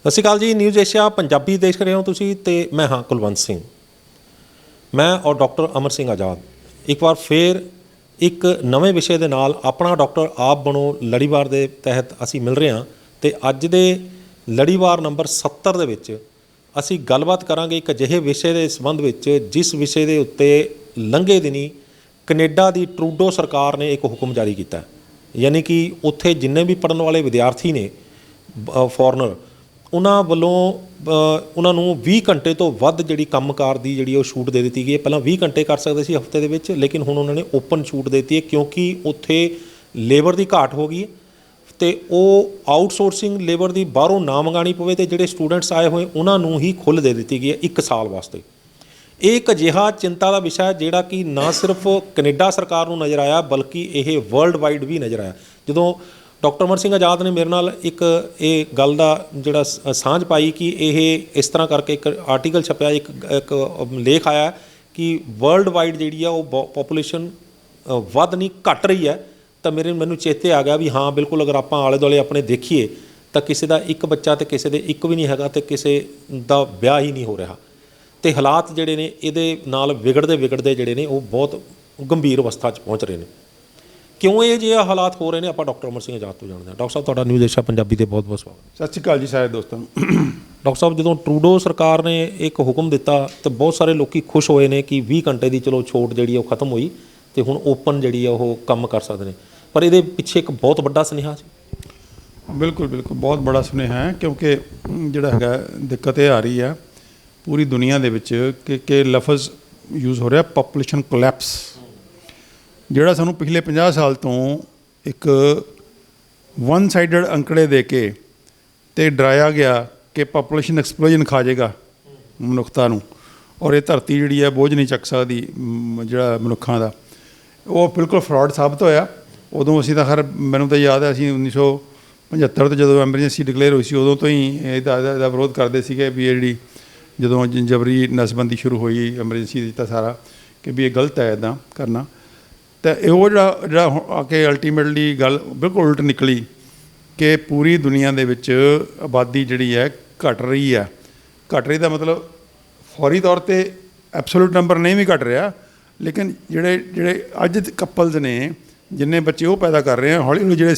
ਸਤਿ ਸ਼੍ਰੀ ਅਕਾਲ ਜੀ। News Asia Punjabi ਦੇਖ ਰਹੇ ਹੋ ਤੁਸੀਂ ਤੇ मैं हाँ कुलवंत सिंह। मैं और डॉक्टर अमर सिंह आज़ाद एक बार फिर एक नवे विषय के नाल अपना डॉक्टर आप बनो लड़ीवार के तहत असी मिल रहे हाँ। तो अज दे लड़ीवार नंबर 70 दे विच असी गलबात करांगे एक अजिहे विषय के संबंध विच जिस विषय के उत्ते लंघे दिनी कनेडा की ट्रूडो सरकार ने एक हुक्म जारी किया, यानी कि उत्थे जिन्ने भी पढ़न वाले विद्यार्थी ने फॉरनर उन्हां वल्लों उन्हां नूं 20 घंटे तो वध जिहड़ी कंमकार दी जिहड़ी छूट दे दी गई है। पहलां 20 घंटे कर सकते सी हफ्ते दे विच, लेकिन हुण उन्होंने ओपन छूट देती है क्योंकि उत्थे लेबर की घाट हो गई है तो वो आउटसोर्सिंग लेबर की बाहरों ना मंगानी पवे तो जिहड़े स्टूडेंट्स आए हुए उन्हां नूं ही खुल दे दी गई है 1 साल वास्ते। एक अजिहा चिंता का विषय है जिहड़ा कि ना सिर्फ कनेडा सरकार नूं नज़र आया बल्कि यह वर्ल्ड वाइड भी नज़र आया। जदों डॉक्टर अमर सिंह आज़ाद ने मेरे नाल एक ये गल का जिहड़ा सांझ पाई कि यह इस तरह करके एक आर्टिकल छपया, एक लेख आया कि वर्ल्ड वाइड जिहड़ी आ वो पॉपूलेशन वध नहीं घट रही है। तो मैनूं चेते आ गया भी हाँ बिल्कुल, अगर आप आले दुआले अपने देखीए तो किसी का एक बच्चा तो किसी दे एक भी नहीं हैगा तो किसी का ब्याह ही नहीं हो रहा। तो हालात जिहड़े ने इहदे नाल विगड़ते विगड़ते जिहड़े ने वो बहुत गंभीर अवस्था पहुँच रहे हैं। क्यों ये जे हालात हो रहे हैं आप डॉक्टर अमर सिंह आज़ाद तो जानते हैं। डॉक्टर साहब तुहाडा न्यूज़ एशिया पंजाबी के बहुत बहुत स्वागत। सत श्री अकाल जी सारे दोस्तों। डॉक्टर साहब जो ट्रूडो सरकार ने एक हुक्म दिता तो बहुत सारे लोग खुश होए ने कि 20 घंटे की चलो छूट जी खत्म हुई तो हुण ओपन जी काम कर सकते हैं, पर ये पिछे एक बहुत बड़ा सुनेहा सी। बिल्कुल बिल्कुल बहुत बड़ा सुनेहा है क्योंकि जिहड़ा हैगा दिक्कत ये आ रही है पूरी दुनिया दे विच कि लफज यूज़ हो रहा पॉपूलेशन कोलैप्स, जिहड़ा सानूं पिछले 50 साल तो एक वन साइडड अंकड़े दे के ते डराया गया कि पॉपूलेशन एक्सप्लोजन खा जाएगा मनुखता नूं और ये धरती जिहड़ी है बोझ नहीं चक सकदी जिहड़ा मनुखां दा, वो बिल्कुल फ्रॉड साबित होया। उदों असीं तां खैर मैनूं तां याद है असीं 1975 तो जदों एमरजेंसी डिकलेयर हुई सी उदों तो ही ਇਹਦਾ विरोध करते ਸੀਗੇ भी जिहड़ी जदों जबरी नसबंदी शुरू हुई एमरजेंसी दिता सारा कि भी ये गलत है इदां करना। तो वो जिहड़ा आके अल्टीमेटली गल बिल्कुल उल्ट निकली कि पूरी दुनिया दे विच आबादी जिहड़ी है घट रही है। घट रही दा मतलब फौरी तौर पर एब्सोल्यूट नंबर नहीं भी घट रहा, लेकिन जिहड़े जिहड़े अज कपल्स ने जिन्ने बच्चे वो पैदा कर रहे हैं हौली हौली जिहड़े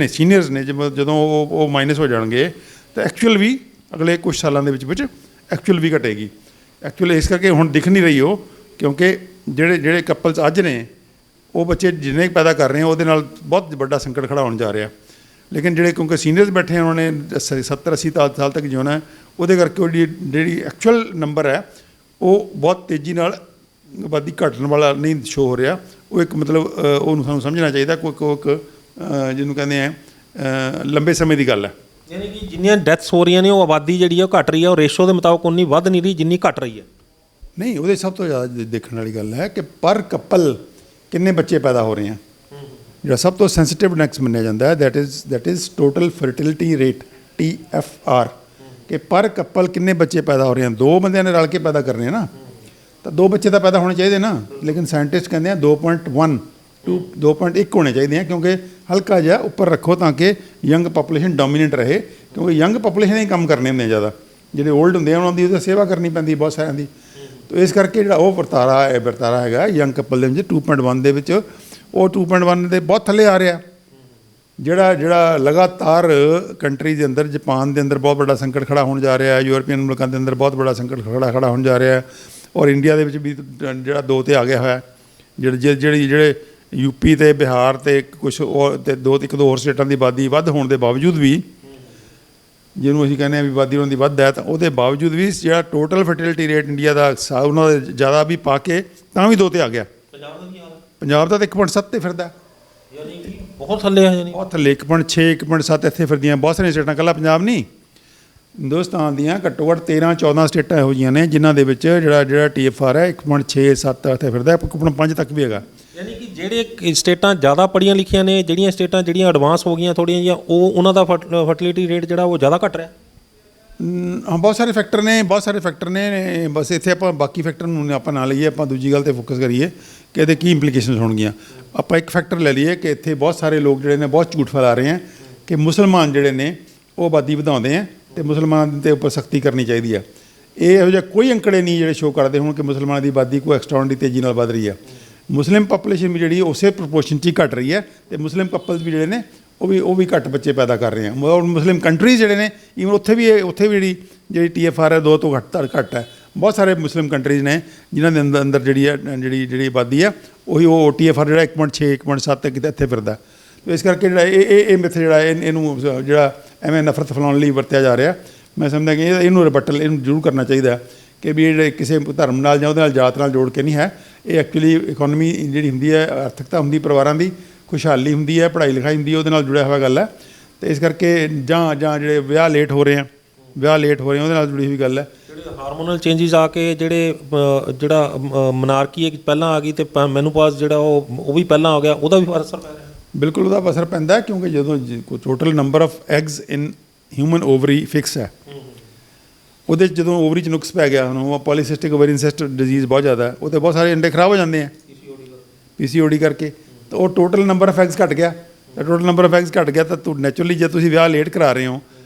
सीनियर्स ने जदों वो माइनस हो जाएंगे तो एक्चुअल भी अगले कुछ सालों के विच एक्चुअल भी घटेगी। एक्चुअल इस करके हुण दिख नहीं रही हो क्योंकि जिहड़े जिहड़े कपल्स अज ने वो बच्चे जिन्ने पैदा कर रहे हैं वो बहुत बड़ा संकट खड़ा होने जा रहा। लेकिन जिहड़े क्योंकि सीनियर्स बैठे हैं उन्होंने 70-80 साल तक जिउना है, वो करके जिहड़ी एक्चुअल नंबर है वो बहुत तेज़ी नाल आबादी घटन वाला नहीं शो हो रहा। वो एक मतलब उन्होंने सानूं समझना चाहिए कोई जिन्होंने कहते हैं लंबे समय की गल है। यानी कि जिन्नियां डेथ्स हो रही ने वो आबादी जिहड़ी है घट रही है और रेशो के मुताबिक उन्नी वध नहीं रही जिन्नी घट रही है। नहीं वो सब तो ज़्यादा देखने वाली गल है कि पर कपल किन्ने बच्चे पैदा हो रहे हैं। जो सब तो सेंसिटिव इंडेक्स मन्निया जाता है that is total fertility rate TFR कि पर कपल किन्ने बच्चे पैदा हो रहे हैं। 2 बंदे ने रल के पैदा करने हैं ना, तो 2 बच्चे तो पैदा होने चाहिए ना, लेकिन साइंटिस्ट कहते हैं 2.1 to 2.1 होने चाहिए हैं क्योंकि हल्का जहा उपर रखो ताकि यंग पॉपूलेशन डोमीनेट रहे, क्योंकि यंग पॉपूलेशन ही काम करने होंगे ज़्यादा, जिहड़े ओल्ड होंगे उन्होंने तो सेवा करनी पैंदी बहुत सारिਆਂ ਦੀ। तो इस करके जो वरतारा है यंग कपल के 2.1 दे विच वो 2.1 के बहुत थले आ रहा। जिहड़ा लगातार कंट्री के अंदर जापान के अंदर बहुत बड़ा संकट खड़ा होने जा रहा है, यूरोपीयन मुल्कों के अंदर बहुत बड़ा संकट खड़ा होने जा रहा है, और इंडिया के भी जिहड़ा 2 ते आ गया है। जिहड़े यूपी ते बिहार ते कुछ और ते 2 होर स्टेटां की आबादी वध होने के बावजूद भी जिन्होंने असीं कहने भी आबादी उन्होंने वध है, तो वो बावजूद भी जो टोटल फर्टिलिटी रेट इंडिया का उन्होंने ज़्यादा भी पा के तां भी 2 ते आ गया। पंजाब का तो 1.7 फिरदा, बहुत थले है, बहुत थले 1.6 1.7 इत्थे फिरदियां बहुत सारियां स्टेटां, कल्ला पंजाब नहीं हिंदुस्तान दियां घट्टो घट्ट 13-14 स्टेटां इहो जिहियां ने जिन्हां दे विच जिहड़ा TFR है 1.6-7 इत्थे फिरदा, 1.5 तक भी हैगा। यानी कि जिहड़े स्टेटां ज़्यादा पढ़ियां लिखियां ने, जिहड़ियां स्टेटां जिहड़ियां एडवांस हो गई थोड़ियां जिहियां उन्हां दा फर्टिलिटी रेट जिहड़ा वो ज़्यादा घट रहा। हाँ बहुत सारे फैक्टर ने बस इत्थे आपां बाकी फैक्टर नूं आपां ना लईए, आपां दूजी गल ते फोकस करिए कि इहदे की इंप्लीकेशनस होणगीਆਂ। आपां एक फैक्टर ले लीए कि इत्थे बहुत सारे लोग जिहड़े ने बहुत झूठ फैला रहे हैं कि मुसलमान जिहड़े ने वो आबादी ਵਧਾਉਂਦੇ हैं ਤੇ ਮੁਸਲਮਾਨਾਂ ਦੇ ਉੱਪਰ ਸਖਤੀ ਕਰਨੀ ਚਾਹੀਦੀ ਆ। ਇਹ ਇਹੋ ਜਿਹਾ ਕੋਈ ਅੰਕੜੇ ਨਹੀਂ ਜਿਹੜੇ ਸ਼ੋਅ ਕਰਦੇ ਹੁਣ ਕਿ ਮੁਸਲਮਾਨਾਂ ਦੀ ਆਬਾਦੀ ਕੋਈ ਐਕਸਟਰਾordinary ਤੇਜ਼ੀ ਨਾਲ ਵੱਧ ਰਹੀ ਆ। ਮੁਸਲਿਮ ਪਾਪੂਲੇਸ਼ਨ ਵੀ ਜਿਹੜੀ ਉਸੇ ਪ੍ਰਪੋਰਸ਼ਨ 'ਚ ਹੀ ਘਟ ਰਹੀ ਹੈ ਤੇ ਮੁਸਲਿਮ ਕਪਲਸ ਵੀ ਜਿਹੜੇ ਨੇ ਉਹ ਵੀ ਘੱਟ ਬੱਚੇ ਪੈਦਾ ਕਰ ਰਹੇ ਆ। ਔਰ ਮੁਸਲਿਮ ਕੰਟਰੀਜ਼ ਜਿਹੜੇ ਨੇ ਈਵਨ ਉੱਥੇ ਵੀ ਜਿਹੜੀ TFR ਹੈ 2 ਤੋਂ ਘੱਟ ਹੈ। ਬਹੁਤ ਸਾਰੇ ਮੁਸਲਿਮ ਕੰਟਰੀਜ਼ ਨੇ ਜਿਨ੍ਹਾਂ ਦੇ ਅੰਦਰ ਜਿਹੜੀ ਆਬਾਦੀ ਆ ਉਹ TFR ਜਿਹੜਾ 1.6 1.7 ਕਿਤੇ ਇੱਥੇ ਫਿਰਦਾ। ਇਸ ਕਰਕੇ ਜਿਹੜਾ ਇਹ ਮਿੱਥ ਜਿਹੜਾ ਇਹਨੂੰ ਜਿਹੜਾ ਐਵੇਂ ਨਫ਼ਰਤ ਫੈਲਾਉਣ ਲਈ ਵਰਤਿਆ ਜਾ ਰਿਹਾ, ਮੈਂ ਸਮਝਦਾ ਕਿ ਇਹਨੂੰ ਇਹਨੂੰ ਜ਼ਰੂਰ ਕਰਨਾ ਚਾਹੀਦਾ ਕਿ ਵੀ ਜਿਹੜੇ ਕਿਸੇ ਧਰਮ ਨਾਲ ਜਾਂ ਉਹਦੇ ਨਾਲ ਜਾਤ ਨਾਲ ਜੋੜ ਕੇ ਨਹੀਂ ਹੈ। ਇਹ ਐਕਚੁਅਲੀ ਇਕੋਨਮੀ ਜਿਹੜੀ ਹੁੰਦੀ ਹੈ, ਆਰਥਿਕਤਾ ਹੁੰਦੀ ਪਰਿਵਾਰਾਂ ਦੀ, ਖੁਸ਼ਹਾਲੀ ਹੁੰਦੀ ਹੈ, ਪੜ੍ਹਾਈ ਲਿਖਾਈ ਹੁੰਦੀ ਹੈ, ਉਹਦੇ ਨਾਲ ਜੁੜਿਆ ਹੋਇਆ ਗੱਲ ਹੈ। ਅਤੇ ਇਸ ਕਰਕੇ ਜਾਂ ਜਿਹੜੇ ਵਿਆਹ ਲੇਟ ਹੋ ਰਹੇ ਆ ਉਹਦੇ ਨਾਲ ਜੁੜੀ ਹੋਈ ਗੱਲ ਹੈ। ਜਿਹੜੇ ਹਾਰਮੋਨਲ ਚੇਂਜਿਸ ਆ ਕੇ ਜਿਹੜਾ ਮਨਾਰਕੀ ਇੱਕ ਪਹਿਲਾਂ ਆ ਗਈ ਅਤੇ ਮੈਨੂਪਾਜ਼ ਜਿਹੜਾ ਉਹ ਵੀ ਪਹਿਲਾਂ ਆ ਗਿਆ, ਉਹਦਾ ਵੀ ਅਸਰ ਪੈ ਰਿਹਾ। ਬਿਲਕੁਲ ਉਹਦਾ ਅਸਰ ਪੈਂਦਾ ਕਿਉਂਕਿ ਜਦੋਂ total number of eggs in human ovary fix ਹੈ, ਉਹਦੇ 'ਚ ਜਦੋਂ ਓਵਰੀ 'ਚ ਨੁਕਸ ਪੈ ਗਿਆ, ਹੁਣ ਪੋਲੀਸਿਸਟਿਕ ਓਵਰੀਅਨ ਸਿਸਟ ਡਿਜ਼ੀਜ਼ ਬਹੁਤ ਜ਼ਿਆਦਾ ਹੈ, ਉਹ 'ਤੇ ਬਹੁਤ ਸਾਰੇ ਅੰਡੇ ਖਰਾਬ ਹੋ ਜਾਂਦੇ ਆ PCOD ਕਰਕੇ। ਤਾਂ ਉਹ ਟੋਟਲ ਨੰਬਰ ਆਫ ਐਗਸ ਘਟ ਗਿਆ। ਤਾਂ ਟੋਟਲ ਨੰਬਰ ਆਫ ਐਗਸ ਘਟ ਗਿਆ ਤਾਂ ਨੈਚੁਰਲੀ ਜੇ ਤੁਸੀਂ ਵਿਆਹ ਲੇਟ ਕਰਾ ਰਹੇ ਹੋ,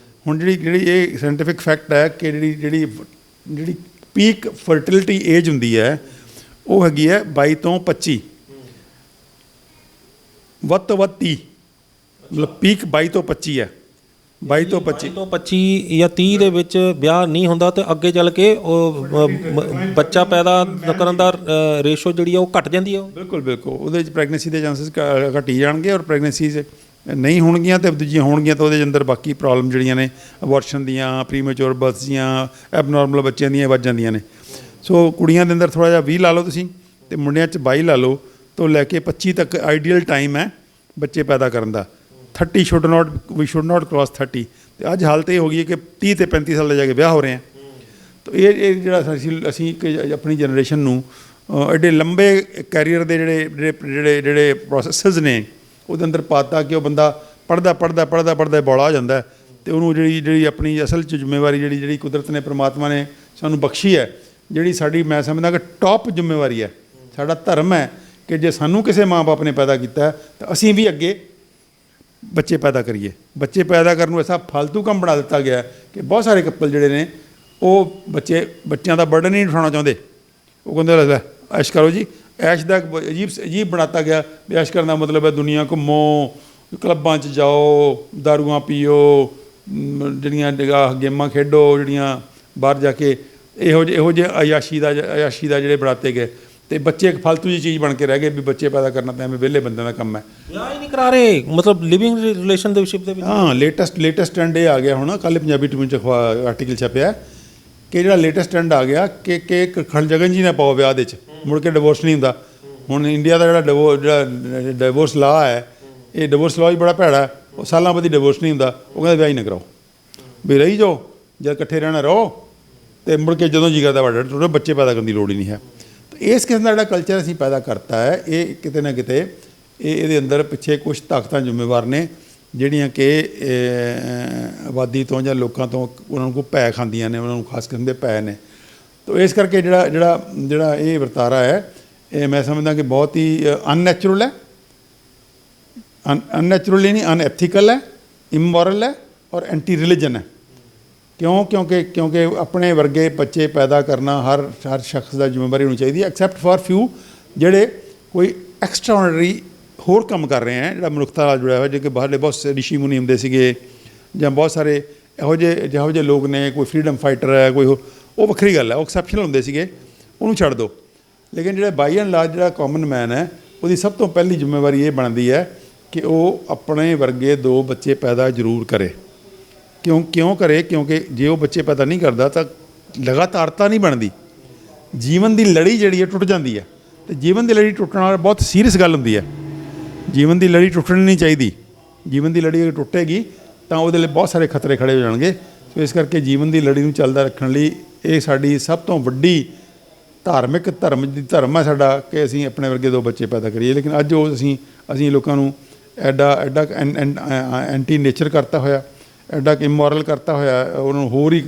ਹੁਣ ਜਿਹੜੀ ਇਹ ਸਾਇੰਟੀਫਿਕ ਫੈਕਟ ਹੈ ਕਿ ਜਿਹੜੀ ਪੀਕ ਫਰਟੀਲਿਟੀ ਏਜ ਹੁੰਦੀ ਹੈ ਉਹ ਹੈਗੀ ਹੈ 22 ਤੋਂ 25, ਵੱਧ ਤੋਂ ਵੱਧ 30, ਮਤਲਬ ਪੀਕ 22 ਤੋਂ 25 ਹੈ। 22 ਤੋਂ 25 ਜਾਂ 30 ਦੇ ਵਿੱਚ ਵਿਆਹ ਨਹੀਂ ਹੁੰਦਾ ਤੇ ਅੱਗੇ ਚੱਲ ਕੇ ਉਹ ਬੱਚਾ ਪੈਦਾ ਕਰਨ ਦਾ ਰੇਸ਼ੋ ਜਿਹੜੀ ਆ ਉਹ ਘਟ ਜਾਂਦੀ ਆ। ਬਿਲਕੁਲ ਉਹਦੇ ਵਿੱਚ ਪ੍ਰੈਗਨੈਂਸੀ ਦੇ ਚਾਂਸਸ ਘਟੀ ਜਾਣਗੇ ਔਰ ਪ੍ਰੈਗਨੈਂਸੀਜ਼ ਨਹੀਂ ਹੋਣਗੀਆਂ ਤੇ ਦੂਜੀਆਂ ਹੋਣਗੀਆਂ ਤਾਂ ਉਹਦੇ ਅੰਦਰ ਬਾਕੀ ਪ੍ਰੋਬਲਮ ਜਿਹੜੀਆਂ ਨੇ ਅਬੋਰਸ਼ਨ ਦੀਆਂ, ਪ੍ਰੀਮੈਚੁਰ ਬਰਥਸ ਦੀਆਂ, ਐਬਨੋਰਮਲ ਬੱਚਿਆਂ ਦੀਆਂ ਵੱਧ ਜਾਂਦੀਆਂ ਨੇ। ਸੋ ਕੁੜੀਆਂ ਦੇ ਅੰਦਰ ਥੋੜ੍ਹਾ ਜਿਹਾ 20 ਲਾ ਲਓ ਤੁਸੀਂ ਅਤੇ ਮੁੰਡਿਆਂ 'ਚ 22 ਲਾ ਲਓ ਤੋਂ ਲੈ ਕੇ 25 ਤੱਕ ਆਈਡੀਅਲ ਟਾਈਮ ਹੈ ਬੱਚੇ ਪੈਦਾ ਕਰਨ ਦਾ। 30 ਵੀ ਸ਼ੁੱਡ ਨਾਟ ਕ੍ਰਾਸ 30। ਅਤੇ ਅੱਜ ਹਾਲਤ ਇਹ ਹੋ ਗਈ ਹੈ ਕਿ 30 ਤੇ 35 ਸਾਲ ਦੇ ਜਾ ਕੇ ਵਿਆਹ ਹੋ ਰਹੇ ਆ। ਤਾਂ ਇਹ ਜਿਹੜਾ ਅਸੀਂ ਆਪਣੀ ਜਨਰੇਸ਼ਨ ਨੂੰ ਐਡੇ ਲੰਬੇ ਕੈਰੀਅਰ ਦੇ ਜਿਹੜੇ ਪ੍ਰੋਸੈਸਿਸ ਨੇ ਉਹਦੇ ਅੰਦਰ ਪਾਤਾ ਕਿ ਉਹ ਬੰਦਾ ਪੜ੍ਹਦਾ ਬੋਲਾ ਹੋ ਜਾਂਦਾ ਅਤੇ ਉਹਨੂੰ ਜਿਹੜੀ ਆਪਣੀ ਅਸਲ 'ਚ ਜ਼ਿੰਮੇਵਾਰੀ ਜਿਹੜੀ ਕੁਦਰਤ ਨੇ, ਪ੍ਰਮਾਤਮਾ ਨੇ ਸਾਨੂੰ ਬਖਸ਼ੀ ਹੈ, ਜਿਹੜੀ ਸਾਡੀ ਮੈਂ ਸਮਝਦਾ ਕਿ ਟੌਪ ਜ਼ਿੰਮੇਵਾਰੀ ਹੈ, ਸਾਡਾ ਧਰਮ ਹੈ ਕਿ ਜੇ ਸਾਨੂੰ ਕਿਸੇ ਮਾਂ ਬਾਪ ਨੇ ਪੈਦਾ ਕੀਤਾ ਤਾਂ ਅਸੀਂ ਵੀ ਅੱਗੇ ਬੱਚੇ ਪੈਦਾ ਕਰੀਏ। ਬੱਚੇ ਪੈਦਾ ਕਰਨ ਨੂੰ ਐਸਾ ਫਾਲਤੂ ਕੰਮ ਬਣਾ ਦਿੱਤਾ ਗਿਆ ਕਿ ਬਹੁਤ ਸਾਰੇ ਕਪਲ ਜਿਹੜੇ ਨੇ ਉਹ ਬੱਚਿਆਂ ਦਾ ਬਰਡਨ ਹੀ ਨਹੀਂ ਉਠਾਉਣਾ ਚਾਹੁੰਦੇ। ਉਹ ਕਹਿੰਦੇ ਲੈ ਐਸ਼ ਕਰੋ ਜੀ, ਐਸ਼ ਦਾ ਅਜੀਬ ਬਣਾਤਾ ਗਿਆ ਵੀ ਐਸ਼ ਕਰਨ ਦਾ ਮਤਲਬ ਹੈ ਦੁਨੀਆ ਘੁੰਮੋ, ਕਲੱਬਾਂ 'ਚ ਜਾਓ, ਦਾਰੂਆਂ ਪੀਓ, ਜਿਹੜੀਆਂ ਗੇਮਾਂ ਖੇਡੋ, ਜਿਹੜੀਆਂ ਬਾਹਰ ਜਾ ਕੇ ਇਹੋ ਜਿਹੇ ਅਯਾਸ਼ੀ ਦਾ ਜਿਹੜੇ ਬਣਾਤੇ ਗਏ ਅਤੇ ਬੱਚੇ ਇੱਕ ਫਾਲਤੂ ਜਿਹੀ ਚੀਜ਼ ਬਣ ਕੇ ਰਹਿ ਗਏ ਵੀ ਬੱਚੇ ਪੈਦਾ ਕਰਨਾ ਤਾਂ ਐਵੇਂ ਵਿਹਲੇ ਬੰਦਿਆਂ ਦਾ ਕੰਮ ਹੈ। ਵਿਆਹ ਹੀ ਨਹੀਂ ਕਰਾ ਰਹੇ, ਮਤਲਬ ਲਿਵਿੰਗ ਰਿਲੇਸ਼ਨਸ਼ਿਪ ਦੇ ਵਿੱਚ। ਹਾਂ, ਲੇਟੈਸਟ ਟ੍ਰੈਂਡ ਇਹ ਆ ਗਿਆ ਹੁਣ। ਕੱਲ੍ਹ ਪੰਜਾਬੀ ਟ੍ਰਿਬਿਊਨ 'ਚ ਆਰਟੀਕਲ ਛਪਿਆ ਕਿ ਜਿਹੜਾ ਲੇਟੈਸਟ ਟ੍ਰੈਂਡ ਆ ਗਿਆ ਕਿ ਖਲਜਗਨ ਜੀ ਨਾ ਪਾਓ ਵਿਆਹ ਦੇ 'ਚ, ਮੁੜ ਕੇ ਡਿਵੋਰਸ ਨਹੀਂ ਹੁੰਦਾ। ਹੁਣ ਇੰਡੀਆ ਦਾ ਜਿਹੜਾ ਡਿਵੋਰਸ ਲਾਅ ਹੈ, ਇਹ ਡਿਵੋਰਸ ਲਾਅ ਹੀ ਬੜਾ ਭੈੜਾ ਹੈ। ਉਹ ਸਾਲਾਂ ਬਾਅਦ ਡਿਵੋਰਸ ਨਹੀਂ ਹੁੰਦਾ। ਉਹ ਕਹਿੰਦੇ ਵਿਆਹ ਹੀ ਨਾ ਕਰਾਓ, ਵੀ ਰਹੀ ਜਾਓ, ਜਦ ਇਕੱਠੇ ਰਹਿਣਾ ਰਹੋ ਅਤੇ ਮੁੜ ਕੇ ਜਦੋਂ ਜੀ ਕਰਦਾ ਵੱਡਾ ਬੱਚੇ ਪੈਦਾ ਕਰਨ ਦੀ ਲੋੜ ਹੀ ਨਹੀਂ ਹੈ। ਇਸ ਕਿਸਮ ਦਾ ਜਿਹੜਾ ਕਲਚਰ ਅਸੀਂ ਪੈਦਾ ਕਰਤਾ ਹੈ, ਇਹ ਕਿਤੇ ਨਾ ਕਿਤੇ ਇਹਦੇ ਅੰਦਰ ਪਿੱਛੇ ਕੁਛ ਤਾਕਤਾਂ ਜ਼ਿੰਮੇਵਾਰ ਨੇ ਜਿਹੜੀਆਂ ਕਿ ਆਬਾਦੀ ਤੋਂ ਜਾਂ ਲੋਕਾਂ ਤੋਂ ਉਹਨਾਂ ਨੂੰ ਕੋਈ ਭੈ ਖਾਂਦੀਆਂ ਨੇ, ਉਹਨਾਂ ਨੂੰ ਖਾਸ ਕਿਸਮ ਦੇ ਭੈ ਨੇ। ਤਾਂ ਇਸ ਕਰਕੇ ਜਿਹੜਾ ਇਹ ਵਰਤਾਰਾ ਹੈ, ਇਹ ਮੈਂ ਸਮਝਦਾ ਕਿ ਬਹੁਤ ਹੀ ਅਨਨੈਚੁਰਲ ਹੈ, ਅਨਨੈਚੁਰਲੀ ਨਹੀਂ, ਅਨਐਥੀਕਲ ਹੈ, ਇਮੋਰਲ ਹੈ ਔਰ ਐਂਟੀ ਰਿਲੀਜਨ ਹੈ। ਕਿਉਂਕਿ ਆਪਣੇ ਵਰਗੇ ਬੱਚੇ ਪੈਦਾ ਕਰਨਾ ਹਰ ਸ਼ਖਸ ਦਾ ਜ਼ਿੰਮੇਵਾਰੀ ਹੋਣੀ ਚਾਹੀਦੀ ਹੈ, ਐਕਸੈਪਟ ਫਾਰ ਫਿਊ ਜਿਹੜੇ ਕੋਈ ਐਕਸਟਰਾਆਰਡੀਨਰੀ ਹੋਰ ਕੰਮ ਕਰ ਰਹੇ ਹੈ, ਜਿਹੜਾ ਮਨੁੱਖਤਾ ਨਾਲ ਜੁੜਿਆ ਹੋਇਆ। ਜੇ ਕਿ ਬਾਹਰਲੇ ਬਹੁਤ ਸੇ ਰਿਸ਼ੀ ਮੁਨੀ ਹੁੰਦੇ ਸੀਗੇ ਜਾਂ ਬਹੁਤ ਸਾਰੇ ਇਹੋ ਜਿਹੇ ਲੋਕ ਨੇ, ਕੋਈ ਫਰੀਡਮ ਫਾਈਟਰ ਹੈ, ਕੋਈ ਉਹ ਵੱਖਰੀ ਗੱਲ ਹੈ, ਉਹ ਐਕਸੈਪਸ਼ਨਲ ਹੁੰਦੇ ਸੀਗੇ, ਉਹਨੂੰ ਛੱਡ ਦਿਓ। ਲੇਕਿਨ ਜਿਹੜਾ ਬਾਈ ਐਂਡ ਲਾਰਜ ਜਿਹੜਾ ਕਾਮਨ ਮੈਨ ਹੈ, ਉਹਦੀ ਸਭ ਤੋਂ ਪਹਿਲੀ ਜ਼ਿੰਮੇਵਾਰੀ ਇਹ ਬਣਦੀ ਹੈ ਕਿ ਉਹ ਆਪਣੇ ਵਰਗੇ 2 ਬੱਚੇ ਪੈਦਾ ਜ਼ਰੂਰ ਕਰੇ। ਕਿਉਂ ਕਰੇ? ਕਿਉਂਕਿ ਜੇ ਉਹ ਬੱਚੇ ਪੈਦਾ ਨਹੀਂ ਕਰਦਾ ਤਾਂ ਲਗਾਤਾਰਤਾ ਨਹੀਂ ਬਣਦੀ, ਜੀਵਨ ਦੀ ਲੜੀ ਜਿਹੜੀ ਹੈ ਟੁੱਟ ਜਾਂਦੀ ਹੈ। ਅਤੇ ਜੀਵਨ ਦੀ ਲੜੀ ਟੁੱਟਣ ਨਾਲ ਬਹੁਤ ਸੀਰੀਅਸ ਗੱਲ ਹੁੰਦੀ ਹੈ। ਜੀਵਨ ਦੀ ਲੜੀ ਟੁੱਟਣੀ ਨਹੀਂ ਚਾਹੀਦੀ। ਜੀਵਨ ਦੀ ਲੜੀ ਅਗਰ ਟੁੱਟੇਗੀ ਤਾਂ ਉਹਦੇ ਲਈ ਬਹੁਤ ਸਾਰੇ ਖਤਰੇ ਖੜੇ ਹੋ ਜਾਣਗੇ। ਸੋ ਇਸ ਕਰਕੇ ਜੀਵਨ ਦੀ ਲੜੀ ਨੂੰ ਚੱਲਦਾ ਰੱਖਣ ਲਈ ਇਹ ਸਾਡੀ ਸਭ ਤੋਂ ਵੱਡੀ ਧਰਮ ਹੈ ਸਾਡਾ ਕਿ ਅਸੀਂ ਆਪਣੇ ਵਰਗੇ 2 ਬੱਚੇ ਪੈਦਾ ਕਰੀਏ। ਲੇਕਿਨ ਅੱਜ ਉਹ ਅਸੀਂ ਲੋਕਾਂ ਨੂੰ ਐਡਾ ਐਂਟੀ ਨੇਚਰ ਕਰਤਾ ਹੋਇਆ, ਐਡਾ ਇਮੋਰਲ ਕਰਤਾ ਹੋਇਆ, ਉਹਨਾਂ ਨੂੰ ਹੋਰ ਹੀ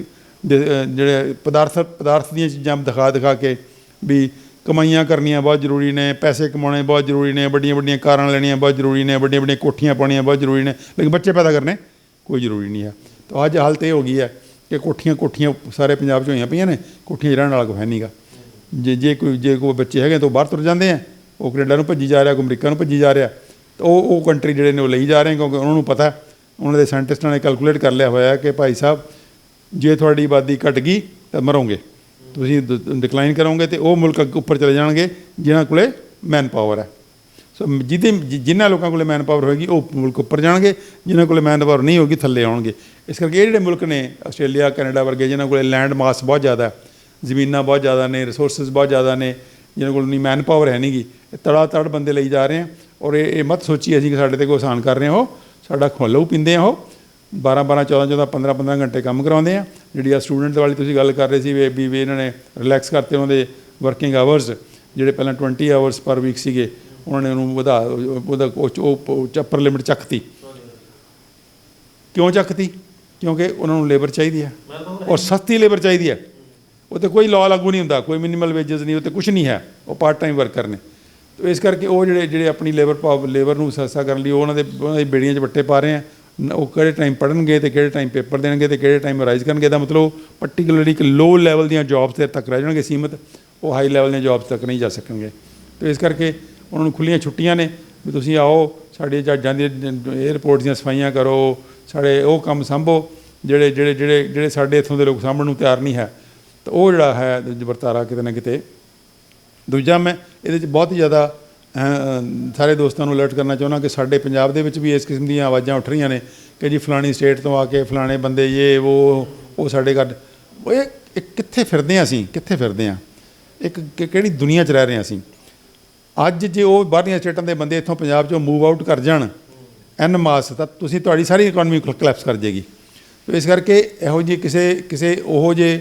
ਜਿਹੜੇ ਪਦਾਰਥ ਦੀਆਂ ਚੀਜ਼ਾਂ ਦਿਖਾ ਕੇ ਵੀ ਕਮਾਈਆਂ ਕਰਨੀਆਂ ਬਹੁਤ ਜ਼ਰੂਰੀ ਨੇ, ਪੈਸੇ ਕਮਾਉਣੇ ਬਹੁਤ ਜ਼ਰੂਰੀ ਨੇ, ਵੱਡੀਆਂ ਕਾਰਾਂ ਲੈਣੀਆਂ ਬਹੁਤ ਜ਼ਰੂਰੀ ਨੇ, ਵੱਡੀਆਂ ਕੋਠੀਆਂ ਪਾਉਣੀਆਂ ਬਹੁਤ ਜ਼ਰੂਰੀ ਨੇ, ਲੇਕਿਨ ਬੱਚੇ ਪੈਦਾ ਕਰਨੇ ਕੋਈ ਜ਼ਰੂਰੀ ਨਹੀਂ ਹੈ। ਤਾਂ ਅੱਜ ਹਾਲਤ ਇਹ ਹੋ ਗਈ ਹੈ ਕਿ ਕੋਠੀਆਂ ਸਾਰੇ ਪੰਜਾਬ 'ਚ ਹੋਈਆਂ ਪਈਆਂ ਨੇ, ਕੋਠੀਆਂ 'ਚ ਰਹਿਣ ਵਾਲਾ ਕੋਈ ਹੈ ਨਹੀਂ ਗਾ। ਜੇ ਕੋਈ ਬੱਚੇ ਹੈਗੇ ਤਾਂ ਉਹ ਬਾਹਰ ਤੁਰ ਜਾਂਦੇ ਆ, ਉਹ ਕੈਨੇਡਾ ਨੂੰ ਭੱਜੀ ਜਾ ਰਿਹਾ, ਕੋਈ ਅਮਰੀਕਾ ਨੂੰ ਭੱਜੀ ਜਾ ਰਿਹਾ। ਤਾਂ ਉਹ ਕੰਟਰੀ ਜਿਹੜੇ ਨੇ ਉਹ ਲਈ ਜਾ ਰਹੇ, ਕਿਉਂਕਿ ਉਹਨਾਂ ਨੂੰ ਪਤਾ, ਉਹਨਾਂ ਦੇ ਸਾਇੰਟਿਸਟਾਂ ਨੇ ਕੈਲਕੂਲੇਟ ਕਰ ਲਿਆ ਹੋਇਆ ਕਿ ਭਾਈ ਸਾਹਿਬ ਜੇ ਤੁਹਾਡੀ ਆਬਾਦੀ ਘਟ ਗਈ ਤਾਂ ਮਰੋਗੇ, ਤੁਸੀਂ ਡਿਕਲਾਈਨ ਕਰੋਗੇ, ਅਤੇ ਉਹ ਮੁਲਕ ਉੱਪਰ ਚਲੇ ਜਾਣਗੇ ਜਿਨ੍ਹਾਂ ਕੋਲ ਮੈਨ ਪਾਵਰ ਹੈ। ਸੋ ਜਿਨ੍ਹਾਂ ਲੋਕਾਂ ਕੋਲ ਮੈਨ ਪਾਵਰ ਹੋਏਗੀ ਉਹ ਮੁਲਕ ਉੱਪਰ ਜਾਣਗੇ, ਜਿਨ੍ਹਾਂ ਕੋਲ ਮੈਨ ਪਾਵਰ ਨਹੀਂ ਹੋਗੀ ਥੱਲੇ ਆਉਣਗੇ। ਇਸ ਕਰਕੇ ਇਹ ਜਿਹੜੇ ਮੁਲਕ ਨੇ ਆਸਟ੍ਰੇਲੀਆ, ਕੈਨੇਡਾ ਵਰਗੇ, ਜਿਨ੍ਹਾਂ ਕੋਲ ਲੈਂਡ ਮਾਸ ਬਹੁਤ ਜ਼ਿਆਦਾ, ਜ਼ਮੀਨਾਂ ਬਹੁਤ ਜ਼ਿਆਦਾ ਨੇ, ਰਿਸੋਰਸਿਸ ਬਹੁਤ ਜ਼ਿਆਦਾ ਨੇ, ਜਿਨ੍ਹਾਂ ਕੋਲ ਨਹੀਂ ਮੈਨ ਪਾਵਰ ਹੈ ਨਹੀਂ ਗੀ, ਇਹ ਤੜ ਬੰਦੇ ਲਈ ਜਾ ਰਹੇ ਆ। ਔਰ ਇਹ ਮਤ ਸੋਚੀ ਅਸੀਂ ਕਿ ਸਾਡੇ 'ਤੇ ਕੋਈ ਆਸਾਨ ਕਰ ਰਹੇ ਆ, ਉਹ ਸਾਡਾ ਲਹੂ ਪੀਂਦੇ ਆ, ਉਹ 12-12, 14-14, 15-15 ਘੰਟੇ ਕੰਮ ਕਰਾਉਂਦੇ ਆ। ਜਿਹੜੀ ਆ ਸਟੂਡੈਂਟ ਵਾਲੀ ਤੁਸੀਂ ਗੱਲ ਕਰ ਰਹੇ ਸੀ ਵੀ ਇਹਨਾਂ ਨੇ ਰਿਲੈਕਸ ਕਰਤੇ ਉਹਨਾਂ ਦੇ ਵਰਕਿੰਗ ਆਵਰਸ, ਜਿਹੜੇ ਪਹਿਲਾਂ 20 ਆਵਰਸ ਪਰ ਵੀਕ ਸੀਗੇ, ਉਹਨਾਂ ਨੇ ਉਹਨੂੰ ਉਹਦਾ ਚੱਪਰ ਲਿਮਿਟ ਚੱਕਤੀ। ਕਿਉਂ ਚੱਕਤੀ? ਕਿਉਂਕਿ ਉਹਨਾਂ ਨੂੰ ਲੇਬਰ ਚਾਹੀਦੀ ਹੈ, ਔਰ ਸਸਤੀ ਲੇਬਰ ਚਾਹੀਦੀ ਹੈ। ਉਹ 'ਤੇ ਕੋਈ ਲਾਅ ਲਾਗੂ ਨਹੀਂ ਹੁੰਦਾ, ਕੋਈ ਮਿਨੀਮਲ ਵੇਜਸ ਨਹੀਂ, ਉਹ 'ਤੇ ਕੁਛ ਨਹੀਂ ਹੈ, ਉਹ ਪਾਰਟ ਟਾਈਮ ਵਰਕਰ ਨੇ। ਤਾਂ ਇਸ ਕਰਕੇ ਉਹ ਜਿਹੜੇ ਆਪਣੀ ਲੇਬਰ ਨੂੰ ਸਸਤਾ ਕਰਨ ਲਈ ਉਹਨਾਂ ਦੀ ਬੇੜੀਆਂ 'ਚ ਵੱਟੇ ਪਾ ਰਹੇ ਆ। ਉਹ ਕਿਹੜੇ ਟਾਈਮ ਪੜ੍ਹਨਗੇ ਅਤੇ ਕਿਹੜੇ ਟਾਈਮ ਪੇਪਰ ਦੇਣਗੇ ਅਤੇ ਕਿਹੜੇ ਟਾਈਮ ਰਾਈਜ਼ ਕਰਨਗੇ। ਇਹਦਾ ਮਤਲਬ ਪਰਟੀਕੂਲਰਲੀ ਇੱਕ ਲੋ ਲੈਵਲ ਦੀਆਂ ਜੋਬਸ ਦੇ ਤੱਕ ਰਹਿ ਜਾਣਗੇ ਸੀਮਿਤ, ਉਹ ਹਾਈ ਲੈਵਲ ਦੀਆਂ ਜੋਬਸ ਤੱਕ ਨਹੀਂ ਜਾ ਸਕਣਗੇ। ਅਤੇ ਇਸ ਕਰਕੇ ਉਹਨਾਂ ਨੂੰ ਖੁੱਲ੍ਹੀਆਂ ਛੁੱਟੀਆਂ ਨੇ ਵੀ ਤੁਸੀਂ ਆਓ, ਸਾਡੇ ਜਹਾਜ਼ਾਂ ਦੀ ਏਅਰਪੋਰਟ ਦੀਆਂ ਸਫਾਈਆਂ ਕਰੋ, ਸਾਡੇ ਉਹ ਕੰਮ ਸਾਂਭੋ ਜਿਹੜੇ ਸਾਡੇ ਇੱਥੋਂ ਦੇ ਲੋਕ ਸਾਂਭਣ ਨੂੰ ਤਿਆਰ ਨਹੀਂ ਹੈ। ਤਾਂ ਉਹ ਜਿਹੜਾ ਹੈ ਵਰਤਾਰਾ ਕਿਤੇ ਨਾ ਕਿਤੇ। ਦੂਜਾ, ਮੈਂ ਇਹਦੇ 'ਚ ਬਹੁਤ ਹੀ ਜ਼ਿਆਦਾ ਸਾਰੇ ਦੋਸਤਾਂ ਨੂੰ ਅਲਰਟ ਕਰਨਾ ਚਾਹੁੰਦਾ ਕਿ ਸਾਡੇ ਪੰਜਾਬ ਦੇ ਵਿੱਚ ਵੀ ਇਸ ਕਿਸਮ ਦੀਆਂ ਆਵਾਜ਼ਾਂ ਉੱਠ ਰਹੀਆਂ ਨੇ ਕਿ ਜੀ ਫਲਾਣੀ ਸਟੇਟ ਤੋਂ ਆ ਕੇ ਫਲਾਣੇ ਬੰਦੇ ਉਹ ਸਾਡੇ ਘਰ, ਇਹ ਕਿੱਥੇ ਫਿਰਦੇ ਹਾਂ ਅਸੀਂ, ਕਿੱਥੇ ਫਿਰਦੇ ਹਾਂ, ਕਿਹੜੀ ਦੁਨੀਆ 'ਚ ਰਹਿ ਰਹੇ ਹਾਂ ਅਸੀਂ। ਅੱਜ ਜੇ ਉਹ ਬਾਹਰਲੀਆਂ ਸਟੇਟਾਂ ਦੇ ਬੰਦੇ ਇੱਥੋਂ ਪੰਜਾਬ 'ਚੋਂ ਮੂਵ ਆਊਟ ਕਰ ਜਾਣ ਐਨ ਮਾਸ, ਤਾਂ ਤੁਹਾਡੀ ਸਾਰੀ ਇਕਨੋਮੀ ਕਲੈਪਸ ਕਰ ਜਾਏਗੀ। ਇਸ ਕਰਕੇ ਇਹੋ ਜਿਹੀ ਕਿਸੇ ਉਹੋ ਜਿਹੇ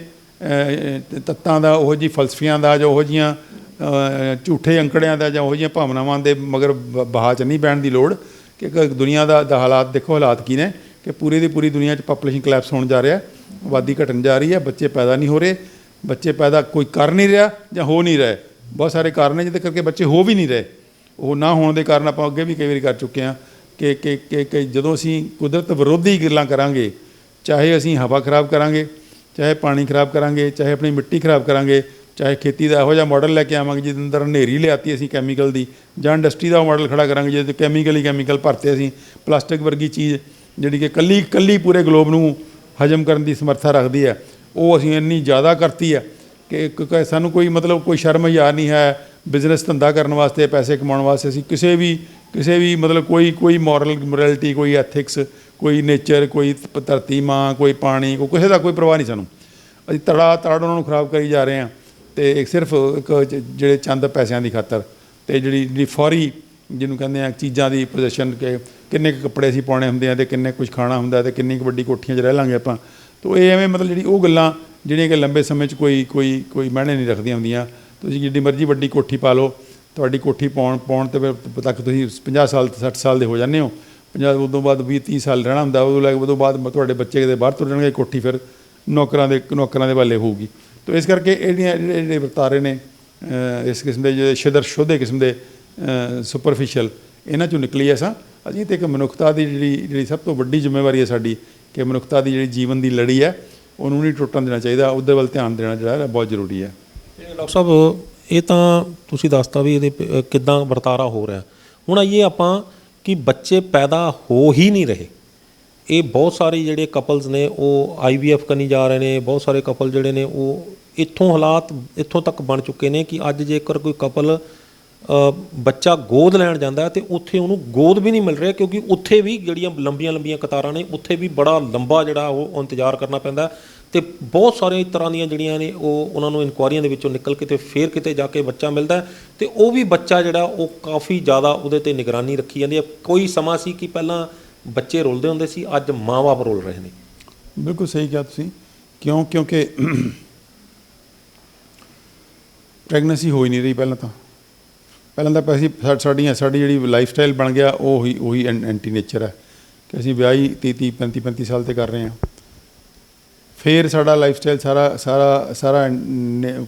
ਤੱਤਾਂ ਦਾ, ਉਹੋ ਜਿਹੀ ਫਲਸਫਿਆਂ ਦਾ, ਜਾਂ ਉਹੋ ਜਿਹੀਆਂ ਝੂਠੇ ਅੰਕੜਿਆਂ ਦਾ, ਜਾਂ ਉਹੋ ਜਿਹੀਆਂ ਭਾਵਨਾਵਾਂ ਦੇ ਮਗਰ ਬਹਾ 'ਚ ਨਹੀਂ ਪੈਣ ਦੀ ਲੋੜ। ਕਿ ਦੁਨੀਆ ਦਾ ਹਾਲਾਤ ਦੇਖੋ, ਹਾਲਾਤ ਕੀ ਨੇ ਕਿ ਪੂਰੀ ਦੀ ਪੂਰੀ ਦੁਨੀਆ 'ਚ ਪਾਪੂਲੇਸ਼ਨ ਕਲੈਪਸ ਹੋਣ ਜਾ ਰਿਹਾ, ਆਬਾਦੀ ਘਟਣ ਜਾ ਰਹੀ ਹੈ, ਬੱਚੇ ਪੈਦਾ ਨਹੀਂ ਹੋ ਰਹੇ, ਬੱਚੇ ਪੈਦਾ ਕੋਈ ਕਰ ਨਹੀਂ ਰਿਹਾ ਜਾਂ ਹੋ ਨਹੀਂ ਰਹੇ। ਬਹੁਤ ਸਾਰੇ ਕਾਰਨ ਨੇ ਜਿਹਦੇ ਕਰਕੇ ਬੱਚੇ ਹੋ ਵੀ ਨਹੀਂ ਰਹੇ। ਉਹ ਨਾ ਹੋਣ ਦੇ ਕਾਰਨ ਆਪਾਂ ਅੱਗੇ ਵੀ ਕਈ ਵਾਰੀ ਕਰ ਚੁੱਕੇ ਹਾਂ ਕਿ ਜਦੋਂ ਅਸੀਂ ਕੁਦਰਤ ਵਿਰੋਧੀ ਗੱਲਾਂ ਕਰਾਂਗੇ, ਚਾਹੇ ਅਸੀਂ ਹਵਾ ਖਰਾਬ ਕਰਾਂਗੇ, ਚਾਹੇ ਪਾਣੀ ਖਰਾਬ ਕਰਾਂਗੇ, ਚਾਹੇ ਆਪਣੀ ਮਿੱਟੀ ਖਰਾਬ ਕਰਾਂਗੇ, ਚਾਹੇ ਖੇਤੀ ਦਾ ਇਹੋ ਜਿਹਾ ਮਾਡਲ ਲੈ ਕੇ ਆਵਾਂਗੇ ਜਿਹਦੇ ਅੰਦਰ ਹਨੇਰੀ ਲਿਆਤੀ ਅਸੀਂ ਕੈਮੀਕਲ ਦੀ, ਜਾਂ ਇੰਡਸਟਰੀ ਦਾ ਮਾਡਲ ਖੜਾ ਕਰਾਂਗੇ ਜਿਹਦੇ 'ਤੇ ਕੈਮੀਕਲ ਭਰਤੇ ਅਸੀਂ, ਪਲਾਸਟਿਕ ਵਰਗੀ ਚੀਜ਼ ਜਿਹੜੀ ਕਿ ਕੱਲੀ ਪੂਰੇ ਗਲੋਬ ਨੂੰ ਹਜਮ ਕਰਨ ਦੀ ਸਮਰੱਥਾ ਰੱਖਦੀ ਹੈ, ਉਹ ਅਸੀਂ ਇੰਨੀ ਜ਼ਿਆਦਾ ਕਰਤੀ ਹੈ ਕਿ ਸਾਨੂੰ ਕੋਈ ਕੋਈ ਸ਼ਰਮ ਹਯਾ ਨਹੀਂ ਹੈ ਬਿਜ਼ਨਸ ਧੰਦਾ ਕਰਨ ਵਾਸਤੇ, ਪੈਸੇ ਕਮਾਉਣ ਵਾਸਤੇ। ਅਸੀਂ ਕਿਸੇ ਵੀ ਕੋਈ ਮੋਰੈਲਿਟੀ, ਕੋਈ ਐਥਿਕਸ, ਕੋਈ ਨੇਚਰ, ਕੋਈ ਧਰਤੀ ਮਾਂ, ਕੋਈ ਪਾਣੀ, ਕੋਈ ਕਿਸੇ ਦਾ ਕੋਈ ਪ੍ਰਵਾਹ ਨਹੀਂ ਸਾਨੂੰ। ਅਸੀਂ ਤੜ ਉਹਨਾਂ ਨੂੰ ਖਰਾਬ ਕਰੀ ਜਾ ਰਹੇ ਹਾਂ। ਅਤੇ ਸਿਰਫ ਜਿਹੜੇ ਚੰਦ ਪੈਸਿਆਂ ਦੀ ਖਾਤਰ, ਅਤੇ ਜਿਹੜੀ ਫੌਰੀ ਜਿਹਨੂੰ ਕਹਿੰਦੇ ਆ ਚੀਜ਼ਾਂ ਦੀ ਪੋਜੈਸ਼ਨ, ਕਿ ਕਿੰਨੇ ਕੁ ਕੱਪੜੇ ਅਸੀਂ ਪਾਉਣੇ ਹੁੰਦੇ ਆ ਅਤੇ ਕਿੰਨੇ ਕੁਛ ਖਾਣਾ ਹੁੰਦਾ ਅਤੇ ਕਿੰਨੀ ਕੁ ਵੱਡੀ ਕੋਠੀਆਂ 'ਚ ਰਹਿ ਲਾਂਗੇ ਆਪਾਂ। ਤਾਂ ਇਹ ਐਵੇਂ ਜਿਹੜੀ ਉਹ ਗੱਲਾਂ ਜਿਹੜੀਆਂ ਕਿ ਲੰਬੇ ਸਮੇਂ 'ਚ ਕੋਈ ਮਾਇਨੇ ਨਹੀਂ ਰੱਖਦੀਆਂ ਹੁੰਦੀਆਂ। ਤੁਸੀਂ ਜਿੱਡੀ ਮਰਜ਼ੀ ਵੱਡੀ ਕੋਠੀ ਪਾ ਲਓ, ਤੁਹਾਡੀ ਕੋਠੀ ਪਾਉਣ ਤੇ ਤੱਕ ਤੁਸੀਂ 50 ਸਾਲ 60 ਸਾਲ ਦੇ ਹੋ ਜਾਂਦੇ ਹੋ। 50 ਉਦੋਂ ਬਾਅਦ 20-30 ਸਾਲ ਰਹਿਣਾ ਹੁੰਦਾ, ਉਦੋਂ ਬਾਅਦ ਤੁਹਾਡੇ ਬੱਚੇ ਕਿਤੇ ਬਾਹਰ ਤੁਰ ਜਾਣਗੇ, ਕੋਠੀ ਫਿਰ ਨੌਕਰਾਂ ਦੇ ਵਾਲੇ ਹੋਊਗੀ। ਤਾਂ ਇਸ ਕਰਕੇ ਜਿਹੜੇ ਵਰਤਾਰੇ ਨੇ ਇਸ ਕਿਸਮ ਦੇ ਜਿਹੜੇ ਸ਼ੁੱਧੇ ਕਿਸਮ ਦੇ ਸੁਪਰਫਿਸ਼ਲ, ਇਹਨਾਂ 'ਚੋਂ ਨਿਕਲੀ ਸਾਂ ਅਸੀਂ। ਅਤੇ ਇੱਕ ਮਨੁੱਖਤਾ ਦੀ ਜਿਹੜੀ ਸਭ ਤੋਂ ਵੱਡੀ ਜ਼ਿੰਮੇਵਾਰੀ ਹੈ ਸਾਡੀ, ਕਿ ਮਨੁੱਖਤਾ ਦੀ ਜਿਹੜੀ ਜੀਵਨ ਦੀ ਲੜੀ ਹੈ ਉਹਨੂੰ ਨਹੀਂ ਟੁੱਟਣ ਦੇਣਾ ਚਾਹੀਦਾ, ਉਹਦੇ ਵੱਲ ਧਿਆਨ ਦੇਣਾ ਜਿਹੜਾ ਬਹੁਤ ਜ਼ਰੂਰੀ ਹੈ। ਡਾਕਟਰ ਸਾਹਿਬ, ਇਹ ਤਾਂ ਤੁਸੀਂ ਦੱਸਤਾ ਵੀ ਇਹਦੇ ਕਿੱਦਾਂ ਵਰਤਾਰਾ ਹੋ ਰਿਹਾ। ਹੁਣ ਆਈਏ ਆਪਾਂ ਕਿ ਬੱਚੇ ਪੈਦਾ ਹੋ ਹੀ ਨਹੀਂ ਰਹੇ। ਇਹ ਬਹੁਤ ਸਾਰੇ ਜਿਹੜੇ ਕਪਲਸ ਨੇ ਉਹ IVF ਕਰਨੀ ਜਾ ਰਹੇ ਨੇ। ਬਹੁਤ ਸਾਰੇ ਕਪਲ ਜਿਹੜੇ ਨੇ ਉਹ ਹਾਲਾਤ ਇੱਥੋਂ ਤੱਕ ਬਣ ਚੁੱਕੇ ਨੇ ਕਿ ਅੱਜ ਜੇਕਰ ਕੋਈ ਕਪਲ ਬੱਚਾ ਗੋਦ ਲੈਣ ਜਾਂਦਾ ਅਤੇ ਉੱਥੇ ਉਹਨੂੰ ਗੋਦ ਵੀ ਨਹੀਂ ਮਿਲ ਰਿਹਾ, ਕਿਉਂਕਿ ਉੱਥੇ ਵੀ ਜਿਹੜੀਆਂ ਲੰਬੀਆਂ ਕਤਾਰਾਂ ਨੇ, ਉੱਥੇ ਵੀ ਬੜਾ ਲੰਬਾ ਜਿਹੜਾ ਉਹ ਇੰਤਜ਼ਾਰ ਕਰਨਾ ਪੈਂਦਾ। ਅਤੇ ਬਹੁਤ ਸਾਰੇ ਤਰ੍ਹਾਂ ਦੀਆਂ ਜਿਹੜੀਆਂ ਨੇ ਉਹਨਾਂ ਨੂੰ ਇਨਕੁਆਇਰੀਆਂ ਦੇ ਵਿੱਚੋਂ ਨਿਕਲ ਕੇ ਅਤੇ ਫਿਰ ਕਿਤੇ ਜਾ ਕੇ ਬੱਚਾ ਮਿਲਦਾ। ਅਤੇ ਉਹ ਵੀ ਬੱਚਾ ਜਿਹੜਾ ਉਹ ਕਾਫੀ ਜ਼ਿਆਦਾ ਉਹਦੇ 'ਤੇ ਨਿਗਰਾਨੀ ਰੱਖੀ ਜਾਂਦੀ ਹੈ। ਕੋਈ ਸਮਾਂ ਸੀ ਕਿ ਪਹਿਲਾਂ ਬੱਚੇ ਰੁਲਦੇ ਹੁੰਦੇ ਸੀ, ਅੱਜ ਮਾਂ-ਬਾਪ ਰੁਲ ਰਹੇ ਨੇ। ਬਿਲਕੁਲ ਸਹੀ ਕਿਹਾ ਤੁਸੀਂ। ਕਿਉਂਕਿ ਪ੍ਰੈਗਨੈਂਸੀ ਹੋ ਹੀ ਨਹੀਂ ਰਹੀ। ਪਹਿਲਾਂ ਤਾਂ ਸਾਡੀ ਜਿਹੜੀ ਲਾਈਫ ਸਟਾਈਲ ਬਣ ਗਿਆ ਉਹੀ ਐਂਟੀ ਨੇਚਰ ਹੈ ਕਿ ਅਸੀਂ ਵਿਆਹ ਹੀ 30 35 ਸਾਲ 'ਤੇ ਕਰ ਰਹੇ ਹਾਂ। ਫਿਰ ਸਾਡਾ ਲਾਈਫ ਸਟਾਈਲ ਸਾਰਾ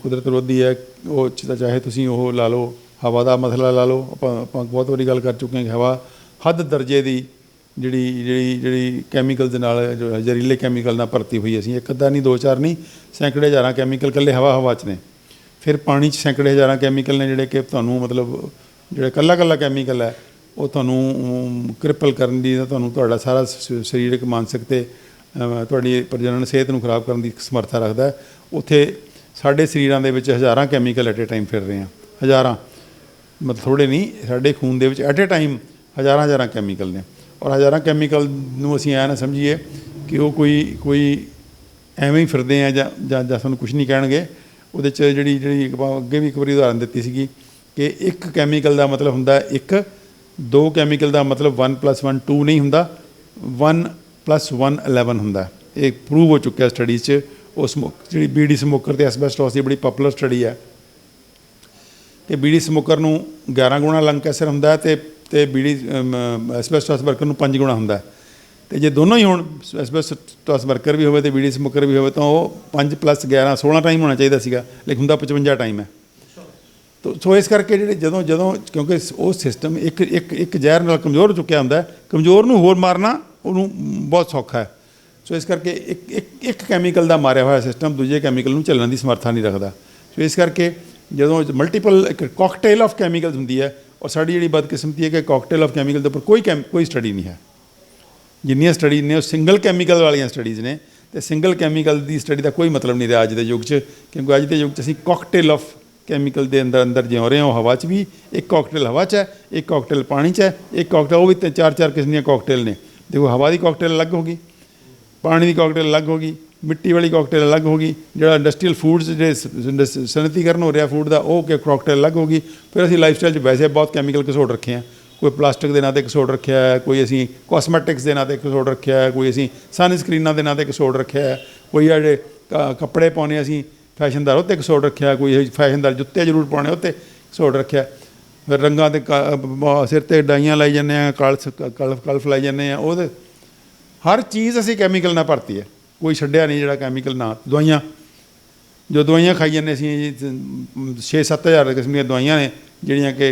ਕੁਦਰਤ ਵਿਰੋਧੀ ਹੈ। ਉਹ ਚਾਹੇ ਤੁਸੀਂ ਉਹ ਲਾ ਲਓ, ਹਵਾ ਦਾ ਮਸਲਾ ਲਾ ਲਓ। ਆਪਾਂ ਬਹੁਤ ਵਾਰੀ ਗੱਲ ਕਰ ਚੁੱਕੇ ਹਾਂ ਕਿ ਹਵਾ ਹੱਦ ਦਰਜੇ ਦੀ ਜਿਹੜੀ ਕੈਮੀਕਲ ਦੇ ਨਾਲ ਜੋ ਜ਼ਹਿਰੀਲੇ ਕੈਮੀਕਲ ਨਾਲ ਭਰਤੀ ਹੋਈ। ਅਸੀਂ ਇੱਕ ਅੱਧਾ ਨਹੀਂ, ਦੋ ਚਾਰ ਨਹੀਂ, ਸੈਂਕੜੇ ਹਜ਼ਾਰਾਂ ਕੈਮੀਕਲ ਇਕੱਲੇ ਹਵਾ 'ਚ ਨੇ। ਫਿਰ ਪਾਣੀ 'ਚ ਸੈਂਕੜੇ ਹਜ਼ਾਰਾਂ ਕੈਮੀਕਲ ਨੇ ਜਿਹੜੇ ਕਿ ਤੁਹਾਨੂੰ ਮਤਲਬ ਜਿਹੜਾ ਇਕੱਲਾ ਕੈਮੀਕਲ ਹੈ ਉਹ ਤੁਹਾਨੂੰ ਕ੍ਰਿਪਲ ਕਰਨ ਦੀ, ਤੁਹਾਨੂੰ ਤੁਹਾਡਾ ਸਾਰਾ ਸਰੀਰਕ ਮਾਨਸਿਕ ਅਤੇ ਤੁਹਾਡੀ ਪ੍ਰਜਨਨ ਸਿਹਤ ਨੂੰ ਖਰਾਬ ਕਰਨ ਦੀ ਸਮਰੱਥਾ ਰੱਖਦਾ ਹੈ। ਉੱਥੇ ਸਾਡੇ ਸਰੀਰਾਂ ਦੇ ਵਿੱਚ ਹਜ਼ਾਰਾਂ ਕੈਮੀਕਲ ਐਟ ਏ ਟਾਈਮ ਫਿਰ ਰਹੇ ਆ, ਹਜ਼ਾਰਾਂ, ਮਤਲਬ ਥੋੜ੍ਹੇ ਨਹੀਂ, ਸਾਡੇ ਖੂਨ ਦੇ ਵਿੱਚ ਐਟ ਏ ਟਾਈਮ ਹਜ਼ਾਰਾਂ ਕੈਮੀਕਲ ਨੇ। ਔਰ ਹਜ਼ਾਰਾਂ ਕੈਮੀਕਲ ਨੂੰ ਅਸੀਂ ਐਂ ਨਾ ਸਮਝੀਏ ਕਿ ਉਹ ਕੋਈ ਐਵੇਂ ਹੀ ਫਿਰਦੇ ਆ ਜਾਂ ਸਾਨੂੰ ਕੁਝ ਨਹੀਂ ਕਹਿਣਗੇ। ਉਹਦੇ 'ਚ ਜਿਹੜੀ ਅੱਗੇ ਵੀ ਇੱਕ ਵਾਰੀ ਉਦਾਹਰਨ ਦਿੱਤੀ ਸੀਗੀ ਕਿ ਇੱਕ ਕੈਮੀਕਲ ਦਾ ਮਤਲਬ ਹੁੰਦਾ ਇੱਕ, ਦੋ ਕੈਮੀਕਲ ਦਾ ਮਤਲਬ 1 + 1 2 ਨਹੀਂ ਹੁੰਦਾ, 1 + 1 11 ਹੁੰਦਾ। ਇਹ ਪ੍ਰੂਵ ਹੋ ਚੁੱਕਿਆ ਸਟੱਡੀਜ਼ 'ਚ। ਉਸ ਜਿਹੜੀ ਬੀੜੀ ਸਮੋਕਰ ਅਤੇ ਐਸਬੈਸਟੋਸ ਦੀ ਬੜੀ ਪਾਪੂਲਰ ਸਟੱਡੀ ਹੈ ਕਿ ਬੀੜੀ ਸਮੋਕਰ ਨੂੰ 11 ਗੁਣਾ ਲੰਗ ਕੈਂਸਰ ਹੁੰਦਾ ਅਤੇ ਬੀੜੀ ਐਸਬੈਸਟੋਸ ਵਰਕਰ ਨੂੰ 5 ਗੁਣਾ ਹੁੰਦਾ। ਅਤੇ ਜੇ ਦੋਨੋਂ ਹੀ ਹੋਣ, ਐਸਬੈਸਟੋਸ ਵਰਕਰ ਵੀ ਹੋਵੇ ਅਤੇ ਬੀੜੀ ਸਮੋਕਰ ਵੀ ਹੋਵੇ, ਤਾਂ ਉਹ 5 + 11 16 ਟਾਈਮ ਹੋਣਾ ਚਾਹੀਦਾ ਸੀਗਾ, ਲੇਕਿਨ ਹੁੰਦਾ 55 ਟਾਈਮ ਹੈ। ਸੋ ਇਸ ਕਰਕੇ ਜਦੋਂ ਕਿਉਂਕਿ ਉਹ ਸਿਸਟਮ ਇੱਕ ਜ਼ਹਿਰ ਨਾਲ ਕਮਜ਼ੋਰ ਹੋ ਚੁੱਕਿਆ ਹੁੰਦਾ, ਕਮਜ਼ੋਰ ਨੂੰ ਹੋਰ ਮਾਰਨਾ ਉਹਨੂੰ ਬਹੁਤ ਸੌਖਾ ਹੈ। ਸੋ ਇਸ ਕਰਕੇ ਇੱਕ ਕੈਮੀਕਲ ਦਾ ਮਾਰਿਆ ਹੋਇਆ ਸਿਸਟਮ ਦੂਜੇ ਕੈਮੀਕਲ ਨੂੰ ਚੱਲਣ ਦੀ ਸਮਰੱਥਾ ਨਹੀਂ ਰੱਖਦਾ। ਸੋ ਇਸ ਕਰਕੇ ਜਦੋਂ ਮਲਟੀਪਲ ਇੱਕ ਕਾਕਟੇਲ ਆਫ ਕੈਮੀਕਲਸ ਹੁੰਦੀ ਹੈ, ਔਰ ਸਾਡੀ ਜਿਹੜੀ ਬਦਕਿਸਮਤੀ ਹੈ ਕਿ ਕਾਕਟੇਲ ਆਫ ਕੈਮੀਕਲ ਦੇ ਉੱਪਰ ਕੋਈ ਸਟੱਡੀ ਨਹੀਂ ਹੈ। ਜਿੰਨੀਆਂ ਸਟੱਡੀ ਨੇ ਉਹ ਸਿੰਗਲ ਕੈਮੀਕਲ ਵਾਲੀਆਂ ਸਟੱਡੀਜ਼ ਨੇ, ਅਤੇ ਸਿੰਗਲ ਕੈਮੀਕਲ ਦੀ ਸਟੱਡੀ ਦਾ ਕੋਈ ਮਤਲਬ ਨਹੀਂ ਰਿਹਾ ਅੱਜ ਦੇ ਯੁੱਗ 'ਚ, ਕਿਉਂਕਿ ਅੱਜ ਦੇ ਯੁੱਗ 'ਚ ਅਸੀਂ ਕਾਕਟੇਲ ਆਫ ਕੈਮੀਕਲ ਦੇ ਅੰਦਰ ਜਿਉਂ ਰਹੇ ਹਾਂ। ਹਵਾ 'ਚ ਵੀ ਇੱਕ ਕਾਕਟੇਲ ਹਵਾ 'ਚ ਹੈ, ਇੱਕ ਕਾਕਟੇਲ ਪਾਣੀ 'ਚ ਹੈ, ਇੱਕ ਕਾਕਟੇਲ, ਉਹ ਵੀ ਚਾਰ ਕਿਸਮ ਦੀਆਂ ਕਾਕਟੇਲ ਨੇ। ਦੇਖੋ, ਹਵਾ ਦੀ ਕਾਕਟੇਲ ਅਲੱਗ ਹੋ ਗਈ, ਪਾਣੀ ਦੀ ਕਾਕਟੇਲ ਅਲੱਗ ਹੋ ਗਈ, ਮਿੱਟੀ ਵਾਲੀ ਕਾਕਟੇਲ ਅਲੱਗ ਹੋ ਗਈ, ਜਿਹੜਾ ਇੰਡਸਟਰੀਅਲ ਫੂਡਸ ਜਿਹੜੇ ਸਨਅਤੀਕਰਨ ਹੋ ਰਿਹਾ ਫੂਡ ਦਾ, ਉਹ ਕਾਕਟੇਲ ਅਲੱਗ ਹੋ ਗਈ। ਫਿਰ ਅਸੀਂ ਲਾਈਫ ਸਟਾਈਲ 'ਚ ਵੈਸੇ ਬਹੁਤ ਕੈਮੀਕਲ ਘਸੋੜ ਰੱਖੇ ਆ। ਕੋਈ ਪਲਾਸਟਿਕ ਦੇ ਨਾਂ 'ਤੇ ਘਸੋੜ ਰੱਖਿਆ ਹੈ, ਕੋਈ ਅਸੀਂ ਕਾਸਮੈਟਿਕਸ ਦੇ ਨਾਂ 'ਤੇ ਘਸੋੜ ਰੱਖਿਆ ਹੈ, ਕੋਈ ਅਸੀਂ ਸਨ ਸਕਰੀਨਾਂ ਦੇ ਨਾਂ 'ਤੇ ਘਸੋੜ ਰੱਖਿਆ ਹੈ, ਕੋਈ ਜਿਹੜੇ ਕੱਪੜੇ ਪਾਉਣੇ ਅਸੀਂ ਫੈਸ਼ਨਦਾਰ ਉਹ 'ਤੇ ਘਸੋੜ ਰੱਖਿਆ, ਕੋਈ ਫੈਸ਼ਨਦਾਰ ਜੁੱਤੇ ਜ਼ਰੂਰ ਪਾਉਣੇ ਉਹ 'ਤੇ ਘਸੋੜ ਰੱਖਿਆ। ਫਿਰ ਰੰਗਾਂ 'ਤੇ ਸਿਰ 'ਤੇ ਡਾਈਆਂ ਲਾਈ ਜਾਂਦੇ ਹਾਂ, ਕਲਫ ਲਾਈ ਜਾਂਦੇ ਹਾਂ। ਉਹਦੇ ਹਰ ਚੀਜ਼ ਅਸੀਂ ਕੈਮੀਕਲ ਨਾਲ ਭਰਤੀ ਹੈ, ਕੋਈ ਛੱਡਿਆ ਨਹੀਂ ਜਿਹੜਾ ਕੈਮੀਕਲ ਨਾ। ਦਵਾਈਆਂ ਖਾਈ ਜਾਂਦੇ ਅਸੀਂ 6-7 ਹਜ਼ਾਰ ਕਿਸਮ ਦੀਆਂ ਦਵਾਈਆਂ ਨੇ ਜਿਹੜੀਆਂ ਕਿ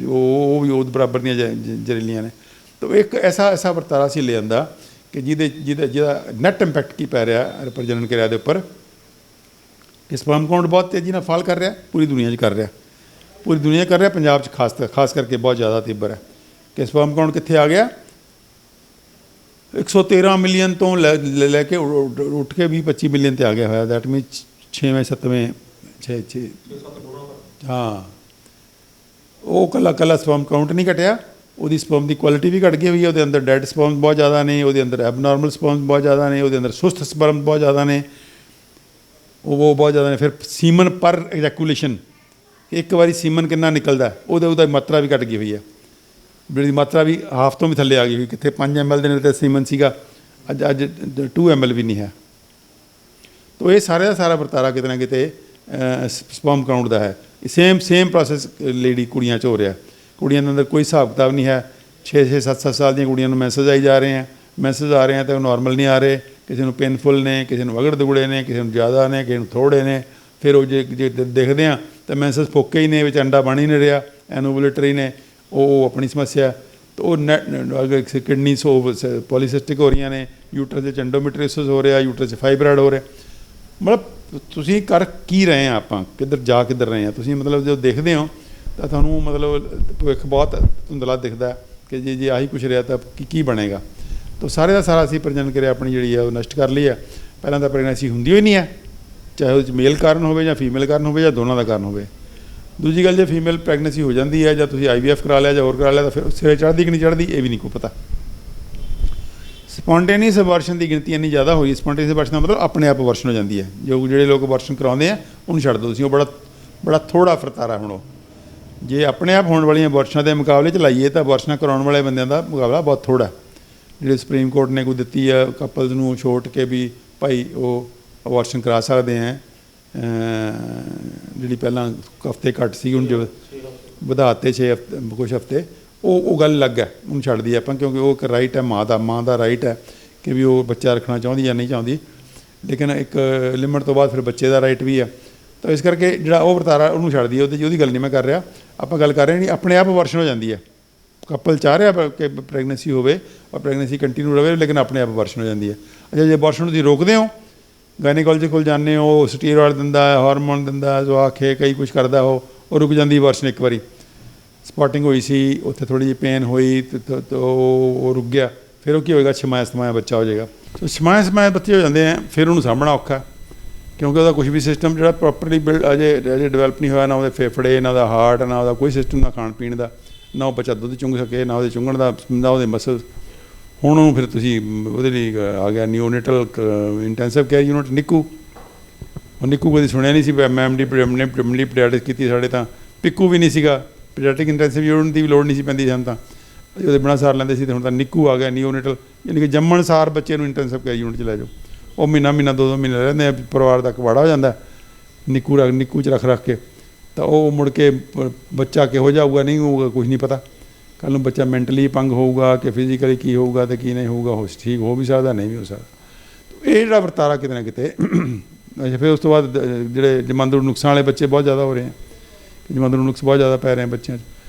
ਉਹ ਵੀ ਉਹਦੇ ਬਰਾਬਰ ਦੀਆਂ ਜ਼ਹਿਰੀਲੀਆਂ ਨੇ। ਤਾਂ ਇੱਕ ਐਸਾ ਵਰਤਾਰਾ ਅਸੀਂ ਲੈ ਆਂਦਾ ਕਿ ਜਿਹਦਾ ਨੈਟ ਇੰਪੈਕਟ ਕੀ ਪੈ ਰਿਹਾ ਪ੍ਰਜਨਨ ਕਿਰਿਆ ਦੇ ਉੱਪਰ, ਕਿ ਸਪਰਮ ਕਾਊਂਟ ਬਹੁਤ ਤੇਜ਼ੀ ਨਾਲ ਫਾਲ ਕਰ ਰਿਹਾ, ਪੂਰੀ ਦੁਨੀਆ 'ਚ ਕਰ ਰਿਹਾ, ਪੰਜਾਬ 'ਚ ਖਾਸ ਕਰਕੇ ਬਹੁਤ ਜ਼ਿਆਦਾ ਤੀਬਰ ਹੈ। ਕਿ ਸਪਰਮ ਕਾਊਂਟ ਕਿੱਥੇ ਆ ਗਿਆ, 113 ਮਿਲੀਅਨ ਤੋਂ ਲੈ ਕੇ ਉੱਠ ਕੇ 20-25 ਮਿਲੀਅਨ 'ਤੇ ਆ ਗਿਆ ਹੋਇਆ। ਦੈਟ ਮੀਨ 6ਵੇਂ ਹਾਂ, ਉਹ ਕੱਲਾ ਸਪਰਮ ਕਾਊਂਟ ਨਹੀਂ ਘਟਿਆ, ਉਹਦੀ ਸਪਰਮ ਦੀ ਕੁਆਲਿਟੀ ਵੀ ਘਟ ਗਈ ਹੋਈ ਹੈ। ਉਹਦੇ ਅੰਦਰ ਡੈਡ ਸਪਰਮ ਬਹੁਤ ਜ਼ਿਆਦਾ ਨੇ, ਉਹਦੇ ਅੰਦਰ ਐਬਨੋਰਮਲ ਸਪਰਮ ਬਹੁਤ ਜ਼ਿਆਦਾ ਨੇ, ਉਹਦੇ ਅੰਦਰ ਸੁਸਤ ਸਪਰਮ ਬਹੁਤ ਜ਼ਿਆਦਾ ਨੇ, ਉਹ ਬਹੁਤ ਜ਼ਿਆਦਾ ਨੇ। ਫਿਰ ਸੀਮਨ ਪਰ ਐਜੈਕੂਲੇਸ਼ਨ, ਇੱਕ ਵਾਰੀ ਸੀਮਨ ਕਿੰਨਾ ਨਿਕਲਦਾ, ਉਹਦਾ ਮਾਤਰਾ ਵੀ ਘਟ ਗਈ ਹੋਈ ਹੈ, ਜਿਹੜੀ ਮਾਤਰਾ ਵੀ ਹਾਫ ਤੋਂ ਵੀ ਥੱਲੇ ਆ ਗਈ ਹੋਈ। ਕਿੱਥੇ 5 ml ਦੇ ਨਾਲ ਤਾਂ ਸੀਮਨ ਸੀਗਾ, ਅੱਜ 2 ml ਵੀ ਨਹੀਂ ਹੈ। ਤਾਂ ਇਹ ਸਾਰਾ ਵਰਤਾਰਾ ਕਿਤੇ ਨਾ ਕਿਤੇ ਸਪਰਮ ਕਾਊਂਟ ਦਾ ਹੈ। ਸੇਮ ਪ੍ਰੋਸੈਸ ਲੇਡੀ ਕੁੜੀਆਂ 'ਚ ਹੋ ਰਿਹਾ। ਕੁੜੀਆਂ ਦੇ ਅੰਦਰ ਕੋਈ ਹਿਸਾਬ ਕਿਤਾਬ ਨਹੀਂ ਹੈ। 6-6, 7-7 ਸਾਲ ਦੀਆਂ ਕੁੜੀਆਂ ਨੂੰ ਮੈਸੇਜ ਆਈ ਜਾ ਰਹੇ ਆ ਤਾਂ ਉਹ ਨੋਰਮਲ ਨਹੀਂ ਆ ਰਹੇ, ਕਿਸੇ ਨੂੰ ਪੇਨਫੁਲ ਨੇ, ਕਿਸੇ ਨੂੰ ਵਗੜ ਦਗੁੜੇ ਨੇ, ਕਿਸੇ ਨੂੰ ਜ਼ਿਆਦਾ ਨੇ, ਕਿਸੇ ਨੂੰ ਥੋੜ੍ਹੇ ਨੇ। ਫਿਰ ਉਹ ਜੇ ਦੇਖਦੇ ਹਾਂ ਤਾਂ ਮੈਸੇਜ ਫੋਕੇ ਹੀ ਨੇ, ਵਿੱਚ ਅੰਡਾ ਬਣ ਹੀ ਨਹੀਂ ਰਿਹਾ, ਐਨੋਵੂਲੇਟਰੀ ਨੇ, ਉਹ ਆਪਣੀ ਸਮੱਸਿਆ। ਤਾਂ ਉਹ ਕਿਡਨੀ ਪੋਲੀਸਿਸਟਿਕ ਹੋ ਰਹੀਆਂ ਨੇ, ਯੂਟਰਸ 'ਚ ਐਂਡੋਮੈਟ੍ਰੀਓਸਿਸ ਹੋ ਰਿਹਾ, ਯੂਟਰਸ 'ਚ ਫਾਈਬਰਾਇਡ ਹੋ ਰਿਹਾ। ਮਤਲਬ ਤੁਸੀਂ ਕਰ ਕੀ ਰਹੇ ਆ, ਆਪਾਂ ਕਿੱਧਰ ਰਹੇ ਆ। ਤੁਸੀਂ ਮਤਲਬ ਜਦੋਂ ਦੇਖਦੇ ਹੋ ਤਾਂ ਤੁਹਾਨੂੰ ਮਤਲਬ ਭਵਿੱਖ ਬਹੁਤ ਧੁੰਦਲਾ ਦਿਖਦਾ ਕਿ ਜੇ ਆਹੀ ਕੁਛ ਰਿਹਾ ਤਾਂ ਕੀ ਬਣੇਗਾ। ਤਾਂ ਸਾਰੇ ਦਾ ਸਾਰਾ ਅਸੀਂ ਪ੍ਰਜਨਨ ਕਿਰਿਆ ਆਪਣੀ ਜਿਹੜੀ ਹੈ ਉਹ ਨਸ਼ਟ ਕਰ ਲਈ ਹੈ। ਪਹਿਲਾਂ ਤਾਂ ਪ੍ਰੈਗਨੈਂਸੀ ਹੁੰਦੀ ਹੋਈ ਨਹੀਂ ਹੈ, ਚਾਹੇ ਉਹ 'ਚ ਮੇਲ ਕਾਰਨ ਹੋਵੇ ਜਾਂ ਫੀਮੇਲ ਕਾਰਨ ਹੋਵੇ ਜਾਂ ਦੋਨਾਂ ਦਾ ਕਾਰਨ ਹੋਵੇ। ਦੂਜੀ ਗੱਲ, ਜੇ ਫੀਮੇਲ ਪ੍ਰੈਗਨੈਂਸੀ ਹੋ ਜਾਂਦੀ ਹੈ ਜਾਂ ਤੁਸੀਂ IVF ਕਰਾ ਲਿਆ ਜਾਂ ਹੋਰ ਕਰਾ ਲਿਆ ਤਾਂ ਫਿਰ ਸਿਰੇ ਚੜ੍ਹਦੀ ਕਿ ਨਹੀਂ ਚੜ੍ਹਦੀ ਇਹ ਵੀ ਨਹੀਂ ਕੋਈ ਪਤਾ। ਸਪੌਂਟੇਨੀਅਸ ਅਬਾਰਸ਼ਨ ਦੀ ਗਿਣਤੀ ਇੰਨੀ ਜ਼ਿਆਦਾ ਹੋਈ, ਸਪੌਂਟੇਨੀਅਸ ਅਬਾਰਸ਼ਨ ਦਾ ਮਤਲਬ ਆਪਣੇ ਆਪ ਅਬਾਰਸ਼ਨ ਹੋ ਜਾਂਦੀ ਹੈ। ਜਿਹੜੇ ਲੋਕ ਅਬਾਰਸ਼ਨ ਕਰਾਉਂਦੇ ਆ ਉਹਨੂੰ ਛੱਡ ਦਿਓ ਤੁਸੀਂ, ਉਹ ਬੜਾ ਥੋੜ੍ਹਾ ਵਰਤਾਰਾ। ਹੁਣ ਉਹ ਜੇ ਆਪਣੇ ਆਪ ਹੋਣ ਵਾਲੀਆਂ ਅਬਾਰਸ਼ਨਾਂ ਦੇ ਮੁਕਾਬਲੇ 'ਚ ਲਾਈਏ ਤਾਂ ਅਬਾਰਸ਼ਨਾਂ ਕਰਾਉਣ ਵਾਲੇ ਬੰਦਿਆਂ ਦਾ ਮੁਕਾਬਲਾ ਬਹੁਤ ਥੋੜ੍ਹਾ। ਜਿਹੜੇ ਸੁਪਰੀਮ ਕੋਰਟ ਨੇ ਕੋਈ ਦਿੱਤੀ ਆ ਕਪਲਸ ਨੂੰ ਛੋਟ ਕੇ ਵੀ ਭਾਈ ਉਹ ਅਬਾਰਸ਼ਨ ਕਰਾ ਸਕਦੇ ਹੈ, ਜਿਹੜੀ ਪਹਿਲਾਂ ਹਫ਼ਤੇ ਘੱਟ ਸੀ ਹੁਣ ਜੋ ਵਧਾ ਦਿੱਤੇ 6 ਹਫ਼ਤੇ ਕੁਛ ਹਫ਼ਤੇ, ਉਹ ਗੱਲ ਅਲੱਗ ਹੈ, ਉਹਨੂੰ ਛੱਡ ਦਈਏ ਆਪਾਂ, ਕਿਉਂਕਿ ਉਹ ਇੱਕ ਰਾਈਟ ਹੈ ਮਾਂ ਦਾ ਰਾਈਟ ਹੈ ਕਿ ਵੀ ਉਹ ਬੱਚਾ ਰੱਖਣਾ ਚਾਹੁੰਦੀ ਜਾਂ ਨਹੀਂ ਚਾਹੁੰਦੀ। ਲੇਕਿਨ ਇੱਕ ਲਿਮਟ ਤੋਂ ਬਾਅਦ ਫਿਰ ਬੱਚੇ ਦਾ ਰਾਈਟ ਵੀ ਹੈ। ਤਾਂ ਇਸ ਕਰਕੇ ਜਿਹੜਾ ਉਹ ਵਰਤਾਰਾ ਉਹਨੂੰ ਛੱਡ ਦਈਏ, ਉਹਦੀ ਗੱਲ ਨਹੀਂ ਮੈਂ ਕਰ ਰਿਹਾ। ਆਪਾਂ ਗੱਲ ਕਰ ਰਹੇ ਨਹੀਂ, ਆਪਣੇ ਆਪ ਅਬਾਰਸ਼ਨ ਹੋ ਜਾਂਦੀ ਹੈ, ਕਪਲ ਚਾਹ ਰਿਹਾ ਕਿ ਪ੍ਰੈਗਨੈਂਸੀ ਹੋਵੇ ਔਰ ਪ੍ਰੈਗਨੈਂਸੀ ਕੰਟੀਨਿਊ ਰਹੇ, ਲੇਕਿਨ ਆਪਣੇ ਆਪ ਅਬਾਰਸ਼ਨ ਹੋ ਜਾਂਦੀ ਹੈ। ਅੱਛਾ, ਜੇ ਅਬਾਰਸ਼ਨ ਤੁਸੀਂ ਰੋਕਦੇ ਹੋ, ਗਾਇਨੇਕੋਲੋਜੀ ਕੋਲ ਜਾਂਦੇ ਹੋ, ਸਟੀਰੋਇਡ ਦਿੰਦਾ, ਹਾਰਮੋਨ ਦਿੰਦਾ, ਜੋ ਆਖੇ ਕਈ ਕੁਛ ਕਰਦਾ, ਉਹ ਰੁਕ ਜਾਂਦੀ ਅਬਾਰਸ਼ਨ। ਇੱਕ ਵਾਰੀ ਸਪੋਟਿੰਗ ਹੋਈ ਸੀ, ਉੱਥੇ ਥੋੜ੍ਹੀ ਜਿਹੀ ਪੇਨ ਹੋਈ ਤੇ ਉਹ ਰੁਕ ਗਿਆ, ਫਿਰ ਉਹ ਕੀ ਹੋਏਗਾ, ਛਮਾਇਆ ਸਮਾਇਆ ਬੱਚਾ ਹੋ ਜਾਏਗਾ। ਸੋ ਛਮਾਇਆ ਸਮਾਇਆ ਬੱਚੇ ਹੋ ਜਾਂਦੇ ਆ, ਫਿਰ ਉਹਨੂੰ ਸਾਂਭਣਾ ਔਖਾ, ਕਿਉਂਕਿ ਉਹਦਾ ਕੁਛ ਵੀ ਸਿਸਟਮ ਜਿਹੜਾ ਪ੍ਰੋਪਰਲੀ ਅਜੇ ਡਿਵੈਲਪ ਨਹੀਂ ਹੋਇਆ, ਨਾ ਉਹਦੇ ਫੇਫੜੇ, ਨਾ ਉਹਦਾ ਹਾਰਟ, ਨਾ ਉਹਦਾ ਕੋਈ ਸਿਸਟਮ, ਨਾ ਖਾਣ ਪੀਣ ਦਾ, ਨਾ ਉਹ ਬੱਚਾ ਦੁੱਧ ਚੁੰਘ ਸਕੇ, ਨਾ ਉਹਦੇ ਚੁੰਘਣ ਦਾ, ਨਾ ਉਹਦੇ ਮਸਲ। ਹੁਣ ਉਹਨੂੰ ਫਿਰ ਤੁਸੀਂ ਉਹਦੇ ਲਈ ਆ ਗਿਆ ਨਿਓਨੇਟਲ ਇੰਟੈਂਸਿਵ ਕੇਅਰ ਯੂਨਿਟ, ਨਿੱਕੂ। ਉਹ ਨਿੱਕੂ ਕਦੀ ਸੁਣਿਆ ਨਹੀਂ ਸੀ, ਮੈਂ ਐਮ ਡੀ ਪੀਡੀਆਟ੍ਰਿਕਸ ਕੀਤੀ, ਸਾਡੇ ਤਾਂ ਪਿੱਕੂ ਵੀ ਨਹੀਂ ਸੀਗਾ, ਪੀਡੀਆਟ੍ਰਿਕ ਇੰਟੈਂਸਿਵ ਯੂਨਿਟ ਦੀ ਵੀ ਲੋੜ ਨਹੀਂ ਸੀ ਪੈਂਦੀ ਸਾਨੂੰ ਤਾਂ, ਉਹਦੇ ਬਿਨਾਂ ਸਾਰ ਲੈਂਦੇ ਸੀ। ਅਤੇ ਹੁਣ ਤਾਂ ਨਿੱਕੂ ਆ ਗਿਆ ਨਿਓਨੇਟਲ, ਯਾਨੀ ਕਿ ਜੰਮਣ ਸਾਰ ਬੱਚੇ ਨੂੰ ਇੰਟੈਂਸਿਵ ਕੇਅਰ ਯੂਨਿਟ 'ਚ ਲੈ ਜਾਓ। ਉਹ ਮਹੀਨਾ 2-2 ਮਹੀਨੇ ਰਹਿੰਦੇ ਆ, ਪਰਿਵਾਰ ਦਾ ਕਵਾੜਾ ਹੋ ਜਾਂਦਾ ਨਿੱਕੂ 'ਚ ਰੱਖ ਕੇ। ਤਾਂ ਉਹ ਮੁੜ ਕੇ ਬੱਚਾ ਕਿਹੋ ਜਿਹਾ ਹੋਊਗਾ, ਨਹੀਂ ਹੋਊਗਾ, ਕੁਛ ਨਹੀਂ ਪਤਾ। ਕੱਲ੍ਹ ਨੂੰ ਬੱਚਾ ਮੈਂਟਲੀ ਪੰਗ ਹੋਊਗਾ ਕਿ ਫਿਜ਼ੀਕਲੀ ਕੀ ਹੋਊਗਾ ਅਤੇ ਕੀ ਨਹੀਂ ਹੋਊਗਾ, ਉਹ ਠੀਕ ਹੋ ਵੀ ਸਕਦਾ, ਨਹੀਂ ਵੀ ਹੋ ਸਕਦਾ। ਇਹ ਜਿਹੜਾ ਵਰਤਾਰਾ ਕਿਤੇ ਨਾ ਕਿਤੇ ਅੱਛਾ, ਫਿਰ ਉਸ ਤੋਂ ਬਾਅਦ ਜਿਹੜੇ ਜਮਾਂਦਰੂ ਨੁਕਸਾਂ ਵਾਲੇ ਬੱਚੇ ਬਹੁਤ ਜ਼ਿਆਦਾ ਹੋ ਰਹੇ ਆ, ਜਮਾਂਦਰੂ ਨੁਕਸ ਬਹੁਤ ਜ਼ਿਆਦਾ ਪੈ ਰਹੇ ਬੱਚਿਆਂ 'ਚ।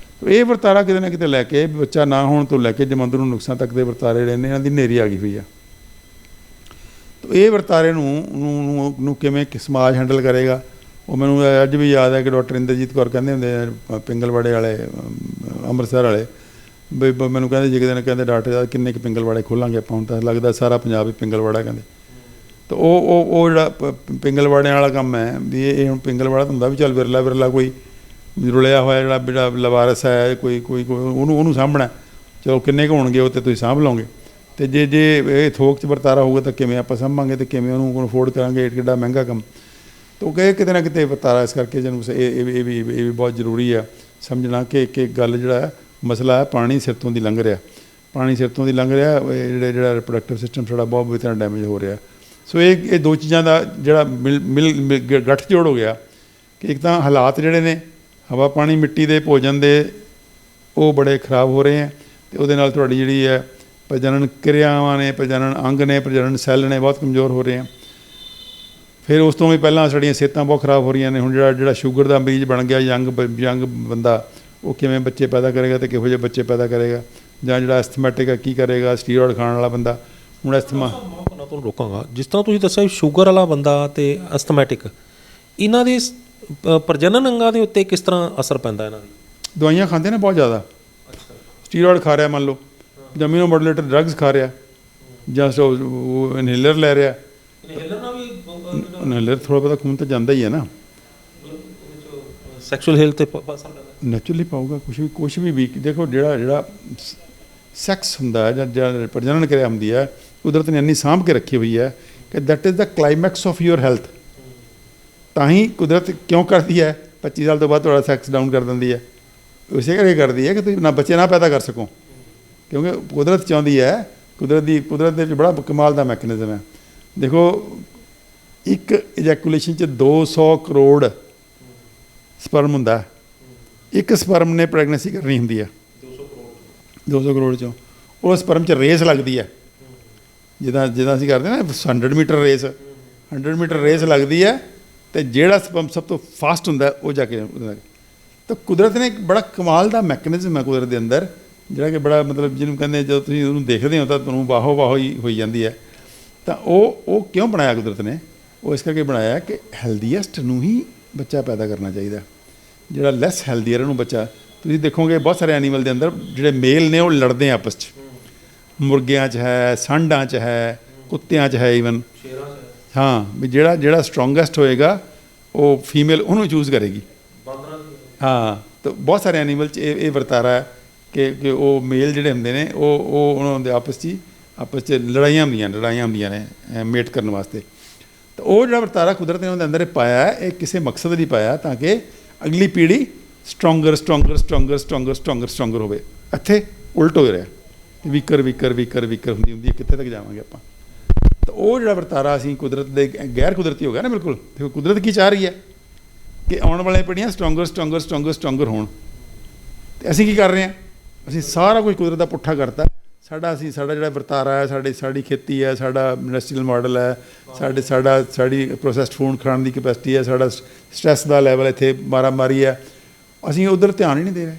ਇਹ ਵਰਤਾਰਾ ਕਿਤੇ ਨਾ ਕਿਤੇ ਲੈ ਕੇ, ਬੱਚਾ ਨਾ ਹੋਣ ਤੋਂ ਲੈ ਕੇ ਜਮਾਂਦਰੂ ਨੁਕਸਾਂ ਤੱਕ ਦੇ ਵਰਤਾਰੇ ਜਿਹੜੇ ਨੇ, ਇਹਨਾਂ ਦੀ ਹਨੇਰੀ ਆ ਗਈ ਹੋਈ ਆ। ਇਹ ਵਰਤਾਰੇ ਨੂੰ ਕਿਵੇਂ ਸਮਾਜ ਹੈਂਡਲ ਕਰੇਗਾ, ਉਹ ਮੈਨੂੰ ਅੱਜ ਵੀ ਯਾਦ ਹੈ ਕਿ ਡਾਕਟਰ ਇੰਦਰਜੀਤ ਕੌਰ ਕਹਿੰਦੇ ਹੁੰਦੇ ਆ, ਪਿੰਗਲਵਾੜੇ ਵਾਲੇ, ਅੰਮ੍ਰਿਤਸਰ ਵਾਲੇ, ਵੀ ਮੈਨੂੰ ਕਹਿੰਦੇ ਜੇ ਕਿਤੇ ਕਹਿੰਦੇ ਡਾਕਟਰ ਸਾਹਿਬ ਕਿੰਨੇ ਕੁ ਪਿੰਗਲਵਾੜੇ ਖੋਲਾਂਗੇ ਆਪਾਂ, ਹੁਣ ਤਾਂ ਲੱਗਦਾ ਸਾਰਾ ਪੰਜਾਬ ਹੀ ਪਿੰਗਲਵਾੜਾ ਕਹਿੰਦੇ। ਤਾਂ ਉਹ ਜਿਹੜਾ ਪਿੰਗਲਵਾੜਿਆਂ ਵਾਲਾ ਕੰਮ ਹੈ ਵੀ, ਇਹ ਹੁਣ ਪਿੰਗਲਵਾੜਾ ਤਾਂ ਹੁੰਦਾ ਵੀ ਚੱਲ ਵਿਰਲਾ ਕੋਈ ਰੁਲਿਆ ਹੋਇਆ ਜਿਹੜਾ ਲਵਾਰਸ ਹੈ, ਕੋਈ ਉਹਨੂੰ ਸਾਂਭਣਾ, ਚਲੋ ਕਿੰਨੇ ਕੁ ਹੋਣਗੇ ਉਹ ਤਾਂ ਤੁਸੀਂ ਸਾਂਭ ਲਓਗੇ। ਅਤੇ ਜੇ ਇਹ ਥੋਕ 'ਚ ਵਰਤਾਰਾ ਹੋਊਗਾ ਤਾਂ ਕਿਵੇਂ ਆਪਾਂ ਸਾਂਭਾਂਗੇ ਅਤੇ ਕਿਵੇਂ ਉਹਨੂੰ ਅਫੋਰਡ ਕਰਾਂਗੇ, ਕਿੱਡਾ ਮਹਿੰਗਾ ਕੰਮ। ਤਾਂ ਉਹ ਕਹੇ ਕਿਤੇ ਨਾ ਕਿਤੇ ਵਰਤਾਰਾ, ਇਸ ਕਰਕੇ ਜਿਹਨੂੰ ਇਹ ਵੀ ਬਹੁਤ ਜ਼ਰੂਰੀ ਆ ਸਮਝਣਾ ਕਿ ਗੱਲ ਜਿਹੜਾ ਮਸਲਾ ਹੈ, ਪਾਣੀ ਸਿਰ ਤੋਂ ਦੀ ਲੰਘ ਰਿਹਾ, ਪਾਣੀ ਸਿਰ ਤੋਂ ਦੀ ਲੰਘ ਰਿਹਾ, ਜਿਹੜਾ ਰਿਪਰੋਡਕਟਿਵ ਸਿਸਟਮ ਸਾਡਾ ਬਹੁਤ ਬੁਰੀ ਤਰ੍ਹਾਂ ਡੈਮੇਜ ਹੋ ਰਿਹਾ। ਸੋ ਇਹ ਦੋ ਚੀਜ਼ਾਂ ਦਾ ਜਿਹੜਾ ਗੱਠ ਜੋੜ ਹੋ ਗਿਆ ਕਿ ਇੱਕ ਤਾਂ ਹਾਲਾਤ ਜਿਹੜੇ ਨੇ ਹਵਾ, ਪਾਣੀ, ਮਿੱਟੀ ਦੇ, ਭੋਜਨ ਦੇ, ਉਹ ਬੜੇ ਖਰਾਬ ਹੋ ਰਹੇ ਹੈ, ਅਤੇ ਉਹਦੇ ਨਾਲ ਤੁਹਾਡੀ ਜਿਹੜੀ ਹੈ ਪ੍ਰਜਨਨ ਕਿਰਿਆਵਾਂ ਨੇ, ਪ੍ਰਜਨਨ ਅੰਗ ਨੇ, ਪ੍ਰਜਨਨ ਸੈੱਲ ਨੇ, ਬਹੁਤ ਕਮਜ਼ੋਰ ਹੋ ਰਹੇ ਆ। ਫਿਰ ਉਸ ਤੋਂ ਵੀ ਪਹਿਲਾਂ ਸਾਡੀਆਂ ਸਿਹਤਾਂ ਬਹੁਤ ਖਰਾਬ ਹੋ ਰਹੀਆਂ ਨੇ। ਹੁਣ ਜਿਹੜਾ ਸ਼ੂਗਰ ਦਾ ਮਰੀਜ਼ ਬਣ ਗਿਆ, ਯੰਗ ਬੰਦਾ, ਉਹ ਕਿਵੇਂ ਬੱਚੇ ਪੈਦਾ ਕਰੇਗਾ ਅਤੇ ਕਿਹੋ ਜਿਹੇ ਬੱਚੇ ਪੈਦਾ ਕਰੇਗਾ, ਜਾਂ ਜਿਹੜਾ ਐਸਥਮੈਟਿਕ ਹੈ ਕੀ ਕਰੇਗਾ, ਸਟੀਰੋਇਡ ਖਾਣ ਵਾਲਾ ਬੰਦਾ। ਹੁਣ ਐਸਥਮਾ ਤੁਹਾਨੂੰ ਰੋਕਾਂਗਾ, ਜਿਸ ਤਰ੍ਹਾਂ ਤੁਸੀਂ ਦੱਸਿਆ ਸ਼ੂਗਰ ਵਾਲਾ ਬੰਦਾ ਅਤੇ ਐਸਥਮੈਟਿਕ, ਇਹਨਾਂ ਦੇ ਪ੍ਰਜਨਨ ਅੰਗਾਂ ਦੇ ਉੱਤੇ ਕਿਸ ਤਰ੍ਹਾਂ ਅਸਰ ਪੈਂਦਾ ਇਹਨਾਂ ਦੀ? ਦਵਾਈਆਂ ਖਾਂਦੇ ਨੇ ਬਹੁਤ ਜ਼ਿਆਦਾ, ਸਟੀਰੋਇਡ ਖਾ ਰਿਹਾ, ਮੰਨ ਲਓ ਜਾਂ ਇਮਿਊਨੋਮੋਡੂਲੇਟਰ ਡਰੱਗਸ ਖਾ ਰਿਹਾ, ਜਾਂ ਉਹ ਇਨਹੇਲਰ ਲੈ ਰਿਹਾ। ਇਨਹੇਲਰ ਥੋੜ੍ਹਾ ਬਹੁਤਾ ਖੂਨ ਤਾਂ ਜਾਂਦਾ ਹੀ ਹੈ ਨਾ, ਸੈਕਸ਼ੂਅਲ ਹੈਲਥ 'ਤੇ ਨੈਚੁਰਲੀ ਪਾਊਗਾ ਕੁਛ ਵੀ ਵੀਕ। ਦੇਖੋ ਜਿਹੜਾ ਸੈਕਸ ਹੁੰਦਾ ਹੈ ਜਾਂ ਪ੍ਰਜਨਨ ਕਿਰਿਆ ਹੁੰਦੀ ਹੈ, ਕੁਦਰਤ ਨੇ ਇੰਨੀ ਸਾਂਭ ਕੇ ਰੱਖੀ ਹੋਈ ਹੈ ਕਿ that is the climax of your health. ਤਾਂ ਹੀ ਕੁਦਰਤ ਕਿਉਂ ਕਰਦੀ ਹੈ 25 ਸਾਲ ਤੋਂ ਬਾਅਦ ਤੁਹਾਡਾ ਸੈਕਸ ਡਾਊਨ ਕਰ ਦਿੰਦੀ ਹੈ, ਇਸੇ ਕਰਕੇ ਕਰਦੀ ਹੈ ਕਿ ਤੁਸੀਂ ਨਾ ਬੱਚੇ ਨਾ ਪੈਦਾ ਕਰ ਸਕੋ, ਕਿਉਂਕਿ ਕੁਦਰਤ ਚਾਹੁੰਦੀ ਹੈ, ਕੁਦਰਤ ਦੇ ਵਿੱਚ ਬੜਾ ਕਮਾਲ ਦਾ ਮੈਕੈਨਿਜ਼ਮ ਹੈ। ਦੇਖੋ, ਇੱਕ ਇਜੈਕੂਲੇਸ਼ਨ 'ਚ 200 ਕਰੋੜ ਸਪਰਮ ਹੁੰਦਾ, ਇੱਕ ਸਪਰਮ ਨੇ ਪ੍ਰੈਗਨੈਂਸੀ ਕਰਨੀ ਹੁੰਦੀ ਹੈ। 200 ਕਰੋੜ 'ਚੋਂ ਉਹ ਸਪਰਮ 'ਚ ਰੇਸ ਲੱਗਦੀ ਹੈ, ਜਿੱਦਾਂ ਅਸੀਂ ਕਰਦੇ ਨਾ 100 ਮੀਟਰ ਰੇਸ, 100 ਮੀਟਰ ਰੇਸ ਲੱਗਦੀ ਹੈ, ਅਤੇ ਜਿਹੜਾ ਸਪਰਮ ਸਭ ਤੋਂ ਫਾਸਟ ਹੁੰਦਾ ਉਹ ਜਾ ਕੇ। ਤਾਂ ਕੁਦਰਤ ਨੇ ਇੱਕ ਬੜਾ ਕਮਾਲ ਦਾ ਮੈਕੈਨਿਜ਼ਮ ਹੈ ਕੁਦਰਤ ਦੇ ਅੰਦਰ, ਜਿਹੜਾ ਕਿ ਬੜਾ ਮਤਲਬ ਜਿਹਨੂੰ ਕਹਿੰਦੇ ਜਦੋਂ ਤੁਸੀਂ ਉਹਨੂੰ ਦੇਖਦੇ ਹੋ ਤਾਂ ਤੁਹਾਨੂੰ ਵਾਹੋ ਹੀ ਹੋਈ ਜਾਂਦੀ ਹੈ। ਤਾਂ ਉਹ ਕਿਉਂ ਬਣਾਇਆ ਕੁਦਰਤ ਨੇ? ਉਹ ਇਸ ਕਰਕੇ ਬਣਾਇਆ ਕਿ ਹੈਲਦੀਐਸਟ ਨੂੰ ਹੀ ਬੱਚਾ ਪੈਦਾ ਕਰਨਾ ਚਾਹੀਦਾ, ਜਿਹੜਾ ਲੈਸ ਹੈਲਦੀਅਰ ਉਹਨੂੰ ਬੱਚਾ। ਤੁਸੀਂ ਦੇਖੋਗੇ ਬਹੁਤ ਸਾਰੇ ਐਨੀਮਲ ਦੇ ਅੰਦਰ ਜਿਹੜੇ ਮੇਲ ਨੇ ਉਹ ਲੜਦੇ ਆ ਆਪਸ 'ਚ, ਮੁਰਗਿਆਂ 'ਚ ਹੈ, ਸਾਂਢਾਂ 'ਚ ਹੈ, ਕੁੱਤਿਆਂ 'ਚ ਹੈ, ਈਵਨ ਹਾਂ, ਵੀ ਜਿਹੜਾ ਸਟਰੋਂਗੈਸਟ ਹੋਏਗਾ ਉਹ ਫੀਮੇਲ ਉਹਨੂੰ ਚੂਜ਼ ਕਰੇਗੀ। ਹਾਂ, ਤਾਂ ਬਹੁਤ ਸਾਰੇ ਐਨੀਮਲ 'ਚ ਇਹ ਵਰਤਾਰਾ ਹੈ ਕਿ ਉਹ ਮੇਲ ਜਿਹੜੇ ਹੁੰਦੇ ਨੇ ਉਹ ਉਹਨਾਂ ਦੇ ਆਪਸ 'ਚ ਲੜਾਈਆਂ ਹੁੰਦੀਆਂ ਨੇ ਮੇਟ ਕਰਨ ਵਾਸਤੇ। ਤਾਂ ਉਹ ਜਿਹੜਾ ਵਰਤਾਰਾ ਕੁਦਰਤ ਨੇ ਉਹਦੇ ਅੰਦਰ ਪਾਇਆ, ਇਹ ਕਿਸੇ ਮਕਸਦ ਲਈ ਪਾਇਆ ਤਾਂ ਕਿ ਅਗਲੀ ਪੀੜ੍ਹੀ ਸਟਰੋਂਗਰ ਹੋਵੇ। ਇੱਥੇ ਉਲਟ ਹੋ ਰਿਹਾ, ਵੀਕਰ ਹੁੰਦੀ ਕਿੱਥੇ ਤੱਕ ਜਾਵਾਂਗੇ ਆਪਾਂ? ਤਾਂ ਉਹ ਜਿਹੜਾ ਵਰਤਾਰਾ ਅਸੀਂ ਕੁਦਰਤ ਦੇ ਗੈਰ ਕੁਦਰਤੀ ਹੋ ਗਿਆ ਨਾ ਬਿਲਕੁਲ। ਦੇਖੋ ਕੁਦਰਤ ਕੀ ਚਾਹ ਰਹੀ ਹੈ ਕਿ ਆਉਣ ਵਾਲੀਆਂ ਪੀੜ੍ਹੀਆਂ ਸਟਰੋਂਗਰ ਹੋਣ, ਅਤੇ ਅਸੀਂ ਕੀ ਕਰ ਰਹੇ ਹਾਂ? ਅਸੀਂ ਸਾਰਾ ਕੁਝ ਕੁਦਰਤ ਦਾ ਪੁੱਠਾ ਕਰਤਾ। ਸਾਡਾ ਜਿਹੜਾ ਵਰਤਾਰਾ ਹੈ, ਸਾਡੀ ਖੇਤੀ ਹੈ, ਸਾਡਾ ਇੰਡਸਟਰੀਅਲ ਮਾਡਲ ਹੈ, ਸਾਡੀ ਪ੍ਰੋਸੈਸਡ ਫੂਡ ਖਾਣ ਦੀ ਕੈਪੈਸਿਟੀ ਹੈ, ਸਾਡਾ ਸਟ੍ਰੈਸ ਦਾ ਲੈਵਲ ਇੱਥੇ ਮਾਰੀ ਹੈ, ਅਸੀਂ ਉੱਧਰ ਧਿਆਨ ਹੀ ਨਹੀਂ ਦੇ ਰਹੇ।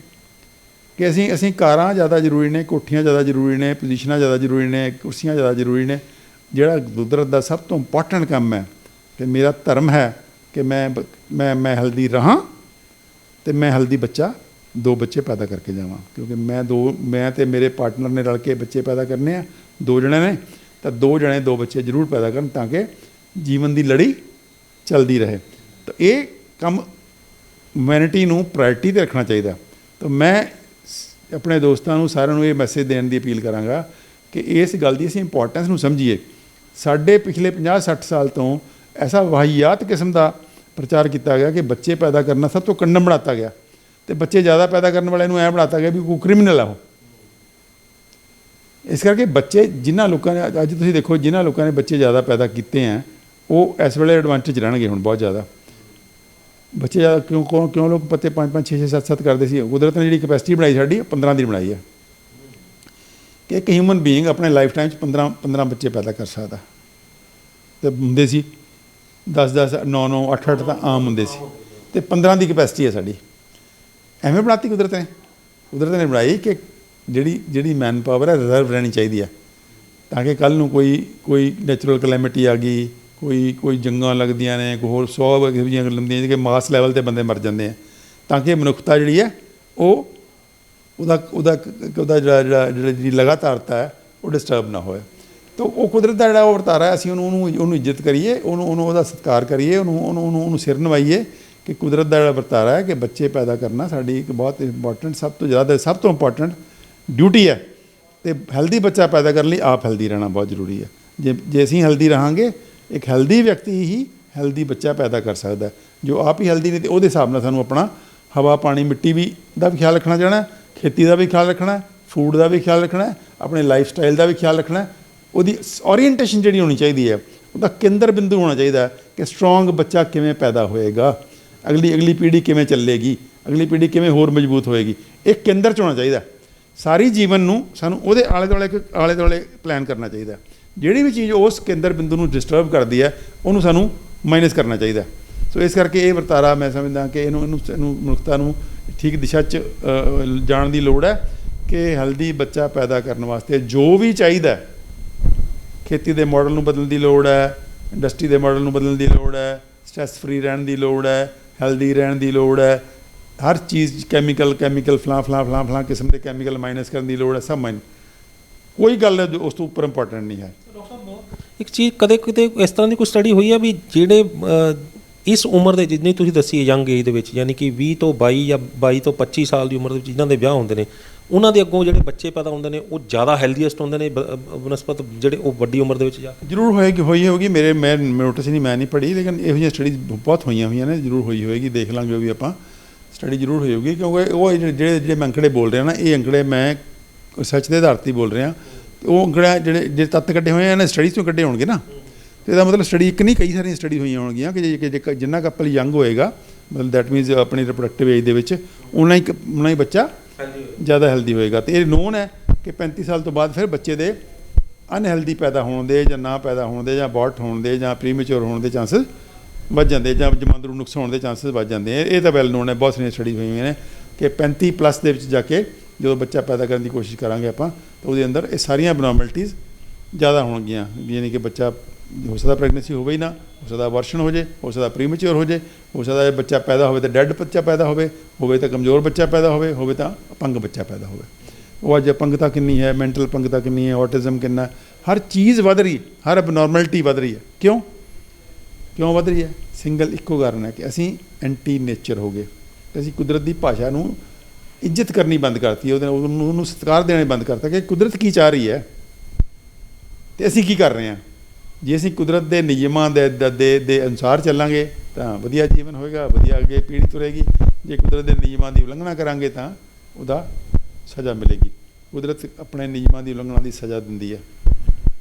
ਕਿ ਅਸੀਂ ਕਾਰਾਂ ਜ਼ਿਆਦਾ ਜ਼ਰੂਰੀ ਨੇ, ਕੋਠੀਆਂ ਜ਼ਿਆਦਾ ਜ਼ਰੂਰੀ ਨੇ, ਪੋਜੀਸ਼ਨਾਂ ਜ਼ਿਆਦਾ ਜ਼ਰੂਰੀ ਨੇ, ਕੁਰਸੀਆਂ ਜ਼ਿਆਦਾ ਜ਼ਰੂਰੀ ਨੇ। ਜਿਹੜਾ ਕੁਦਰਤ ਦਾ ਸਭ ਤੋਂ ਇੰਪੋਰਟੈਂਟ ਕੰਮ ਹੈ ਕਿ ਮੇਰਾ ਧਰਮ ਹੈ ਕਿ ਮੈਂ ਹੈਲਦੀ ਰਹਾਂ ਅਤੇ ਮੈਂ ਹੈਲਦੀ ਬੱਚਾ 2 ਬੱਚੇ ਪੈਦਾ ਕਰਕੇ ਜਾਵਾਂ। ਕਿਉਂਕਿ ਮੈਂ ਅਤੇ ਮੇਰੇ ਪਾਰਟਨਰ ਨੇ ਰਲ ਕੇ ਬੱਚੇ ਪੈਦਾ ਕਰਨੇ ਆ, 2 ਜਣੇ ਨੇ, ਤਾਂ 2 ਜਣੇ 2 ਬੱਚੇ ਜ਼ਰੂਰ ਪੈਦਾ ਕਰਨ ਤਾਂ ਕਿ ਜੀਵਨ ਦੀ ਲੜੀ ਚੱਲਦੀ ਰਹੇ। ਤਾਂ ਇਹ ਕੰਮ ਹਿਊਮੈਨਿਟੀ ਨੂੰ ਪ੍ਰਾਇਰਟੀ 'ਤੇ ਰੱਖਣਾ ਚਾਹੀਦਾ। ਤਾਂ ਮੈਂ ਆਪਣੇ ਦੋਸਤਾਂ ਨੂੰ ਸਾਰਿਆਂ ਨੂੰ ਇਹ ਮੈਸੇਜ ਦੇਣ ਦੀ ਅਪੀਲ ਕਰਾਂਗਾ ਕਿ ਇਸ ਗੱਲ ਦੀ ਅਸੀਂ ਇੰਪੋਰਟੈਂਸ ਨੂੰ ਸਮਝੀਏ। ਸਾਡੇ ਪਿਛਲੇ 50-60 ਸਾਲ ਤੋਂ ਐਸਾ ਵਾਹੀਆਤ ਕਿਸਮ ਦਾ ਪ੍ਰਚਾਰ ਕੀਤਾ ਗਿਆ ਕਿ ਬੱਚੇ ਪੈਦਾ ਕਰਨਾ ਸਭ ਤੋਂ ਕੰਡਮ ਬਣਾਤਾ ਗਿਆ, ਅਤੇ ਬੱਚੇ ਜ਼ਿਆਦਾ ਪੈਦਾ ਕਰਨ ਵਾਲਿਆਂ ਨੂੰ ਐਂ ਬਣਾਤਾ ਗਿਆ ਵੀ ਕੋਈ ਕ੍ਰਿਮੀਨਲ ਆ ਉਹ। ਇਸ ਕਰਕੇ ਬੱਚੇ ਜਿਨ੍ਹਾਂ ਲੋਕਾਂ ਨੇ ਅੱਜ ਤੁਸੀਂ ਦੇਖੋ ਜਿਨ੍ਹਾਂ ਲੋਕਾਂ ਨੇ ਬੱਚੇ ਜ਼ਿਆਦਾ ਪੈਦਾ ਕੀਤੇ ਹੈ ਉਹ ਇਸ ਵੇਲੇ ਐਡਵਾਂਟੇਜ ਰਹਿਣਗੇ ਹੁਣ ਬਹੁਤ ਜ਼ਿਆਦਾ। ਬੱਚੇ ਜ਼ਿਆਦਾ ਕਿਉਂ ਲੋਕ ਪੱਤੇ 5-5 6-6 7-7 ਕਰਦੇ ਸੀ। ਕੁਦਰਤ ਨੇ ਜਿਹੜੀ ਕਪੈਸਿਟੀ ਬਣਾਈ ਸਾਡੀ 15 ਦੀ ਬਣਾਈ ਹੈ ਕਿ ਇੱਕ ਹਿਊਮਨ ਬੀਇੰਗ ਆਪਣੇ ਲਾਈਫ ਟਾਈਮ 'ਚ 15 ਬੱਚੇ ਪੈਦਾ ਕਰ ਸਕਦਾ। ਅਤੇ ਹੁੰਦੇ ਸੀ 10-10 9-9 8-8 ਤਾਂ ਆਮ ਹੁੰਦੇ ਸੀ, ਅਤੇ 15 ਦੀ ਕਪੈਸਿਟੀ ਹੈ ਸਾਡੀ। ਐਵੇਂ ਬਣਾਤੀ ਕੁਦਰਤ ਨੇ ਬਣਾਈ ਕਿ ਜਿਹੜੀ ਮੈਨ ਪਾਵਰ ਹੈ ਰਿਜ਼ਰਵ ਰਹਿਣੀ ਚਾਹੀਦੀ ਹੈ ਤਾਂ ਕਿ ਕੱਲ੍ਹ ਨੂੰ ਕੋਈ ਨੈਚੁਰਲ ਕਲੈਮਿਟੀ ਆ ਗਈ, ਕੋਈ ਜੰਗਾਂ ਲੱਗਦੀਆਂ ਨੇ, ਕੋਈ ਹੋਰ 100 ਇਹੋ ਜਿਹੀਆਂ ਗੱਲਾਂ ਹੁੰਦੀਆਂ ਕਿ ਮਾਸ ਲੈਵਲ 'ਤੇ ਬੰਦੇ ਮਰ ਜਾਂਦੇ ਆ, ਤਾਂ ਕਿ ਮਨੁੱਖਤਾ ਜਿਹੜੀ ਹੈ ਉਹਦਾ ਜਿਹੜੀ ਲਗਾਤਾਰਤਾ ਹੈ ਉਹ ਡਿਸਟਰਬ ਨਾ ਹੋਏ। ਤਾਂ ਉਹ ਕੁਦਰਤ ਦਾ ਜਿਹੜਾ ਉਹ ਵਰਤਾਰਾ ਹੈ, ਅਸੀਂ ਉਹਨੂੰ ਇੱਜ਼ਤ ਕਰੀਏ, ਉਹਦਾ ਸਤਿਕਾਰ ਕਰੀਏ, ਉਹਨੂੰ ਸਿਰ ਨਿਵਾਈਏ ਕਿ ਕੁਦਰਤ ਦਾ ਜਿਹੜਾ ਵਰਤਾਰਾ ਹੈ ਕਿ ਬੱਚੇ ਪੈਦਾ ਕਰਨਾ ਸਾਡੀ ਇੱਕ ਬਹੁਤ ਇੰਪੋਰਟੈਂਟ ਸਭ ਤੋਂ ਇੰਪੋਰਟੈਂਟ ਡਿਊਟੀ ਹੈ। ਅਤੇ ਹੈਲਦੀ ਬੱਚਾ ਪੈਦਾ ਕਰਨ ਲਈ ਆਪ ਹੈਲਦੀ ਰਹਿਣਾ ਬਹੁਤ ਜ਼ਰੂਰੀ ਹੈ। ਜੇ ਅਸੀਂ ਹੈਲਦੀ ਰਹਾਂਗੇ, ਇੱਕ ਹੈਲਦੀ ਵਿਅਕਤੀ ਹੀ ਹੈਲਦੀ ਬੱਚਾ ਪੈਦਾ ਕਰ ਸਕਦਾ। ਜੋ ਆਪ ਹੀ ਹੈਲਦੀ ਨਹੀਂ ਅਤੇ ਉਹਦੇ ਹਿਸਾਬ ਨਾਲ ਸਾਨੂੰ ਆਪਣਾ ਹਵਾ ਪਾਣੀ ਮਿੱਟੀ ਦਾ ਵੀ ਖਿਆਲ ਰੱਖਣਾ ਚਾਹਣਾ, ਖੇਤੀ ਦਾ ਵੀ ਖਿਆਲ ਰੱਖਣਾ, ਫੂਡ ਦਾ ਵੀ ਖਿਆਲ ਰੱਖਣਾ, ਆਪਣੇ ਲਾਈਫ ਸਟਾਈਲ ਦਾ ਵੀ ਖਿਆਲ ਰੱਖਣਾ। ਉਹਦੀ ਓਰੀਐਂਟੇਸ਼ਨ ਜਿਹੜੀ ਹੋਣੀ ਚਾਹੀਦੀ ਹੈ, ਉਹਦਾ ਕੇਂਦਰ ਬਿੰਦੂ ਹੋਣਾ ਚਾਹੀਦਾ ਕਿ ਸਟਰੋਂਗ ਬੱਚਾ ਕਿਵੇਂ ਪੈਦਾ ਹੋਏਗਾ, ਅਗਲੀ ਪੀੜ੍ਹੀ ਕਿਵੇਂ ਚੱਲੇਗੀ, ਅਗਲੀ ਪੀੜ੍ਹੀ ਕਿਵੇਂ ਹੋਰ ਮਜ਼ਬੂਤ ਹੋਏਗੀ, ਇਹ ਕੇਂਦਰ 'ਚ ਹੋਣਾ ਚਾਹੀਦਾ। ਸਾਰੀ ਜੀਵਨ ਨੂੰ ਸਾਨੂੰ ਉਹਦੇ ਆਲੇ ਦੁਆਲੇ ਪਲਾਨ ਕਰਨਾ ਚਾਹੀਦਾ। ਜਿਹੜੀ ਵੀ ਚੀਜ਼ ਉਸ ਕੇਂਦਰ ਬਿੰਦੂ ਨੂੰ ਡਿਸਟਰਬ ਕਰਦੀ ਹੈ ਉਹਨੂੰ ਸਾਨੂੰ ਮਾਈਨਸ ਕਰਨਾ ਚਾਹੀਦਾ। ਸੋ ਇਸ ਕਰਕੇ ਇਹ ਵਰਤਾਰਾ ਮੈਂ ਸਮਝਦਾ ਕਿ ਇਹਨੂੰ ਮਨੁੱਖਤਾ ਨੂੰ ਠੀਕ ਦਿਸ਼ਾ 'ਚ ਜਾਣ ਦੀ ਲੋੜ ਹੈ ਕਿ ਹੈਲਦੀ ਬੱਚਾ ਪੈਦਾ ਕਰਨ ਵਾਸਤੇ ਜੋ ਵੀ ਚਾਹੀਦਾ, ਖੇਤੀ ਦੇ ਮਾਡਲ ਨੂੰ ਬਦਲਣ ਦੀ ਲੋੜ ਹੈ, ਇੰਡਸਟਰੀ ਦੇ ਮਾਡਲ ਨੂੰ ਬਦਲਣ ਦੀ ਲੋੜ ਹੈ, ਸਟ੍ਰੈਸ ਫਰੀ ਰਹਿਣ ਦੀ ਲੋੜ ਹੈ, ਹੈਲਦੀ ਰਹਿਣ ਦੀ ਲੋੜ ਹੈ, ਹਰ ਚੀਜ਼ ਕੈਮੀਕਲ ਫਲਾਂ ਕਿਸਮ ਦੇ ਕੈਮੀਕਲ ਮਾਈਨਸ ਕਰਨ ਦੀ ਲੋੜ ਹੈ। ਸਭ ਕੋਈ ਗੱਲ ਉਸ ਤੋਂ ਉੱਪਰ ਇੰਪੋਰਟੈਂਟ ਨਹੀਂ ਹੈ। ਇੱਕ ਚੀਜ਼ ਕਦੇ ਕਿਤੇ ਇਸ ਤਰ੍ਹਾਂ ਦੀ ਕੋਈ ਸਟੱਡੀ ਹੋਈ ਹੈ ਵੀ ਜਿਹੜੇ ਇਸ ਉਮਰ ਦੇ ਜਿੰਨੀ ਤੁਸੀਂ ਦੱਸੀ ਹੈ ਯੰਗ ਏਜ ਦੇ ਵਿੱਚ, ਯਾਨੀ ਕਿ 20 ਤੋਂ 22 ਜਾਂ 22 ਤੋਂ 25 ਸਾਲ ਦੀ ਉਮਰ ਦੇ ਵਿੱਚ ਜਿਨ੍ਹਾਂ ਦੇ ਵਿਆਹ ਹੁੰਦੇ ਨੇ, ਉਹਨਾਂ ਦੇ ਅੱਗੋਂ ਜਿਹੜੇ ਬੱਚੇ ਪੈਦਾ ਹੁੰਦੇ ਨੇ ਉਹ ਜ਼ਿਆਦਾ ਹੈਲਦੀਐਸਟ ਹੁੰਦੇ ਨੇ ਬਨਸਪਤ ਜਿਹੜੇ ਉਹ ਵੱਡੀ ਉਮਰ ਦੇ ਵਿੱਚ ਜਾ ਕੇ? ਜ਼ਰੂਰ ਹੋਈ ਹੋਊਗੀ। ਮੈਂ ਨੋਟਿਸ ਮੈਂ ਨਹੀਂ ਪੜ੍ਹੀ, ਲੇਕਿਨ ਇਹੋ ਜਿਹੀਆਂ ਸਟੱਡੀਜ਼ ਬਹੁਤ ਹੋਈਆਂ ਨੇ, ਜ਼ਰੂਰ ਹੋਈ ਹੋਏਗੀ। ਦੇਖ ਲਾਂਗੇ ਉਹ ਵੀ ਆਪਾਂ, ਸਟੱਡੀ ਜ਼ਰੂਰ ਹੋਈ ਹੋਊਗੀ। ਕਿਉਂਕਿ ਉਹ ਜਿਹੜੇ ਮੈਂ ਅੰਕੜੇ ਬੋਲ ਰਿਹਾ ਨਾ, ਇਹ ਅੰਕੜੇ ਮੈਂ ਰਿਸਰਚ ਦੇ ਆਧਾਰ 'ਤੇ ਬੋਲ ਰਿਹਾ। ਉਹ ਅੰਕੜਾ ਜਿਹੜੇ ਤੱਤ ਕੱਢੇ ਹੋਏ ਆ ਇਹਨਾਂ ਸਟੱਡੀਜ਼ ਤੋਂ ਕੱਢੇ ਹੋਣਗੇ ਨਾ, ਅਤੇ ਇਹਦਾ ਮਤਲਬ ਸਟੱਡੀ ਇੱਕ ਨਹੀਂ, ਕਈ ਸਾਰੀਆਂ ਸਟੱਡੀ ਹੋਈਆਂ ਹੋਣਗੀਆਂ ਕਿ ਜਿੰਨਾ ਕਪਲ ਯੰਗ ਹੋਏਗਾ, ਮਤਲਬ ਦੈਟ ਮੀਨਸ ਆਪਣੀ ਰਿਪਰੋਡਕਟਿਵ ਏਜ ਦੇ ਵਿੱਚ ਉਨਾ ਹੀ ਬੱਚਾ ਜ਼ਿਆਦਾ ਹੈਲਦੀ ਹੋਏਗਾ। ਅਤੇ ਇਹ ਨੋਨ ਹੈ ਕਿ 35 ਸਾਲ ਤੋਂ ਬਾਅਦ ਫਿਰ ਬੱਚੇ ਦੇ ਅਨਹੈਲਦੀ ਪੈਦਾ ਹੋਣ ਦੇ ਜਾਂ ਨਾ ਪੈਦਾ ਹੋਣ ਦੇ ਜਾਂ ਅਬੋਰਟ ਹੋਣ ਦੇ ਜਾਂ ਪ੍ਰੀਮੈਚੁਰ ਹੋਣ ਦੇ ਚਾਂਸਸ ਵੱਧ ਜਾਂਦੇ, ਜਾਂ ਜਮਾਂਦਰੂ ਨੁਕਸ ਹੋਣ ਦੇ ਚਾਂਸਸ ਵੱਧ ਜਾਂਦੇ। ਇਹ ਤਾਂ ਵੈਲ ਨੋਨ ਹੈ, ਬਹੁਤ ਸਾਰੀਆਂ ਸਟੱਡੀ ਹੋਈਆਂ ਨੇ ਕਿ 35+ ਦੇ ਵਿੱਚ ਜਾ ਕੇ ਜਦੋਂ ਬੱਚਾ ਪੈਦਾ ਕਰਨ ਦੀ ਕੋਸ਼ਿਸ਼ ਕਰਾਂਗੇ ਆਪਾਂ, ਤਾਂ ਉਹਦੇ ਅੰਦਰ ਇਹ ਸਾਰੀਆਂ ਐਬਨੋਰਮੈਲਿਟੀਜ਼ ਜ਼ਿਆਦਾ ਹੋਣਗੀਆਂ। ਯਾਨੀ ਕਿ ਬੱਚਾ ਹੋ ਸਕਦਾ ਪ੍ਰੈਗਨੈਂਸੀ ਹੋਵੇ ਹੀ ਨਾ, ਹੋ ਸਕਦਾ ਅਬੋਰਸ਼ਨ ਹੋ ਜਾਏ, ਹੋ ਸਕਦਾ ਪ੍ਰੀਮੈਚੁਰ ਹੋ ਜਾਏ, ਹੋ ਸਕਦਾ ਇਹ ਬੱਚਾ ਪੈਦਾ ਹੋਵੇ ਤਾਂ ਡੈਡ ਬੱਚਾ ਪੈਦਾ ਹੋਵੇ ਤਾਂ ਕਮਜ਼ੋਰ ਬੱਚਾ ਪੈਦਾ ਹੋਵੇ ਤਾਂ ਅਪੰਗ ਬੱਚਾ ਪੈਦਾ ਹੋਵੇ। ਉਹ ਅੱਜ ਅਪੰਗਤਾ ਕਿੰਨੀ ਹੈ, ਮੈਂਟਲ ਅਪੰਗਤਾ ਕਿੰਨੀ ਹੈ, ਆਟਿਜ਼ਮ ਕਿੰਨਾ, ਹਰ ਚੀਜ਼ ਵੱਧ ਰਹੀ, ਹਰ ਐਬਨੋਰਮੈਲਿਟੀ ਵੱਧ ਰਹੀ ਹੈ। ਕਿਉਂ ਵੱਧ ਰਹੀ ਹੈ? ਸਿੰਗਲ ਇੱਕੋ ਕਾਰਨ ਹੈ ਕਿ ਅਸੀਂ ਐਂਟੀ ਨੇਚਰ ਹੋ ਗਏ, ਅਤੇ ਅਸੀਂ ਕੁਦਰਤ ਦੀ ਭਾਸ਼ਾ ਨੂੰ ਇੱਜ਼ਤ ਕਰਨੀ ਬੰਦ ਕਰਤੀ, ਉਹਨੂੰ ਸਤਿਕਾਰ ਦੇਣਾ ਬੰਦ ਕਰਤਾ ਕਿ ਕੁਦਰਤ ਕੀ ਚਾਹ ਰਹੀ ਹੈ ਅਤੇ ਅਸੀਂ ਕੀ ਕਰ ਰਹੇ ਹਾਂ। ਜੇ ਅਸੀਂ ਕੁਦਰਤ ਦੇ ਨਿਯਮਾਂ ਦੇ ਅਨੁਸਾਰ ਚੱਲਾਂਗੇ ਤਾਂ ਵਧੀਆ ਜੀਵਨ ਹੋਏਗਾ, ਵਧੀਆ ਅੱਗੇ ਪੀੜ੍ਹੀ ਤੁਰੇਗੀ। ਜੇ ਕੁਦਰਤ ਦੇ ਨਿਯਮਾਂ ਦੀ ਉਲੰਘਣਾ ਕਰਾਂਗੇ ਤਾਂ ਉਹਦਾ ਸਜ਼ਾ ਮਿਲੇਗੀ। ਕੁਦਰਤ ਆਪਣੇ ਨਿਯਮਾਂ ਦੀ ਉਲੰਘਣਾ ਦੀ ਸਜ਼ਾ ਦਿੰਦੀ ਹੈ,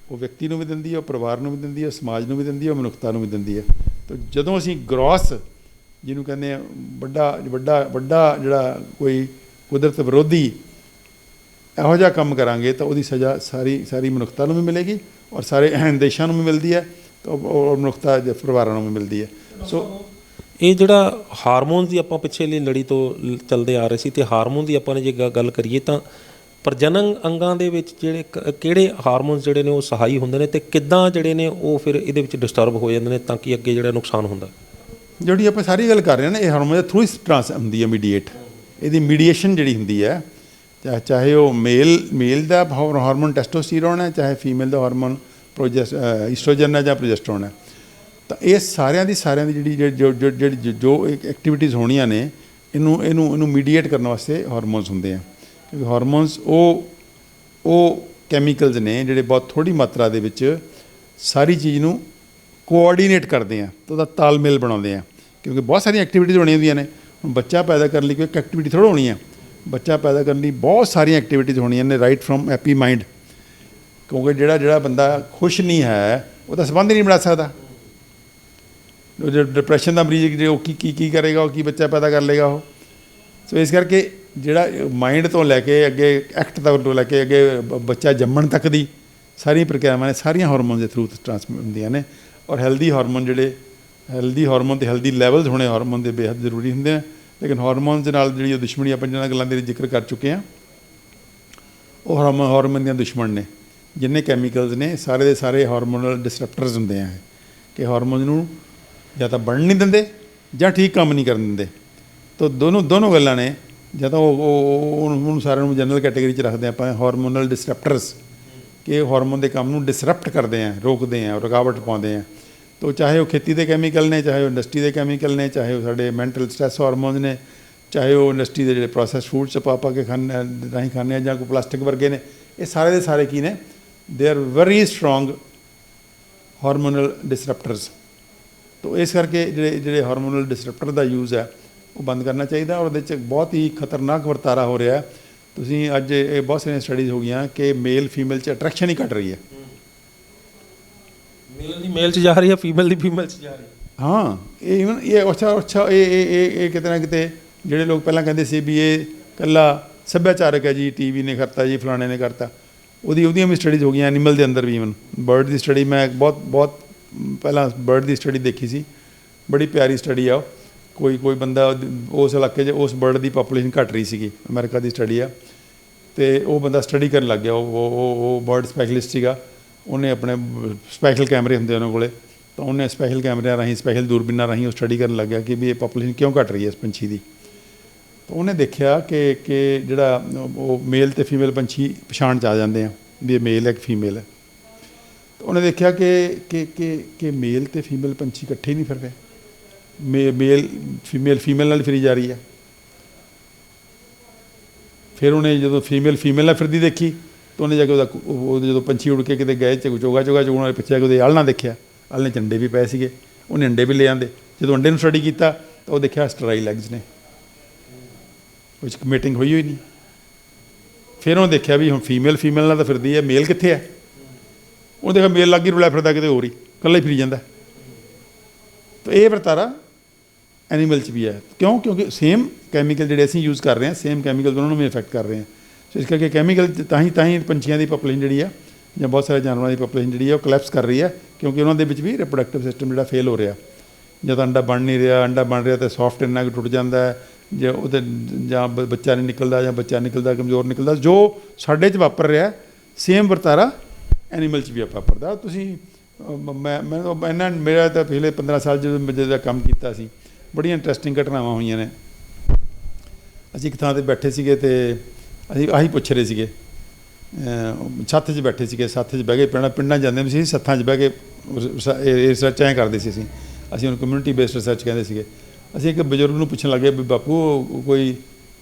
ਉਹ ਵਿਅਕਤੀ ਨੂੰ ਵੀ ਦਿੰਦੀ ਹੈ, ਉਹ ਪਰਿਵਾਰ ਨੂੰ ਵੀ ਦਿੰਦੀ ਹੈ, ਸਮਾਜ ਨੂੰ ਵੀ ਦਿੰਦੀ ਹੈ, ਉਹ ਮਨੁੱਖਤਾ ਨੂੰ ਵੀ ਦਿੰਦੀ ਹੈ। ਤਾਂ ਜਦੋਂ ਅਸੀਂ ਗ੍ਰੋਸ ਜਿਹਨੂੰ ਕਹਿੰਦੇ ਆ ਵੱਡਾ ਜਿਹੜਾ ਕੋਈ ਕੁਦਰਤ ਵਿਰੋਧੀ ਇਹੋ ਜਿਹਾ ਕੰਮ ਕਰਾਂਗੇ ਤਾਂ ਉਹਦੀ ਸਜ਼ਾ ਸਾਰੀ ਮਨੁੱਖਤਾ ਨੂੰ ਵੀ ਮਿਲੇਗੀ ਔਰ ਸਾਰੇ ਦੇਸ਼ਾਂ ਨੂੰ ਵੀ ਮਿਲਦੀ ਹੈ, ਔਰ ਮਨੁੱਖਤਾ ਦੇ ਪਰਿਵਾਰਾਂ ਨੂੰ ਵੀ ਮਿਲਦੀ ਹੈ। ਸੋ ਇਹ ਜਿਹੜਾ ਹਾਰਮੋਨ ਦੀ ਆਪਾਂ ਪਿਛਲੀ ਲੜੀ ਤੋਂ ਚੱਲਦੇ ਆ ਰਹੇ ਸੀ, ਤੇ ਹਾਰਮੋਨ ਦੀ ਆਪਾਂ ਨੇ ਜੇ ਗੱਲ ਕਰੀਏ ਤਾਂ ਪ੍ਰਜਨਨ ਅੰਗਾਂ ਦੇ ਵਿੱਚ ਜਿਹੜੇ ਕਿਹੜੇ ਹਾਰਮੋਨਸ ਜਿਹੜੇ ਨੇ ਉਹ ਸਹਾਈ ਹੁੰਦੇ ਨੇ, ਤੇ ਕਿੱਦਾਂ ਜਿਹੜੇ ਨੇ ਉਹ ਫਿਰ ਇਹਦੇ ਵਿੱਚ ਡਿਸਟਰਬ ਹੋ ਜਾਂਦੇ ਨੇ ਤਾਂ ਕਿ ਅੱਗੇ ਜਿਹੜਾ ਨੁਕਸਾਨ ਹੁੰਦਾ। ਜਿਹੜੀ ਆਪਾਂ ਸਾਰੀ ਗੱਲ ਕਰ ਰਹੇ ਹਾਂ ਨਾ, ਇਹ ਹਾਰਮੋਨ ਦੇ ਥਰੂ ਟ੍ਰਾਂਸ ਹੁੰਦੀ ਹੈ ਮੀਡੀਏਟ। ਇਹਦੀ ਮੀਡੀਏਸ਼ਨ ਜਿਹੜੀ ਹੁੰਦੀ ਹੈ, ਚਾਹੇ ਉਹ ਮੇਲ ਦਾ ਹਾਰਮੋਨ ਟੈਸਟੋਸਟੀਰੋਨ ਹੈ, ਚਾਹੇ ਫੀਮੇਲ ਦਾ ਹਾਰਮੋਨ ਈਸਟ੍ਰੋਜਨ ਹੈ ਜਾਂ ਪ੍ਰੋਜੈਸਟਰੋਨ ਹੈ, ਤਾਂ ਇਹ ਸਾਰਿਆਂ ਦੀ ਜਿਹੜੀ ਜੋ ਐਕਟੀਵਿਟੀਜ਼ ਹੋਣੀਆਂ ਨੇ, ਇਹਨੂੰ ਮੀਡੀਏਟ ਕਰਨ ਵਾਸਤੇ ਹਾਰਮੋਨਸ ਹੁੰਦੇ ਆ। ਕਿਉਂਕਿ ਹਾਰਮੋਨਸ ਉਹ ਕੈਮੀਕਲਸ ਨੇ ਜਿਹੜੇ ਬਹੁਤ ਥੋੜ੍ਹੀ ਮਾਤਰਾ ਦੇ ਵਿੱਚ ਸਾਰੀ ਚੀਜ਼ ਨੂੰ ਕੋਆਰਡੀਨੇਟ ਕਰਦੇ ਆ, ਤਾਂ ਉਹਦਾ ਤਾਲਮੇਲ ਬਣਾਉਂਦੇ ਆ। ਕਿਉਂਕਿ ਬਹੁਤ ਸਾਰੀਆਂ ਐਕਟੀਵਿਟੀਜ਼ ਹੋਣੀਆਂ ਹੁੰਦੀਆਂ ਨੇ। ਹੁਣ ਬੱਚਾ ਪੈਦਾ ਕਰਨ ਲਈ ਕੋਈ ਇੱਕ ਐਕਟੀਵਿਟੀ ਥੋੜ੍ਹਾ ਹੋਣੀ ਆ, ਬੱਚਾ ਪੈਦਾ ਕਰਨ ਲਈ ਬਹੁਤ ਸਾਰੀਆਂ ਐਕਟੀਵਿਟੀਜ਼ ਹੋਣੀਆਂ ਨੇ, ਰਾਈਟ ਫਰੋਮ ਹੈਪੀ ਮਾਈਂਡ। ਕਿਉਂਕਿ ਜਿਹੜਾ ਬੰਦਾ ਖੁਸ਼ ਨਹੀਂ ਹੈ ਉਹਦਾ ਸੰਬੰਧ ਹੀ ਨਹੀਂ ਬਣਾ ਸਕਦਾ। ਜੋ ਡਿਪਰੈਸ਼ਨ ਦਾ ਮਰੀਜ਼ ਜੇ ਉਹ ਕੀ ਕਰੇਗਾ, ਉਹ ਕੀ ਬੱਚਾ ਪੈਦਾ ਕਰ ਲੇਗਾ ਉਹ। ਸੋ ਇਸ ਕਰਕੇ ਜਿਹੜਾ ਮਾਈਂਡ ਤੋਂ ਲੈ ਕੇ ਅੱਗੇ ਐਕਟ ਤੱਕ ਤੋਂ ਲੈ ਕੇ ਅੱਗੇ ਬੱਚਾ ਜੰਮਣ ਤੱਕ ਦੀ ਸਾਰੀਆਂ ਪ੍ਰਕਿਰਿਆਵਾਂ ਨੇ, ਸਾਰੀਆਂ ਹਾਰਮੋਨ ਦੇ ਥਰੂ ਟ੍ਰਾਂਸਮਿਟ ਹੁੰਦੀਆਂ ਨੇ। ਔਰ ਹੈਲਦੀ ਹਾਰਮੋਨ ਅਤੇ ਹੈਲਦੀ ਲੈਵਲਸ ਹੋਣੇ ਹਾਰਮੋਨ ਦੇ ਬੇਹੱਦ ਜ਼ਰੂਰੀ ਹੁੰਦੇ ਆ। ਲੇਕਿਨ ਹਾਰਮੋਨਸ ਦੇ ਨਾਲ ਜਿਹੜੀ ਉਹ ਦੁਸ਼ਮਣੀ ਆਪਾਂ ਜਿਹਨਾਂ ਗੱਲਾਂ ਦੇ ਜ਼ਿਕਰ ਕਰ ਚੁੱਕੇ ਹਾਂ, ਉਹ ਹਾਰਮੋਨ ਦੀਆਂ ਦੁਸ਼ਮਣ ਨੇ। ਜਿੰਨੇ ਕੈਮੀਕਲਸ ਨੇ ਸਾਰੇ ਦੇ ਸਾਰੇ ਹਾਰਮੋਨਲ ਡਿਸਰਪਟਰਸ ਹੁੰਦੇ ਆ, ਕਿ ਹਾਰਮੋਨ ਨੂੰ ਜਾਂ ਤਾਂ ਬਣਨ ਨਹੀਂ ਦਿੰਦੇ ਜਾਂ ਠੀਕ ਕੰਮ ਨਹੀਂ ਕਰਨ ਦਿੰਦੇ। ਤਾਂ ਦੋਨੋਂ ਗੱਲਾਂ ਨੇ। ਜਾਂ ਤਾਂ ਉਹਨੂੰ ਸਾਰਿਆਂ ਨੂੰ ਜਨਰਲ ਕੈਟੇਗਰੀ 'ਚ ਰੱਖਦੇ ਆਪਾਂ ਹਾਰਮੋਨਲ ਡਿਸਰਪਟਰਸ, ਕਿ ਹਾਰਮੋਨ ਦੇ ਕੰਮ ਨੂੰ ਡਿਸਰਪਟ ਕਰਦੇ ਆ, ਰੋਕਦੇ ਆ, ਰੁਕਾਵਟ ਪਾਉਂਦੇ ਆ। ਤਾਂ ਚਾਹੇ ਉਹ ਖੇਤੀ ਦੇ ਕੈਮੀਕਲ ਨੇ, ਚਾਹੇ ਉਹ ਇੰਡਸਟਰੀ ਦੇ ਕੈਮੀਕਲ ਨੇ, ਚਾਹੇ ਉਹ ਸਾਡੇ ਮੈਂਟਲ ਸਟ੍ਰੈਸ ਹਾਰਮੋਨਸ ਨੇ, ਚਾਹੇ ਉਹ ਇੰਡਸਟਰੀ ਦੇ ਜਿਹੜੇ ਪ੍ਰੋਸੈਸ ਫੂਡ 'ਚ ਪਾ ਕੇ ਰਾਹੀਂ ਖਾਂਦੇ ਆ, ਜਾਂ ਕੋਈ ਪਲਾਸਟਿਕ ਵਰਗੇ ਨੇ। ਇਹ ਸਾਰੇ ਦੇ ਸਾਰੇ ਕੀ ਨੇ? They are very strong hormonal disruptors. ਤਾਂ ਇਸ ਕਰਕੇ ਜਿਹੜੇ ਹਾਰਮੋਨਲ ਡਿਸਰਪਟਰ ਦਾ ਯੂਜ਼ ਹੈ ਉਹ ਬੰਦ ਕਰਨਾ ਚਾਹੀਦਾ। ਔਰ ਉਹਦੇ 'ਚ ਬਹੁਤ ਹੀ ਖਤਰਨਾਕ ਵਰਤਾਰਾ ਹੋ ਰਿਹਾ। ਤੁਸੀਂ ਅੱਜ ਇਹ ਬਹੁਤ ਸਾਰੀਆਂ ਸਟੱਡੀਜ਼ ਹੋ ਗਈਆਂ ਕਿ ਮੇਲ ਫੀਮੇਲ 'ਚ ਅਟਰੈਕਸ਼ਨ ਹੀ ਘਟ ਰਹੀ ਹੈ। ਮੇਲ ਦੀ ਮੇਲ 'ਚ ਜਾ ਰਹੀ ਹੈ, ਫੀਮੇਲ ਦੀ ਫੀਮੇਲ 'ਚ ਜਾ ਰਹੀ ਹੈ। ਹਾਂ, ਇਹ ਅੱਛਾ ਇਹ ਕਿਤੇ ਨਾ ਕਿਤੇ ਜਿਹੜੇ ਲੋਕ ਪਹਿਲਾਂ ਕਹਿੰਦੇ ਸੀ ਵੀ ਇਹ ਇਕੱਲਾ ਸੱਭਿਆਚਾਰਕ ਹੈ ਜੀ, ਟੀਵੀ ਨੇ ਕਰਤਾ ਜੀ, ਫਲਾਣੇ ਨੇ ਕਰਤਾ, ਉਹਦੀਆਂ ਵੀ ਸਟੱਡੀਜ਼ ਹੋ ਗਈਆਂ। ਐਨੀਮਲ ਦੇ ਅੰਦਰ ਵੀ, ਈਵਨ ਬਰਡ ਦੀ ਸਟੱਡੀ ਮੈਂ ਬਹੁਤ ਪਹਿਲਾਂ ਬਰਡ ਦੀ ਸਟੱਡੀ ਦੇਖੀ ਸੀ, ਬੜੀ ਪਿਆਰੀ ਸਟੱਡੀ ਆ ਉਹ। ਕੋਈ ਬੰਦਾ ਉਸ ਇਲਾਕੇ 'ਚ ਉਸ ਬਰਡ ਦੀ ਪਾਪੂਲੇਸ਼ਨ ਘਟ ਰਹੀ ਸੀਗੀ, ਅਮਰੀਕਾ ਦੀ ਸਟੱਡੀ ਆ, ਅਤੇ ਉਹ ਬੰਦਾ ਸਟੱਡੀ ਕਰਨ ਲੱਗ ਗਿਆ। ਉਹ ਬਰਡ ਸਪੈਸ਼ਲਿਸਟ ਸੀਗਾ। ਉਹਨੇ ਆਪਣੇ ਸਪੈਸ਼ਲ ਕੈਮਰੇ ਹੁੰਦੇ ਉਹਨਾਂ ਕੋਲ, ਤਾਂ ਉਹਨੇ ਸਪੈਸ਼ਲ ਕੈਮਰਿਆਂ ਰਾਹੀਂ, ਸਪੈਸ਼ਲ ਦੂਰਬੀਨਾਂ ਰਾਹੀਂ ਉਹ ਸਟੱਡੀ ਕਰਨ ਲੱਗਿਆ ਕਿ ਵੀ ਇਹ ਪਾਪੂਲੇਸ਼ਨ ਕਿਉਂ ਘਟ ਰਹੀ ਹੈ ਇਸ ਪੰਛੀ ਦੀ। ਤਾਂ ਉਹਨੇ ਦੇਖਿਆ ਕਿ ਜਿਹੜਾ ਉਹ ਮੇਲ ਅਤੇ ਫੀਮੇਲ ਪੰਛੀ ਪਛਾਣ 'ਚ ਆ ਜਾਂਦੇ ਆ ਵੀ ਇਹ ਮੇਲ ਹੈ ਕਿ ਫੀਮੇਲ ਹੈ। ਤਾਂ ਉਹਨੇ ਦੇਖਿਆ ਕਿ ਮੇਲ ਅਤੇ ਫੀਮੇਲ ਪੰਛੀ ਇਕੱਠੇ ਨਹੀਂ ਫਿਰ ਰਹੇ, ਮੇਲ ਫੀਮੇਲ ਨਾਲ ਫਿਰੀ ਜਾ ਰਹੀ ਹੈ। ਫਿਰ ਉਹਨੇ ਜਦੋਂ ਫੀਮੇਲ ਨਾਲ ਫਿਰਦੀ ਦੇਖੀ, ਤਾਂ ਉਹਨੇ ਜਾ ਕੇ ਉਹਦਾ ਜਦੋਂ ਪੰਛੀ ਉੜ ਕੇ ਕਿਤੇ ਗਏ ਚੋਗਾ ਚੁਗਣ ਵਾਲੇ ਪਿੱਛੇ ਉਹਦੇ ਆਲ੍ਹਣਾ ਦੇਖਿਆ, ਆਲ੍ਹਣੇ 'ਚ ਅੰਡੇ ਵੀ ਪਏ ਸੀਗੇ। ਉਹਨੇ ਅੰਡੇ ਵੀ ਲੈ ਆਂਦੇ। ਜਦੋਂ ਅੰਡੇ ਨੂੰ ਸਟੱਡੀ ਕੀਤਾ ਤਾਂ ਉਹ ਦੇਖਿਆ ਸਟਰਾਈਲ ਐਗਸ ਨੇ, ਵਿੱਚ ਮੀਟਿੰਗ ਹੋਈ ਨਹੀਂ। ਫਿਰ ਉਹਨੇ ਦੇਖਿਆ ਵੀ ਹੁਣ ਫੀਮੇਲ ਨਾਲ ਤਾਂ ਫਿਰਦੀ ਹੈ, ਮੇਲ ਕਿੱਥੇ ਹੈ? ਉਹਨੇ ਦੇਖਿਆ ਮੇਲ ਲੱਗ ਹੀ ਰੁਲਿਆ ਫਿਰਦਾ ਕਿਤੇ ਹੋਰ ਹੀ, ਇਕੱਲਾ ਹੀ ਫਿਰੀ ਜਾਂਦਾ। ਤਾਂ ਇਹ ਵਰਤਾਰਾ ਐਨੀਮਲ 'ਚ ਵੀ ਹੈ। ਕਿਉਂਕਿ ਸੇਮ ਕੈਮੀਕਲ ਜਿਹੜੇ ਅਸੀਂ ਯੂਜ਼ ਕਰ ਰਹੇ ਹਾਂ, ਸੇਮ ਕੈਮੀਕਲ ਉਹਨਾਂ ਨੂੰ ਵੀ ਇਫੈਕਟ ਕਰ ਰਹੇ ਹਾਂ। ਸੋ ਇਸ ਕਰਕੇ ਕੈਮੀਕਲ ਤਾਂ ਹੀ ਪੰਛੀਆਂ ਦੀ ਪਾਪੂਲੇਸ਼ਨ ਜਿਹੜੀ ਆ, ਜਾਂ ਬਹੁਤ ਸਾਰੇ ਜਾਨਵਰਾਂ ਦੀ ਪਾਪੂਲੇਸ਼ਨ ਜਿਹੜੀ ਆ, ਉਹ ਕੋਲੈਪਸ ਕਰ ਰਹੀ ਹੈ। ਕਿਉਂਕਿ ਉਹਨਾਂ ਦੇ ਵਿੱਚ ਵੀ ਰਿਪਰੋਡਕਟਿਵ ਸਿਸਟਮ ਜਿਹੜਾ ਫੇਲ ਹੋ ਰਿਹਾ। ਜਦੋਂ ਅੰਡਾ ਬਣ ਨਹੀਂ ਰਿਹਾ, ਅੰਡਾ ਬਣ ਰਿਹਾ ਤਾਂ ਸੌਫਟ ਇੰਨਾ ਕੁ ਟੁੱਟ ਜਾਂਦਾ ਹੈ, ਜਾਂ ਬੱਚਾ ਨਹੀਂ ਨਿਕਲਦਾ, ਜਾਂ ਬੱਚਾ ਨਿਕਲਦਾ ਕਮਜ਼ੋਰ ਨਿਕਲਦਾ। ਜੋ ਸਾਡੇ 'ਚ ਵਾਪਰ ਰਿਹਾ ਸੇਮ ਵਰਤਾਰਾ ਐਨੀਮਲ 'ਚ ਵੀ ਵਾਪਰਦਾ। ਤੁਸੀਂ ਮੇਰਾ ਤਾਂ ਪਿਛਲੇ 15 ਸਾਲ ਜਦੋਂ ਕੰਮ ਕੀਤਾ ਸੀ, ਬੜੀਆਂ ਇੰਟਰਸਟਿੰਗ ਘਟਨਾਵਾਂ ਹੋਈਆਂ ਨੇ। ਅਸੀਂ ਇੱਕ ਥਾਂ 'ਤੇ ਬੈਠੇ ਸੀਗੇ ਅਤੇ ਅਸੀਂ ਆਹੀ ਪੁੱਛ ਰਹੇ ਸੀਗੇ, ਛੱਤ 'ਚ ਬੈਠੇ ਸੀਗੇ, ਸੱਥ 'ਚ ਬਹਿ ਕੇ ਪਿੰਡਾਂ ਜਾਂਦੇ ਸੀ, ਸੱਥਾਂ 'ਚ ਬਹਿ ਕੇ ਰਿਸਰਚ ਐਂ ਕਰਦੇ ਸੀ। ਅਸੀਂ ਉਹਨੂੰ ਕਮਿਊਨਿਟੀ ਬੇਸਡ ਰਿਸਰਚ ਕਹਿੰਦੇ ਸੀਗੇ। ਅਸੀਂ ਇੱਕ ਬਜ਼ੁਰਗ ਨੂੰ ਪੁੱਛਣ ਲੱਗੇ ਵੀ ਬਾਪੂ ਕੋਈ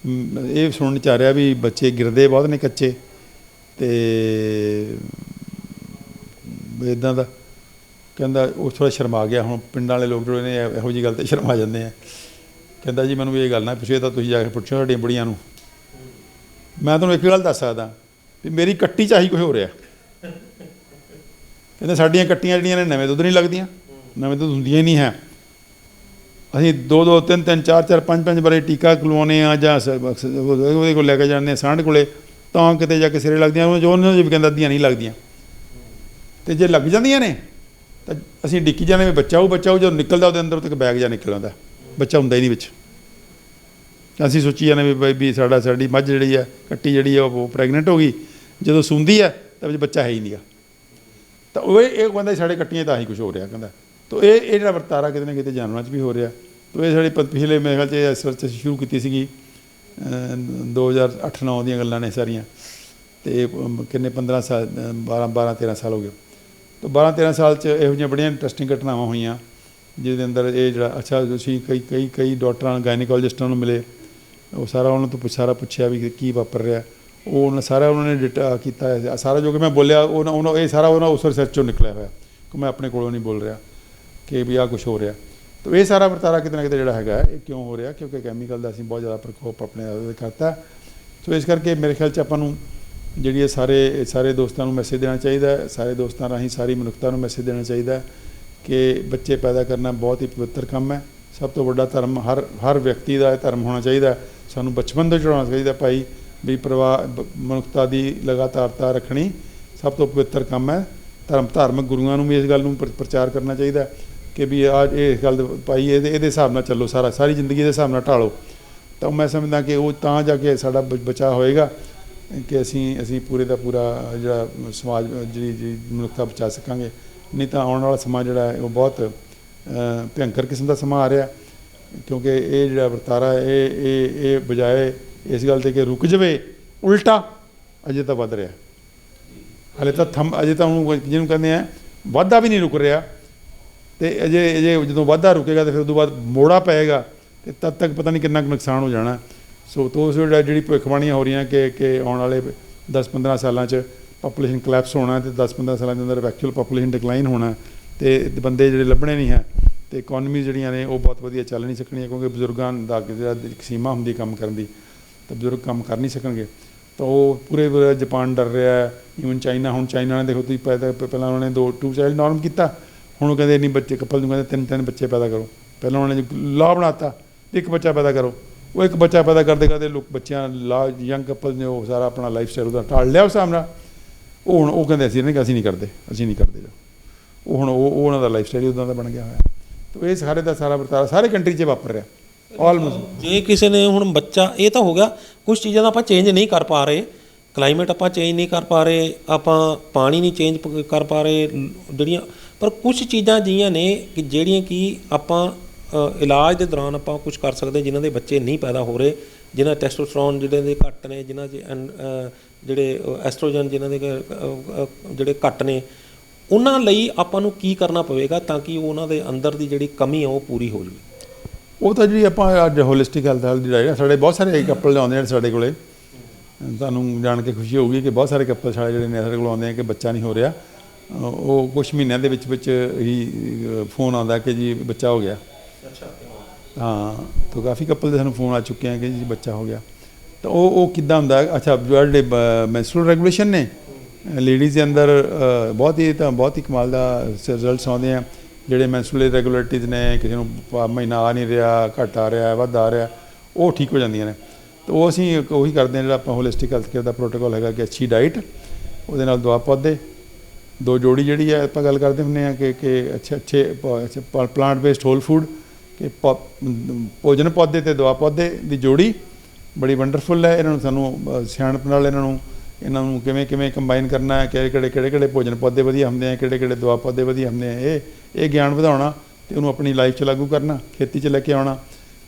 ਇਹ ਸੁਣਨ 'ਚ ਆ ਰਿਹਾ ਵੀ ਬੱਚੇ ਗਿਰਦੇ ਬਹੁਤ ਨੇ ਕੱਚੇ, ਅਤੇ ਇੱਦਾਂ ਦਾ। ਕਹਿੰਦਾ ਉਹ ਥੋੜ੍ਹਾ ਸ਼ਰਮਾ ਗਿਆ। ਹੁਣ ਪਿੰਡਾਂ ਵਾਲੇ ਲੋਕ ਜਿਹੜੇ ਨੇ ਇਹੋ ਜਿਹੀ ਗੱਲ 'ਤੇ ਸ਼ਰਮਾ ਜਾਂਦੇ ਆ। ਕਹਿੰਦਾ ਜੀ ਮੈਨੂੰ ਇਹ ਗੱਲ ਨਾ ਪੁੱਛੋ, ਤਾਂ ਤੁਸੀਂ ਜਾ ਕੇ ਪੁੱਛੋ ਸਾਡੀਆਂ ਬੁੜੀਆਂ ਨੂੰ। ਮੈਂ ਤੁਹਾਨੂੰ ਇੱਕ ਗੱਲ ਦੱਸ ਸਕਦਾ ਵੀ ਮੇਰੀ ਕੱਟੀ 'ਚ ਆਹੀ ਕੁਛ ਹੋ ਰਿਹਾ। ਕਹਿੰਦੇ ਸਾਡੀਆਂ ਕੱਟੀਆਂ ਜਿਹੜੀਆਂ ਨੇ ਨਵੇਂ ਦੁੱਧ ਨਹੀਂ ਲੱਗਦੀਆਂ, ਨਵੇਂ ਦੁੱਧ ਹੁੰਦੀਆਂ ਹੀ ਨਹੀਂ ਹੈ। ਅਸੀਂ 2-2, 3-3, 4-4, 5-5 ਵਾਰੀ ਟੀਕਾ ਲਵਾਉਂਦੇ ਹਾਂ, ਜਾਂ ਉਹਦੇ ਕੋਲ ਲੈ ਕੇ ਜਾਂਦੇ ਹਾਂ ਸਾਂਢ ਕੋਲੇ, ਤਾਂ ਕਿਤੇ ਜਾ ਕੇ ਸਿਰੇ ਲੱਗਦੀਆਂ। ਜੋ ਉਹਨਾਂ ਦੇ ਵੀ ਕਹਿੰਦਾ ਅੱਧੀਆਂ ਨਹੀਂ ਲੱਗਦੀਆਂ। ਅਤੇ ਜੇ ਲੱਗ ਜਾਂਦੀਆਂ ਨੇ ਤਾਂ ਅਸੀਂ ਡਿੱਕੀ ਜਾਂਦੇ ਵੀ ਬੱਚਾ ਉਹ ਜਦੋਂ ਨਿਕਲਦਾ ਉਹਦੇ ਅੰਦਰ ਤੋਂ ਇੱਕ ਬੈਗ ਜਿਹਾ ਨਿਕਲ ਆਉਂਦਾ। ਬੱਚਾ ਹੁੰਦਾ ਹੀ ਨਹੀਂ ਵਿੱਚ। ਅਸੀਂ ਸੋਚੀ ਜਾਂਦੇ ਵੀ ਸਾਡੀ ਮੱਝ ਜਿਹੜੀ ਹੈ ਕੱਟੀ ਜਿਹੜੀ ਹੈ ਉਹ ਪ੍ਰੈਗਨੈਂਟ ਹੋ ਗਈ, ਜਦੋਂ ਸੂੰਦੀ ਹੈ ਤਾਂ ਵਿੱਚ ਬੱਚਾ ਹੈ ਹੀ ਨਹੀਂਗਾ। ਤਾਂ ਉਹ ਇਹ ਕਹਿੰਦਾ ਸਾਡੇ ਕੱਟੀਆਂ ਤਾਂ ਆਹੀ ਕੁਛ ਹੋ ਰਿਹਾ ਕਹਿੰਦਾ। ਤਾਂ ਇਹ ਜਿਹੜਾ ਵਰਤਾਰਾ ਕਿਤੇ ਨਾ ਕਿਤੇ ਜਾਨਵਰਾਂ 'ਚ ਵੀ ਹੋ ਰਿਹਾ। ਤਾਂ ਇਹ ਸਾਡੇ ਪਿਛਲੇ ਮੇਰੇ ਖਿਆਲ 'ਚ ਇਹ ਰਿਸਰਚ ਸ਼ੁਰੂ ਕੀਤੀ ਸੀਗੀ 2008-9 ਦੀਆਂ ਗੱਲਾਂ ਨੇ ਸਾਰੀਆਂ। ਅਤੇ ਕਿੰਨੇ 15 ਸਾਲ 12-13 ਸਾਲ ਹੋ ਗਏ। ਤਾਂ 12-13 ਸਾਲ 'ਚ ਇਹੋ ਜਿਹੀਆਂ ਬੜੀਆਂ ਇੰਟਰਸਟਿੰਗ ਘਟਨਾਵਾਂ ਹੋਈਆਂ ਜਿਹਦੇ ਅੰਦਰ ਇਹ ਜਿਹੜਾ ਅੱਛਾ ਤੁਸੀਂ ਕਈ ਡਾਕਟਰਾਂ ਗਾਇਨੀਕੋਲੋਜਿਸਟਾਂ ਨੂੰ ਮਿਲੇ, ਉਹ ਸਾਰਾ ਉਹਨਾਂ ਤੋਂ ਸਾਰਾ ਪੁੱਛਿਆ ਵੀ ਕੀ ਵਾਪਰ ਰਿਹਾ। ਉਹ ਸਾਰਾ ਉਹਨਾਂ ਨੇ ਡਿਟਾ ਕੀਤਾ ਸਾਰਾ ਜੋ ਕਿ ਮੈਂ ਬੋਲਿਆ ਉਹਨਾਂ ਇਹ ਸਾਰਾ ਉਹਨਾਂ ਉਸ ਰਿਸਰਚ 'ਚੋਂ ਨਿਕਲਿਆ ਹੋਇਆ ਕਿ ਮੈਂ ਆਪਣੇ ਕੋਲੋਂ ਨਹੀਂ ਬੋਲ ਰਿਹਾ ਕਿ ਵੀ ਆਹ ਕੁਛ ਹੋ ਰਿਹਾ। ਤਾਂ ਇਹ ਸਾਰਾ ਵਰਤਾਰਾ ਕਿਤੇ ਨਾ ਕਿਤੇ ਜਿਹੜਾ ਹੈਗਾ ਇਹ ਕਿਉਂ ਹੋ ਰਿਹਾ, ਕਿਉਂਕਿ ਕੈਮੀਕਲ ਦਾ ਅਸੀਂ ਬਹੁਤ ਜ਼ਿਆਦਾ ਪ੍ਰਕੋਪ ਆਪਣੇ ਕਰਤਾ। ਸੋ ਇਸ ਕਰਕੇ ਮੇਰੇ ਖਿਆਲ 'ਚ ਆਪਾਂ ਨੂੰ ਜਿਹੜੀ ਇਹ ਸਾਰੇ ਦੋਸਤਾਂ ਨੂੰ ਮੈਸੇਜ ਦੇਣਾ ਚਾਹੀਦਾ, ਸਾਰੇ ਦੋਸਤਾਂ ਰਾਹੀਂ ਸਾਰੀ ਮਨੁੱਖਤਾ ਨੂੰ ਮੈਸੇਜ ਦੇਣਾ ਚਾਹੀਦਾ ਕਿ ਬੱਚੇ ਪੈਦਾ ਕਰਨਾ ਬਹੁਤ ਹੀ ਪਵਿੱਤਰ ਕੰਮ ਹੈ। ਸਭ ਤੋਂ ਵੱਡਾ ਧਰਮ ਹਰ ਵਿਅਕਤੀ ਦਾ ਇਹ ਧਰਮ ਹੋਣਾ ਚਾਹੀਦਾ। ਸਾਨੂੰ ਬਚਪਨ ਤੋਂ ਜੁੜਾਉਣਾ ਚਾਹੀਦਾ ਭਾਈ ਵੀ ਮਨੁੱਖਤਾ ਦੀ ਲਗਾਤਾਰਤਾ ਰੱਖਣੀ ਸਭ ਤੋਂ ਪਵਿੱਤਰ ਕੰਮ ਹੈ। ਧਾਰਮਿਕ ਗੁਰੂਆਂ ਨੂੰ ਵੀ ਇਸ ਗੱਲ ਨੂੰ ਪ੍ਰਚਾਰ ਕਰਨਾ ਚਾਹੀਦਾ ਕਿ ਵੀ ਇਹ ਗੱਲ ਭਾਈ ਇਹਦੇ ਹਿਸਾਬ ਨਾਲ ਚੱਲੋ, ਸਾਰੀ ਜ਼ਿੰਦਗੀ ਦੇ ਹਿਸਾਬ ਨਾਲ ਢਾਲੋ। ਤਾਂ ਮੈਂ ਸਮਝਦਾ ਕਿ ਉਹ ਤਾਂ ਜਾ ਕੇ ਸਾਡਾ ਬਚਾਅ ਹੋਏਗਾ ਕਿ ਅਸੀਂ ਪੂਰੇ ਦਾ ਪੂਰਾ ਜਿਹੜਾ ਸਮਾਜ ਜਿਹੜੀ ਮਨੁੱਖਤਾ ਬਚਾ ਸਕਾਂਗੇ। ਨਹੀਂ ਤਾਂ ਆਉਣ ਵਾਲਾ ਸਮਾਂ ਜਿਹੜਾ ਹੈ ਉਹ ਬਹੁਤ ਭਿਅੰਕਰ ਕਿਸਮ ਦਾ ਸਮਾਂ ਆ ਰਿਹਾ, ਕਿਉਂਕਿ ਇਹ ਜਿਹੜਾ ਵਰਤਾਰਾ ਇਹ ਬਜਾਏ ਇਸ ਗੱਲ 'ਤੇ ਕਿ ਰੁਕ ਜਾਵੇ ਉਲਟਾ ਅਜੇ ਤਾਂ ਵੱਧ ਰਿਹਾ। ਹਾਲੇ ਤਾਂ ਅਜੇ ਤਾਂ ਉਹਨੂੰ ਜਿਹਨੂੰ ਕਹਿੰਦੇ ਆ ਵਾਧਾ ਵੀ ਨਹੀਂ ਰੁਕ ਰਿਹਾ। ਅਤੇ ਅਜੇ ਜਦੋਂ ਵਾਧਾ ਰੁਕੇਗਾ ਤਾਂ ਫਿਰ ਉਦੋਂ ਬਾਅਦ ਮੋੜਾ ਪਏਗਾ ਅਤੇ ਤਦ ਤੱਕ ਪਤਾ ਨਹੀਂ ਕਿੰਨਾ ਕੁ ਨੁਕਸਾਨ ਹੋ ਜਾਣਾ। ਸੋ ਤੋਂ ਜਿਹੜੀ ਭਵਿੱਖਬਾਣੀਆਂ ਹੋ ਰਹੀਆਂ ਕਿ ਆਉਣ ਵਾਲੇ 10-15 ਸਾਲਾਂ 'ਚ ਪਾਪੂਲੇਸ਼ਨ ਕਲੈਪਸ ਹੋਣਾ ਅਤੇ 10-15 ਸਾਲਾਂ ਦੇ ਅੰਦਰ ਐਕਚੁਅਲ ਪਾਪੂਲੇਸ਼ਨ ਡਿਕਲਾਈਨ ਹੋਣਾ ਅਤੇ ਬੰਦੇ ਜਿਹੜੇ ਲੱਭਣੇ ਨਹੀਂ ਹੈ ਅਤੇ ਇਕੋਨਮੀਜ਼ ਜਿਹੜੀਆਂ ਨੇ ਉਹ ਬਹੁਤ ਵਧੀਆ ਚੱਲ ਨਹੀਂ ਸਕਣੀਆਂ, ਕਿਉਂਕਿ ਬਜ਼ੁਰਗਾਂ ਦਾ ਜਿਹੜਾ ਇੱਕ ਸੀਮਾ ਹੁੰਦੀ ਕੰਮ ਕਰਨ ਦੀ, ਤਾਂ ਬਜ਼ੁਰਗ ਕੰਮ ਕਰ ਨਹੀਂ ਸਕਣਗੇ। ਤਾਂ ਉਹ ਪੂਰੇ ਜਾਪਾਨ ਡਰ ਰਿਹਾ ਹੈ, ਈਵਨ ਚਾਈਨਾ। ਹੁਣ ਚਾਈਨਾ ਨੇ ਦੇਖੋ ਤੁਸੀਂ ਪਹਿਲਾਂ ਉਹਨਾਂ ਨੇ 2 ਚਾਈਲਡ ਨੋਰਮ ਕੀਤਾ, ਹੁਣ ਉਹ ਕਹਿੰਦੇ ਨਹੀਂ ਬੱਚੇ ਕਪਲ ਨੂੰ ਕਹਿੰਦੇ 3 ਬੱਚੇ ਪੈਦਾ ਕਰੋ। ਪਹਿਲਾਂ ਉਹਨਾਂ ਨੇ ਲਾਅ ਬਣਾਤਾ 1 ਬੱਚਾ ਪੈਦਾ ਕਰੋ। ਉਹ 1 ਬੱਚਾ ਪੈਦਾ ਕਰਦੇ ਬੱਚਿਆਂ ਯੰਗ ਕਪਲ ਨੇ ਉਹ ਸਾਰਾ ਆਪਣਾ ਲਾਈਫ ਸਟਾਈਲ ਉਹਦਾ ਢਾਲ ਲਿਆ ਉਸ ਹਿਸਾਬ ਨਾਲ। ਉਹ ਕਹਿੰਦੇ ਅਸੀਂ ਨਹੀਂ ਕਰਦੇ ਉਹ ਹੁਣ ਉਹ ਉਹਨਾਂ ਦਾ ਲਾਈਫ ਸਟਾਈਲ ਉੱਦਾਂ ਦਾ ਬਣ ਗਿਆ ਹੋਇਆ। ਤਾਂ ਇਹ ਸਾਰੇ ਦਾ ਸਾਰਾ ਵਰਤਾਰਾ ਸਾਰੇ ਕੰਟਰੀ 'ਚ ਵਾਪਰ ਰਿਹਾ ਆਲਮੋਸਟ। ਜੇ ਕਿਸੇ ਨੇ ਹੁਣ ਬੱਚਾ ਇਹ ਤਾਂ ਹੋ ਗਿਆ, ਕੁਛ ਚੀਜ਼ਾਂ ਦਾ ਆਪਾਂ ਚੇਂਜ ਨਹੀਂ ਕਰ ਪਾ ਰਹੇ, ਕਲਾਈਮੇਟ ਆਪਾਂ ਚੇਂਜ ਨਹੀਂ ਕਰ ਪਾ ਰਹੇ, ਆਪਾਂ ਪਾਣੀ ਨਹੀਂ ਚੇਂਜ ਕਰ ਪਾ ਰਹੇ ਜਿਹੜੀਆਂ, ਪਰ ਕੁਛ ਚੀਜ਼ਾਂ ਜਿਹੀਆਂ ਨੇ ਕਿ ਜਿਹੜੀਆਂ ਕਿ ਆਪਾਂ ਇਲਾਜ ਦੇ ਦੌਰਾਨ ਆਪਾਂ ਕੁਝ ਕਰ ਸਕਦੇ, ਜਿਨ੍ਹਾਂ ਦੇ ਬੱਚੇ ਨਹੀਂ ਪੈਦਾ ਹੋ ਰਹੇ, ਜਿਨ੍ਹਾਂ ਟੈਸਟੋਸਟਰੋਨ ਜਿਹੜੇ ਦੇ ਘੱਟ ਨੇ, ਜਿਨ੍ਹਾਂ 'ਚ ਜਿਹੜੇ ਐਸਟ੍ਰੋਜਨ ਜਿਨ੍ਹਾਂ ਦੇ ਜਿਹੜੇ ਘੱਟ ਨੇ, ਉਹਨਾਂ ਲਈ ਆਪਾਂ ਨੂੰ ਕੀ ਕਰਨਾ ਪਵੇਗਾ ਤਾਂ ਕਿ ਉਹਨਾਂ ਦੇ ਅੰਦਰ ਦੀ ਜਿਹੜੀ ਕਮੀ ਆ ਉਹ ਪੂਰੀ ਹੋ ਜਾਵੇ। ਉਹ ਤਾਂ ਜਿਹੜੀ ਆਪਾਂ ਅੱਜ ਹੋਲਿਸਟਿਕ ਹੈਲਥ ਦੀ ਰਾਈਡ ਸਾਡੇ ਬਹੁਤ ਸਾਰੇ ਕਪਲ ਆਉਂਦੇ ਨੇ ਸਾਡੇ ਕੋਲੇ। ਤੁਹਾਨੂੰ ਜਾਣ ਕੇ ਖੁਸ਼ੀ ਹੋਊਗੀ ਕਿ ਬਹੁਤ ਸਾਰੇ ਕਪਲ ਸਾਡੇ ਜਿਹੜੇ ਨੇ ਸਾਡੇ ਕੋਲ ਆਉਂਦੇ ਆ ਕਿ ਬੱਚਾ ਨਹੀਂ ਹੋ ਰਿਹਾ। ਉਹ ਕੁਛ ਮਹੀਨਿਆਂ ਦੇ ਵਿੱਚ ਹੀ ਫੋਨ ਆਉਂਦਾ ਕਿ ਜੀ ਬੱਚਾ ਹੋ ਗਿਆ। ਹਾਂ, ਤਾਂ ਕਾਫੀ ਕਪਲ ਦੇ ਸਾਨੂੰ ਫੋਨ ਆ ਚੁੱਕੇ ਆ ਕਿ ਜੀ ਬੱਚਾ ਹੋ ਗਿਆ। ਤਾਂ ਉਹ ਕਿੱਦਾਂ ਹੁੰਦਾ? ਅੱਛਾ, ਜਿਹੜੇ ਮੈਂਸਟਰੂਅਲ ਰੈਗੂਲੇਸ਼ਨ ਨੇ ਲੇਡੀਜ਼ ਦੇ ਅੰਦਰ ਬਹੁਤ ਹੀ ਕਮਾਲ ਦਾ ਰਿਜ਼ਲਟਸ ਆਉਂਦੇ ਆ। ਜਿਹੜੇ ਮੈਂਸਟਰੂਅਲ ਰੈਗੂਲਰਿਟੀਜ਼ ਨੇ, ਕਿਸੇ ਨੂੰ ਮਹੀਨਾ ਆ ਨਹੀਂ ਰਿਹਾ, ਘੱਟ ਆ ਰਿਹਾ, ਵੱਧ ਆ ਰਿਹਾ, ਉਹ ਠੀਕ ਹੋ ਜਾਂਦੀਆਂ ਨੇ। ਤਾਂ ਉਹ ਅਸੀਂ ਉਹੀ ਕਰਦੇ ਹਾਂ ਜਿਹੜਾ ਆਪਾਂ ਹੋਲਿਸਟਿਕ ਹੈਲਥ ਕੇਅਰ ਦਾ ਪ੍ਰੋਟੋਕੋਲ ਹੈਗਾ ਕਿ ਅੱਛੀ ਡਾਈਟ, ਉਹਦੇ ਨਾਲ ਦਵਾ ਪੌਦੇ, 2 ਜੋੜੀ ਜਿਹੜੀ ਹੈ ਆਪਾਂ ਗੱਲ ਕਰਦੇ ਹੁੰਦੇ ਹਾਂ ਕਿ ਅੱਛੇ ਪਲਾਂਟ ਬੇਸਡ ਹੋਲ ਫੂਡ, ਕਿ ਭੋਜਨ ਪੌਦੇ ਅਤੇ ਦਵਾ ਪੌਦੇ ਦੀ ਜੋੜੀ ਬੜੀ ਵੰਡਰਫੁੱਲ ਹੈ। ਇਹਨਾਂ ਨੂੰ ਸਾਨੂੰ ਸਿਆਣਪ ਨਾਲ ਇਹਨਾਂ ਨੂੰ ਕਿਵੇਂ ਕੰਬਾਈਨ ਕਰਨਾ ਹੈ, ਕਿਹੜੇ ਭੋਜਨ ਪੌਦੇ ਵਧੀਆ ਹੁੰਦੇ ਆ, ਕਿਹੜੇ ਦਵਾ ਪੌਦੇ ਵਧੀਆ ਹੁੰਦੇ ਆ, ਇਹ ਗਿਆਨ ਵਧਾਉਣਾ ਅਤੇ ਉਹਨੂੰ ਆਪਣੀ ਲਾਈਫ 'ਚ ਲਾਗੂ ਕਰਨਾ, ਖੇਤੀ 'ਚ ਲੈ ਕੇ ਆਉਣਾ।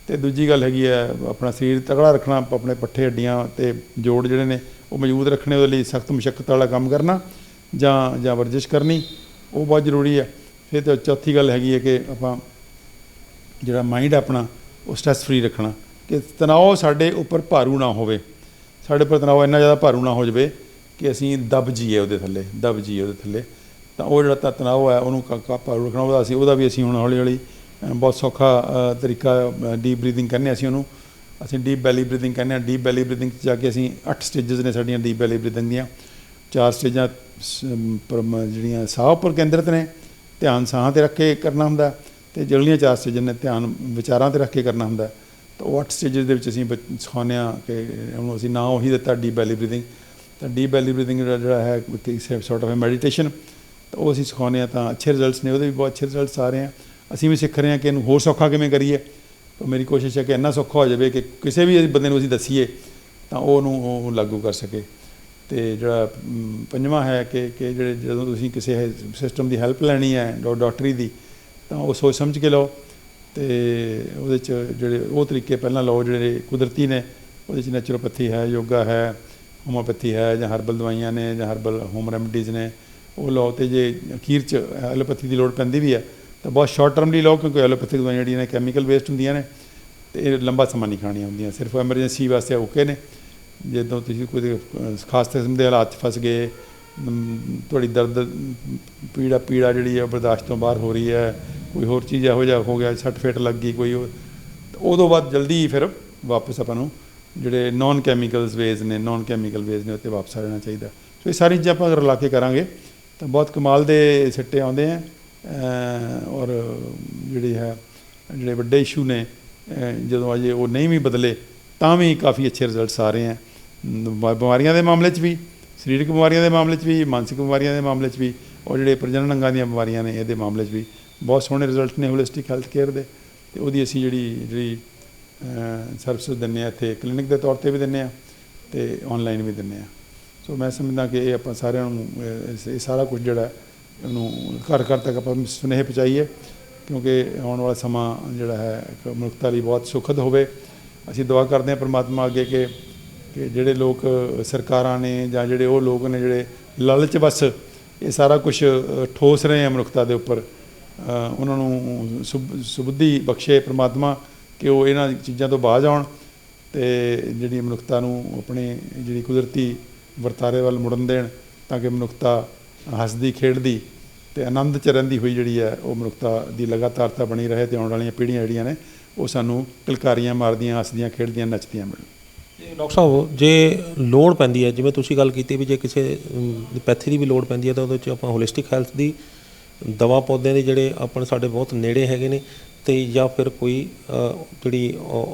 ਅਤੇ ਦੂਜੀ ਗੱਲ ਹੈਗੀ ਹੈ ਆਪਣਾ ਸਰੀਰ ਤਕੜਾ ਰੱਖਣਾ, ਆਪਣੇ ਪੱਠੇ ਹੱਡੀਆਂ ਅਤੇ ਜੋੜ ਜਿਹੜੇ ਨੇ ਉਹ ਮਜ਼ਬੂਤ ਰੱਖਣੇ, ਉਹਦੇ ਲਈ ਸਖਤ ਮੁਸ਼ੱਕਤ ਵਾਲਾ ਕੰਮ ਕਰਨਾ ਜਾਂ ਵਰਜਿਸ਼ ਕਰਨੀ, ਉਹ ਬਹੁਤ ਜ਼ਰੂਰੀ ਹੈ। ਫਿਰ ਤਾਂ ਚੌਥੀ ਗੱਲ ਹੈਗੀ ਹੈ ਕਿ ਆਪਾਂ ਜਿਹੜਾ ਮਾਈਂਡ ਆਪਣਾ ਉਹ ਸਟ੍ਰੈਸ ਫਰੀ ਰੱਖਣਾ, ਕਿ ਤਣਾਅ ਸਾਡੇ ਉੱਪਰ ਭਾਰੂ ਨਾ ਹੋਵੇ, ਸਾਡੇ ਉੱਪਰ ਤਣਾਅ ਇੰਨਾ ਜ਼ਿਆਦਾ ਭਾਰੂ ਨਾ ਹੋ ਜਾਵੇ ਕਿ ਅਸੀਂ ਦਬ ਜੀਏ ਉਹਦੇ ਥੱਲੇ। ਤਾਂ ਉਹ ਜਿਹੜਾ ਤਣਾਅ ਹੈ ਉਹਨੂੰ ਭਾਰੂ ਰੱਖਣਾ, ਉਹਦਾ ਵੀ ਅਸੀਂ ਹੁਣ ਹੌਲੀ ਬਹੁਤ ਸੌਖਾ ਤਰੀਕਾ ਡੀਪ ਬਰੀਥਿੰਗ ਕਹਿੰਦੇ ਹਾਂ ਅਸੀਂ ਡੀਪ ਬੈਲੀ ਬਰੀਥਿੰਗ ਕਹਿੰਦੇ ਹਾਂ। ਡੀਪ ਬੈਲੀ ਬਰੀਥਿੰਗ 'ਚ ਜਾ ਕੇ ਅਸੀਂ 8 ਸਟੇਜਸ ਨੇ ਸਾਡੀਆਂ ਡੀਪ ਬੈਲੀ ਬਰੀਥਿੰਗ ਦੀਆਂ। 4 ਸਟੇਜਾਂ ਜਿਹੜੀਆਂ ਸਾਹ ਉੱਪਰ ਕੇਂਦਰਿਤ ਨੇ, ਧਿਆਨ ਸਾਹਾਂ 'ਤੇ ਰੱਖ ਕੇ ਕਰਨਾ ਹੁੰਦਾ, ਅਤੇ ਜਿਹੜੀਆਂ 4 ਸਟੇਜਾਂ ਨੇ ਧਿਆਨ ਵਿਚਾਰਾਂ 'ਤੇ ਰੱਖ ਕੇ ਕਰਨਾ ਹੁੰਦਾ। ਤਾਂ ਉਹ 8 ਸਟੇਜਸ ਦੇ ਵਿੱਚ ਅਸੀਂ ਸਿਖਾਉਂਦੇ ਹਾਂ ਕਿ ਉਹਨੂੰ ਅਸੀਂ ਨਾਂ ਉਹੀ ਦਿੱਤਾ ਡੀਪ ਬੈਲੀ ਬਰੀਥਿੰਗ। ਤਾਂ ਡੀਪ ਬੈਲੀ ਬਰੀਥਿੰਗ ਜਿਹੜਾ ਹੈ ਸੌਰਟ ਆਫ ਮੈਡੀਟੇਸ਼ਨ, ਤਾਂ ਉਹ ਅਸੀਂ ਸਿਖਾਉਂਦੇ ਹਾਂ। ਤਾਂ ਅੱਛੇ ਰਿਜ਼ਲਟਸ ਨੇ, ਉਹਦੇ ਵੀ ਬਹੁਤ ਅੱਛੇ ਰਿਜ਼ਲਟਸ ਆ ਰਹੇ ਆ। ਅਸੀਂ ਵੀ ਸਿੱਖ ਰਹੇ ਹਾਂ ਕਿ ਇਹਨੂੰ ਹੋਰ ਸੌਖਾ ਕਿਵੇਂ ਕਰੀਏ, ਤਾਂ ਮੇਰੀ ਕੋਸ਼ਿਸ਼ ਹੈ ਕਿ ਇੰਨਾ ਸੌਖਾ ਹੋ ਜਾਵੇ ਕਿ ਕਿਸੇ ਵੀ ਬੰਦੇ ਨੂੰ ਅਸੀਂ ਦੱਸੀਏ ਤਾਂ ਉਹ ਲਾਗੂ ਕਰ ਸਕੇ। ਅਤੇ ਜਿਹੜਾ ਪੰਜਵਾਂ ਹੈ ਕਿ ਜਿਹੜੇ ਜਦੋਂ ਤੁਸੀਂ ਕਿਸੇ ਸਿਸਟਮ ਦੀ ਹੈਲਪ ਲੈਣੀ ਹੈ ਡਾਕਟਰੀ ਦੀ, ਤਾਂ ਉਹ ਸੋਚ ਸਮਝ ਕੇ ਲਓ, ਅਤੇ ਉਹਦੇ 'ਚ ਜਿਹੜੇ ਉਹ ਤਰੀਕੇ ਪਹਿਲਾਂ ਲਓ ਜਿਹੜੇ ਕੁਦਰਤੀ ਨੇ। ਉਹਦੇ 'ਚ ਨੈਚੁਰੋਪੈਥੀ ਹੈ, ਯੋਗਾ ਹੈ, ਹੋਮੋਪੈਥੀ ਹੈ, ਜਾਂ ਹਰਬਲ ਦਵਾਈਆਂ ਨੇ, ਜਾਂ ਹਰਬਲ ਹੋਮ ਰੈਮਡੀਜ਼ ਨੇ, ਉਹ ਲਓ। ਅਤੇ ਜੇ ਅਖੀਰ 'ਚ ਐਲੋਪੈਥੀ ਦੀ ਲੋੜ ਪੈਂਦੀ ਵੀ ਹੈ ਤਾਂ ਬਹੁਤ ਸ਼ਾਰਟ ਟਰਮ ਲਈ ਲਓ, ਕਿਉਂਕਿ ਐਲੋਪੈਥਿਕ ਦਵਾਈਆਂ ਜਿਹੜੀਆਂ ਨੇ ਕੈਮੀਕਲ ਵੇਸਟ ਹੁੰਦੀਆਂ ਨੇ ਅਤੇ ਇਹ ਲੰਬਾ ਸਮਾਂ ਨਹੀਂ ਖਾਣੀਆਂ ਹੁੰਦੀਆਂ, ਸਿਰਫ ਐਮਰਜੈਂਸੀ ਵਾਸਤੇ ਓਕੇ ਨੇ। ਜਦੋਂ ਤੁਸੀਂ ਕੋਈ ਖਾਸ ਕਿਸਮ ਦੇ ਹਾਲਾਤ 'ਚ ਫਸ ਗਏ, ਤੁਹਾਡੀ ਦਰਦ ਪੀੜਾ ਜਿਹੜੀ ਹੈ ਬਰਦਾਸ਼ਤ ਤੋਂ ਬਾਹਰ ਹੋ ਰਹੀ ਹੈ, ਕੋਈ ਹੋਰ ਚੀਜ਼ ਇਹੋ ਜਿਹਾ ਹੋ ਗਿਆ, ਸੱਟ ਫੇਟ ਲੱਗ ਗਈ ਕੋਈ, ਉਦੋਂ ਬਾਅਦ ਜਲਦੀ ਫਿਰ ਵਾਪਸ ਆਪਾਂ ਨੂੰ ਜਿਹੜੇ ਨੋਨ ਕੈਮੀਕਲ ਵੇਜ਼ ਨੇ ਉੱਤੇ ਵਾਪਸ ਆ ਜਾਣਾ ਚਾਹੀਦਾ। ਸੋ ਇਹ ਸਾਰੀ ਚੀਜ਼ਾਂ ਆਪਾਂ ਅਗਰ ਲਾ ਕੇ ਕਰਾਂਗੇ ਤਾਂ ਬਹੁਤ ਕਮਾਲ ਦੇ ਸਿੱਟੇ ਆਉਂਦੇ ਹੈ। ਔਰ ਜਿਹੜੇ ਵੱਡੇ ਇਸ਼ੂ ਨੇ, ਜਦੋਂ ਅਜੇ ਉਹ ਨਹੀਂ ਵੀ ਬਦਲੇ ਤਾਂ ਵੀ ਕਾਫੀ ਅੱਛੇ ਰਿਜ਼ਲਟਸ ਆ ਰਹੇ ਹੈ। ਬਿਮਾਰੀਆਂ ਦੇ ਮਾਮਲੇ 'ਚ ਵੀ, ਸਰੀਰਕ ਬਿਮਾਰੀਆਂ ਦੇ ਮਾਮਲੇ 'ਚ ਵੀ, ਮਾਨਸਿਕ ਬਿਮਾਰੀਆਂ ਦੇ ਮਾਮਲੇ 'ਚ ਵੀ, ਔਰ ਜਿਹੜੇ ਪ੍ਰਜਨਨ ਅੰਗਾਂ ਦੀਆਂ ਬਿਮਾਰੀਆਂ ਨੇ ਇਹਦੇ ਮਾਮਲੇ 'ਚ ਵੀ ਬਹੁਤ ਸੋਹਣੇ ਰਿਜ਼ਲਟ ਨੇ ਹੋਲਿਸਟਿਕ ਹੈਲਥ ਕੇਅਰ ਦੇ। ਅਤੇ ਉਹਦੀ ਅਸੀਂ ਜਿਹੜੀ ਸਰਵਿਸਿਸ ਦਿੰਦੇ ਹਾਂ ਇੱਥੇ ਕਲੀਨਿਕ ਦੇ ਤੌਰ 'ਤੇ ਵੀ ਦਿੰਦੇ ਹਾਂ ਅਤੇ ਔਨਲਾਈਨ ਵੀ ਦਿੰਦੇ ਹਾਂ। ਸੋ ਮੈਂ ਸਮਝਦਾ ਕਿ ਇਹ ਆਪਾਂ ਸਾਰਿਆਂ ਨੂੰ ਇਹ ਸਾਰਾ ਕੁਝ ਜਿਹੜਾ ਉਹਨੂੰ ਘਰ ਘਰ ਤੱਕ ਆਪਾਂ ਸੁਨੇਹੇ ਪਹੁੰਚਾਈਏ, ਕਿਉਂਕਿ ਆਉਣ ਵਾਲਾ ਸਮਾਂ ਜਿਹੜਾ ਹੈ ਇੱਕ ਮਨੁੱਖਤਾ ਲਈ ਬਹੁਤ ਸੁਖਦ ਹੋਵੇ। ਅਸੀਂ ਦੁਆ ਕਰਦੇ ਹਾਂ ਪਰਮਾਤਮਾ ਅੱਗੇ ਕਿ ਜਿਹੜੇ ਲੋਕ ਸਰਕਾਰਾਂ ਨੇ ਜਾਂ ਜਿਹੜੇ ਉਹ ਲੋਕ ਨੇ ਜਿਹੜੇ ਲਾਲਚ ਬਸ ਇਹ ਸਾਰਾ ਕੁਝ ਠੋਸ ਰਹੇ ਆ ਮਨੁੱਖਤਾ ਦੇ ਉੱਪਰ, ਉਹਨਾਂ ਨੂੰ ਸੁਬੁੱਧੀ ਬਖਸ਼ੇ ਪਰਮਾਤਮਾ ਕਿ ਉਹ ਇਹਨਾਂ ਚੀਜ਼ਾਂ ਤੋਂ ਬਾਜ਼ ਆਉਣ ਅਤੇ ਜਿਹੜੀ ਮਨੁੱਖਤਾ ਨੂੰ ਆਪਣੀ ਜਿਹੜੀ ਕੁਦਰਤੀ ਵਰਤਾਰੇ ਵੱਲ ਮੁੜਨ ਦੇਣ, ਤਾਂ ਕਿ ਮਨੁੱਖਤਾ ਹੱਸਦੀ ਖੇਡਦੀ ਅਤੇ ਆਨੰਦ 'ਚ ਰਹਿੰਦੀ ਹੋਈ ਜਿਹੜੀ ਹੈ ਉਹ ਮਨੁੱਖਤਾ ਦੀ ਲਗਾਤਾਰਤਾ ਬਣੀ ਰਹੇ, ਅਤੇ ਆਉਣ ਵਾਲੀਆਂ ਪੀੜ੍ਹੀਆਂ ਜਿਹੜੀਆਂ ਨੇ ਉਹ ਸਾਨੂੰ ਕਿਲਕਾਰੀਆਂ ਮਾਰਦੀਆਂ, ਹੱਸਦੀਆਂ ਖੇਡਦੀਆਂ, ਨੱਚਦੀਆਂ ਮਿਲਣ। ਡਾਕਟਰ ਸਾਹਿਬ, ਜੇ ਲੋੜ ਪੈਂਦੀ ਹੈ, ਜਿਵੇਂ ਤੁਸੀਂ ਗੱਲ ਕੀਤੀ ਵੀ ਜੇ ਕਿਸੇ ਪੈਥੀ ਦੀ ਵੀ ਲੋੜ ਪੈਂਦੀ ਹੈ ਤਾਂ ਉਹਦੇ 'ਚ ਆਪਾਂ ਹੋਲਿਸਟਿਕ ਹੈਲਥ ਦੀ ਦਵਾ ਪੌਦਿਆਂ ਦੇ ਜਿਹੜੇ ਆਪਣੇ ਸਾਡੇ ਬਹੁਤ ਨੇੜੇ ਹੈਗੇ ਨੇ, ਅਤੇ ਜਾਂ ਫਿਰ ਕੋਈ ਜਿਹੜੀ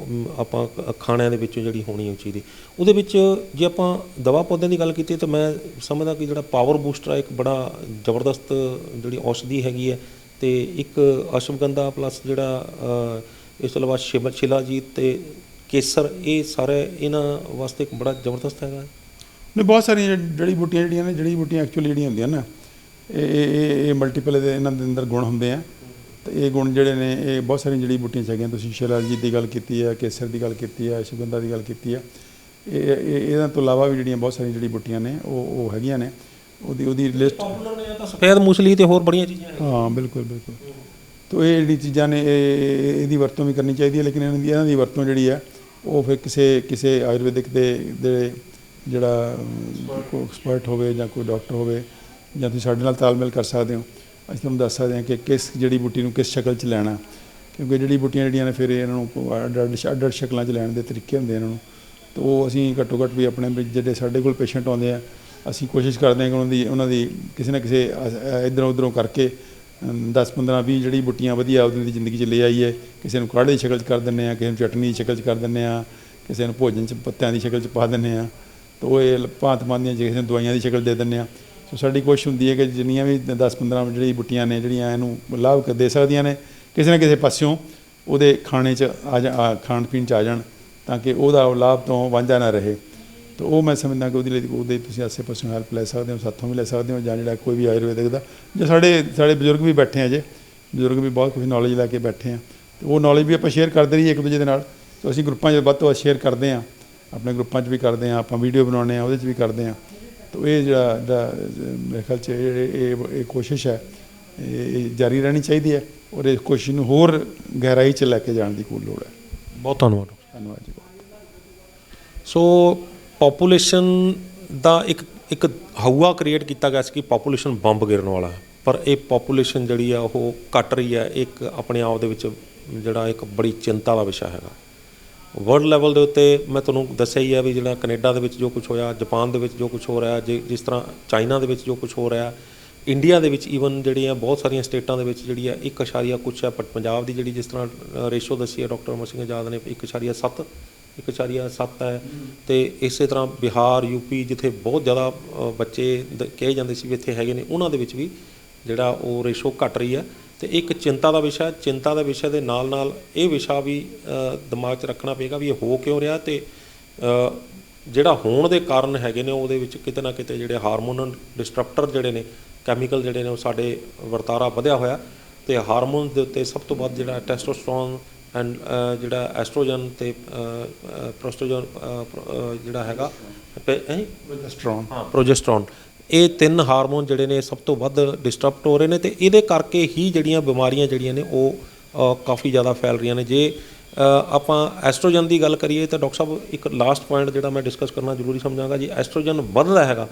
ਆਪਾਂ ਖਾਣਿਆਂ ਦੇ ਵਿੱਚੋਂ ਜਿਹੜੀ ਹੋਣੀ ਉਹ ਚੀਜ਼ ਦੀ, ਉਹਦੇ ਵਿੱਚ ਜੇ ਆਪਾਂ ਦਵਾ ਪੌਦਿਆਂ ਦੀ ਗੱਲ ਕੀਤੀ ਤਾਂ ਮੈਂ ਸਮਝਦਾ ਕਿ ਜਿਹੜਾ ਪਾਵਰ ਬੂਸਟਰ ਹੈ ਇੱਕ ਬੜਾ ਜ਼ਬਰਦਸਤ ਜਿਹੜੀ ਔਸ਼ਧੀ ਹੈਗੀ ਹੈ। ਅਤੇ ਇੱਕ ਅਸ਼ਵਗੰਧਾ ਪਲੱਸ ਜਿਹੜਾ ਇਸ ਤੋਂ ਇਲਾਵਾ ਸ਼ਿਲਾਜੀਤ ਅਤੇ ਕੇਸਰ, ਇਹ ਸਾਰੇ ਇਹਨਾਂ ਵਾਸਤੇ ਇੱਕ ਬੜਾ ਜ਼ਬਰਦਸਤ ਹੈਗਾ। ਨਹੀਂ, ਬਹੁਤ ਸਾਰੀਆਂ ਜੜੀ ਬੂਟੀਆਂ ਜਿਹੜੀਆਂ ਨੇ, ਜੜੀ ਬੂਟੀਆਂ ਐਕਚੁਅਲੀ ਜਿਹੜੀਆਂ ਹੁੰਦੀਆਂ ਨਾ ਇਹ ਮਲਟੀਪਲ ਇਹਨਾਂ ਦੇ ਅੰਦਰ ਗੁਣ ਹੁੰਦੇ ਆ, ਅਤੇ ਇਹ ਗੁਣ ਜਿਹੜੇ ਨੇ ਇਹ ਬਹੁਤ ਸਾਰੀਆਂ ਜੜੀ ਬੂਟੀਆਂ 'ਚ ਹੈਗੀਆਂ। ਤੁਸੀਂ ਸ਼ਿਲਾਜੀਤ ਦੀ ਗੱਲ ਕੀਤੀ ਹੈ, ਕੇਸਰ ਦੀ ਗੱਲ ਕੀਤੀ ਹੈ, ਅਸ਼ਵਗੰਧਾ ਦੀ ਗੱਲ ਕੀਤੀ ਹੈ। ਇਹਨਾਂ ਤੋਂ ਇਲਾਵਾ ਵੀ ਜਿਹੜੀਆਂ ਬਹੁਤ ਸਾਰੀਆਂ ਜੜੀ ਬੂਟੀਆਂ ਨੇ ਉਹ ਹੈਗੀਆਂ ਨੇ, ਉਹਦੀ ਲਿਸਟ ਪਾਪੂਲਰ ਨੇ ਤਾਂ ਸਫੈਦ ਮੂਸਲੀ ਅਤੇ ਹੋਰ ਬੜੀਆਂ ਚੀਜ਼ਾਂ। ਹਾਂ, ਬਿਲਕੁਲ। ਤਾਂ ਇਹ ਜਿਹੜੀ ਚੀਜ਼ਾਂ ਨੇ ਇਹਦੀ ਵਰਤੋਂ ਵੀ ਕਰਨੀ ਚਾਹੀਦੀ ਹੈ, ਲੇਕਿਨ ਇਹਨਾਂ ਦੀ ਵਰਤੋਂ ਜਿਹੜੀ ਹੈ ਉਹ ਫਿਰ ਕਿਸੇ ਆਯੁਰਵੈਦਿਕ ਦੇ ਜਿਹੜਾ ਕੋਈ ਐਕਸਪਰਟ ਹੋਵੇ ਜਾਂ ਕੋਈ ਡਾਕਟਰ ਹੋਵੇ, ਜਾਂ ਤੁਸੀਂ ਸਾਡੇ ਨਾਲ ਤਾਲਮੇਲ ਕਰ ਸਕਦੇ ਹੋ। ਅਸੀਂ ਤੁਹਾਨੂੰ ਦੱਸ ਸਕਦੇ ਹਾਂ ਕਿ ਕਿਸ ਜੜੀ ਬੂਟੀ ਨੂੰ ਕਿਸ ਸ਼ਕਲ 'ਚ ਲੈਣਾ, ਕਿਉਂਕਿ ਜੜੀ ਬੂਟੀਆਂ ਜਿਹੜੀਆਂ ਨੇ ਫਿਰ ਇਹਨਾਂ ਨੂੰ ਅੱਡ ਸ਼ਕਲਾਂ 'ਚ ਲੈਣ ਦੇ ਤਰੀਕੇ ਹੁੰਦੇ ਇਹਨਾਂ ਨੂੰ। ਤਾਂ ਉਹ ਅਸੀਂ ਘੱਟੋ ਘੱਟ ਵੀ ਆਪਣੇ ਜਿਹੜੇ ਸਾਡੇ ਕੋਲ ਪੇਸ਼ੈਂਟ ਆਉਂਦੇ ਆ, ਅਸੀਂ ਕੋਸ਼ਿਸ਼ ਕਰਦੇ ਹਾਂ ਕਿ ਉਹਨਾਂ ਦੀ ਕਿਸੇ ਨਾ ਕਿਸੇ ਇੱਧਰੋਂ ਉੱਧਰੋਂ ਕਰਕੇ 10, 15, 20 ਜਿਹੜੀ ਬੂਟੀਆਂ ਵਧੀਆ ਉਹਦੀ ਦੀ ਜ਼ਿੰਦਗੀ 'ਚ ਲੈ ਆਈਏ। ਕਿਸੇ ਨੂੰ ਕਾੜ੍ਹੇ ਦੀ ਸ਼ਕਲ 'ਚ ਕਰ ਦਿੰਦੇ ਹਾਂ, ਕਿਸੇ ਨੂੰ ਚਟਨੀ ਦੀ ਸ਼ਕਲ 'ਚ ਕਰ ਦਿੰਦੇ ਹਾਂ, ਕਿਸੇ ਨੂੰ ਭੋਜਨ 'ਚ ਪੱਤਿਆਂ ਦੀ ਸ਼ਕਲ 'ਚ ਪਾ ਦਿੰਦੇ ਹਾਂ, ਤਾਂ ਉਹ ਇਹ ਭਾਂਤ ਦੀਆਂ ਕਿਸੇ ਨੂੰ ਦਵਾਈਆਂ ਦੀ ਸ਼ਕਲ ਦੇ ਦਿੰਦੇ ਹਾਂ। ਸੋ ਸਾਡੀ ਕੋਸ਼ਿਸ਼ ਹੁੰਦੀ ਹੈ ਕਿ ਜਿੰਨੀਆਂ ਵੀ 10, 15 ਜਿਹੜੀ ਬੂਟੀਆਂ ਨੇ ਜਿਹੜੀਆਂ ਇਹਨੂੰ ਲਾਭ ਦੇ ਸਕਦੀਆਂ ਨੇ, ਕਿਸੇ ਨਾ ਕਿਸੇ ਪਾਸਿਓਂ ਉਹਦੇ ਖਾਣੇ 'ਚ ਖਾਣ ਪੀਣ 'ਚ ਆ ਜਾਣ, ਤਾਂ ਕਿ ਉਹਦਾ ਲਾਭ ਤੋਂ ਵਾਂਝਾ ਨਾ ਰਹੇ। ਤਾਂ ਉਹ ਮੈਂ ਸਮਝਦਾ ਕਿ ਉਹਦੇ ਤੁਸੀਂ ਆਸੇ ਪਾਸਿਓਂ ਹੈਲਪ ਲੈ ਸਕਦੇ ਹੋ, ਸਾਥੋਂ ਵੀ ਲੈ ਸਕਦੇ ਹੋ, ਜਾਂ ਜਿਹੜਾ ਕੋਈ ਵੀ ਆਯੁਰਵੈਦਿਕ ਦਾ, ਜਾਂ ਸਾਡੇ ਬਜ਼ੁਰਗ ਵੀ ਬੈਠੇ ਆ, ਬਜ਼ੁਰਗ ਵੀ ਬਹੁਤ ਕੁਝ ਨੌਲੇਜ ਲੈ ਕੇ ਬੈਠੇ ਆ, ਅਤੇ ਉਹ ਨੌਲੇਜ ਵੀ ਆਪਾਂ ਸ਼ੇਅਰ ਕਰਦੇ ਰਹੀਏ ਇੱਕ ਦੂਜੇ ਦੇ ਨਾਲ। ਤਾਂ ਅਸੀਂ ਗਰੁੱਪਾਂ 'ਚ ਵੱਧ ਤੋਂ ਵੱਧ ਸ਼ੇਅਰ ਕਰਦੇ ਹਾਂ, ਆਪਣੇ ਗਰੁੱਪਾਂ 'ਚ ਵੀ ਕਰਦੇ ਹਾਂ, ਆਪਾਂ ਵੀਡੀਓ ਬਣਾਉਂਦੇ ਹਾਂ ਉਹਦੇ 'ਚ ਵੀ ਕਰਦੇ ਹਾਂ। ਤਾਂ ਇਹ ਜਿਹੜਾ ਮੇਰੇ ਖਿਆਲ 'ਚ ਇਹ ਕੋਸ਼ਿਸ਼ ਹੈ ਇਹ ਜਾਰੀ ਰਹਿਣੀ ਚਾਹੀਦੀ ਹੈ, ਔਰ ਇਸ ਕੋਸ਼ਿਸ਼ ਨੂੰ ਹੋਰ ਗਹਿਰਾਈ 'ਚ ਲੈ ਕੇ ਜਾਣ ਦੀ ਕੋਈ ਲੋੜ ਹੈ। ਬਹੁਤ ਧੰਨਵਾਦ। ਧੰਨਵਾਦ ਜੀ। ਸੋ ਪਾਪੂਲੇਸ਼ਨ ਦਾ ਇੱਕ ਹਊਆ ਕ੍ਰੀਏਟ ਕੀਤਾ ਗਿਆ ਸੀ ਕਿ ਪਾਪੂਲੇਸ਼ਨ ਬੰਬ ਗਿਰਨ ਵਾਲਾ, ਪਰ ਇਹ ਪਾਪੂਲੇਸ਼ਨ ਜਿਹੜੀ ਆ ਉਹ ਘਟ ਰਹੀ ਹੈ। ਇੱਕ ਆਪਣੇ ਆਪ ਦੇ ਵਿੱਚ ਜਿਹੜਾ ਇੱਕ ਬੜੀ ਚਿੰਤਾ ਦਾ ਵਿਸ਼ਾ ਹੈਗਾ। ਵਰਲਡ ਲੈਵਲ ਦੇ ਉੱਤੇ ਮੈਂ ਤੁਹਾਨੂੰ ਦੱਸਿਆ ਹੀ ਹੈ ਵੀ ਜਿਹੜਾ ਕੈਨੇਡਾ ਦੇ ਵਿੱਚ ਜੋ ਕੁਛ ਹੋਇਆ, ਜਾਪਾਨ ਦੇ ਵਿੱਚ ਜੋ ਕੁਛ ਹੋ ਰਿਹਾ, ਜਿਸ ਤਰ੍ਹਾਂ ਚਾਈਨਾ ਦੇ ਵਿੱਚ ਜੋ ਕੁਛ ਹੋ ਰਿਹਾ, ਇੰਡੀਆ ਦੇ ਵਿੱਚ ਈਵਨ ਜਿਹੜੀਆਂ ਬਹੁਤ ਸਾਰੀਆਂ ਸਟੇਟਾਂ ਦੇ ਵਿੱਚ ਜਿਹੜੀ ਆ 1 ਕੁਛ ਹੈ, ਪੰਜਾਬ ਦੀ ਜਿਹੜੀ ਜਿਸ ਤਰ੍ਹਾਂ ਰੇਸ਼ੋ ਦੱਸੀ ਹੈ ਡਾਕਟਰ ਅਮਰ ਸਿੰਘ ਆਜ਼ਾਦ ਨੇ 1.7 ਹੈ। ਅਤੇ ਇਸੇ ਤਰ੍ਹਾਂ ਬਿਹਾਰ, ਯੂਪੀ, ਜਿੱਥੇ ਬਹੁਤ ਜ਼ਿਆਦਾ ਬੱਚੇ ਕਹੇ ਜਾਂਦੇ ਸੀ ਵੀ ਇੱਥੇ ਹੈਗੇ ਨੇ, ਉਹਨਾਂ ਦੇ ਵਿੱਚ ਵੀ ਜਿਹੜਾ ਉਹ ਰੇਸ਼ੋ ਘਟ ਰਹੀ ਹੈ। ਤੇ ਇੱਕ ਚਿੰਤਾ ਦਾ ਵਿਸ਼ਾ ਦੇ ਨਾਲ ਇਹ ਵਿਸ਼ਾ ਵੀ ਦਿਮਾਗ 'ਚ ਰੱਖਣਾ ਪਏਗਾ ਵੀ ਇਹ ਹੋ ਕਿਉਂ ਰਿਹਾ, ਤੇ ਜਿਹੜਾ ਹੋਣ ਦੇ ਕਾਰਨ ਹੈਗੇ ਨੇ ਉਹਦੇ ਵਿੱਚ ਕਿਤੇ ਨਾ ਕਿਤੇ ਜਿਹੜੇ ਹਾਰਮੋਨਲ ਡਿਸਟਰਪਟਰ ਜਿਹੜੇ ਨੇ, ਕੈਮੀਕਲ ਜਿਹੜੇ ਨੇ ਉਹ ਸਾਡੇ ਵਰਤਾਰਾ ਵਧਿਆ ਹੋਇਆ, ਤੇ ਹਾਰਮੋਨ ਦੇ ਉੱਤੇ ਸਭ ਤੋਂ ਵੱਧ ਜਿਹੜਾ ਟੈਸਟੋਸਟਰੋਨ ਐਂਡ ਜਿਹੜਾ ਐਸਟ੍ਰੋਜਨ ਤੇ ਪ੍ਰੋਸਟੋਜਨ ਜਿਹੜਾ ਹੈਗਾ ਪ੍ਰੋਜੈਸਟਰੋਨ, ਇਹ 3 ਹਾਰਮੋਨ ਜਿਹੜੇ ਨੇ ਸਭ ਤੋਂ ਵੱਧ ਡਿਸਟਰਬਟ ਹੋ ਰਹੇ ਨੇ, ਤੇ ਇਹਦੇ ਕਰਕੇ ਹੀ ਜਿਹੜੀਆਂ ਬਿਮਾਰੀਆਂ ਜਿਹੜੀਆਂ ਨੇ ਉਹ ਕਾਫੀ ਜ਼ਿਆਦਾ ਫੈਲ ਰਹੀਆਂ ਨੇ। ਜੇ ਆਪਾਂ ਐਸਟ੍ਰੋਜਨ ਦੀ ਗੱਲ ਕਰੀਏ ਤਾਂ ਡਾਕਟਰ ਸਾਹਿਬ ਇੱਕ ਲਾਸਟ ਪੁਆਇੰਟ ਜਿਹੜਾ ਮੈਂ ਡਿਸਕਸ ਕਰਨਾ ਜ਼ਰੂਰੀ ਸਮਝਾਂਗਾ ਜੀ, ਐਸਟ੍ਰੋਜਨ ਵੱਧਦਾ ਹੈਗਾ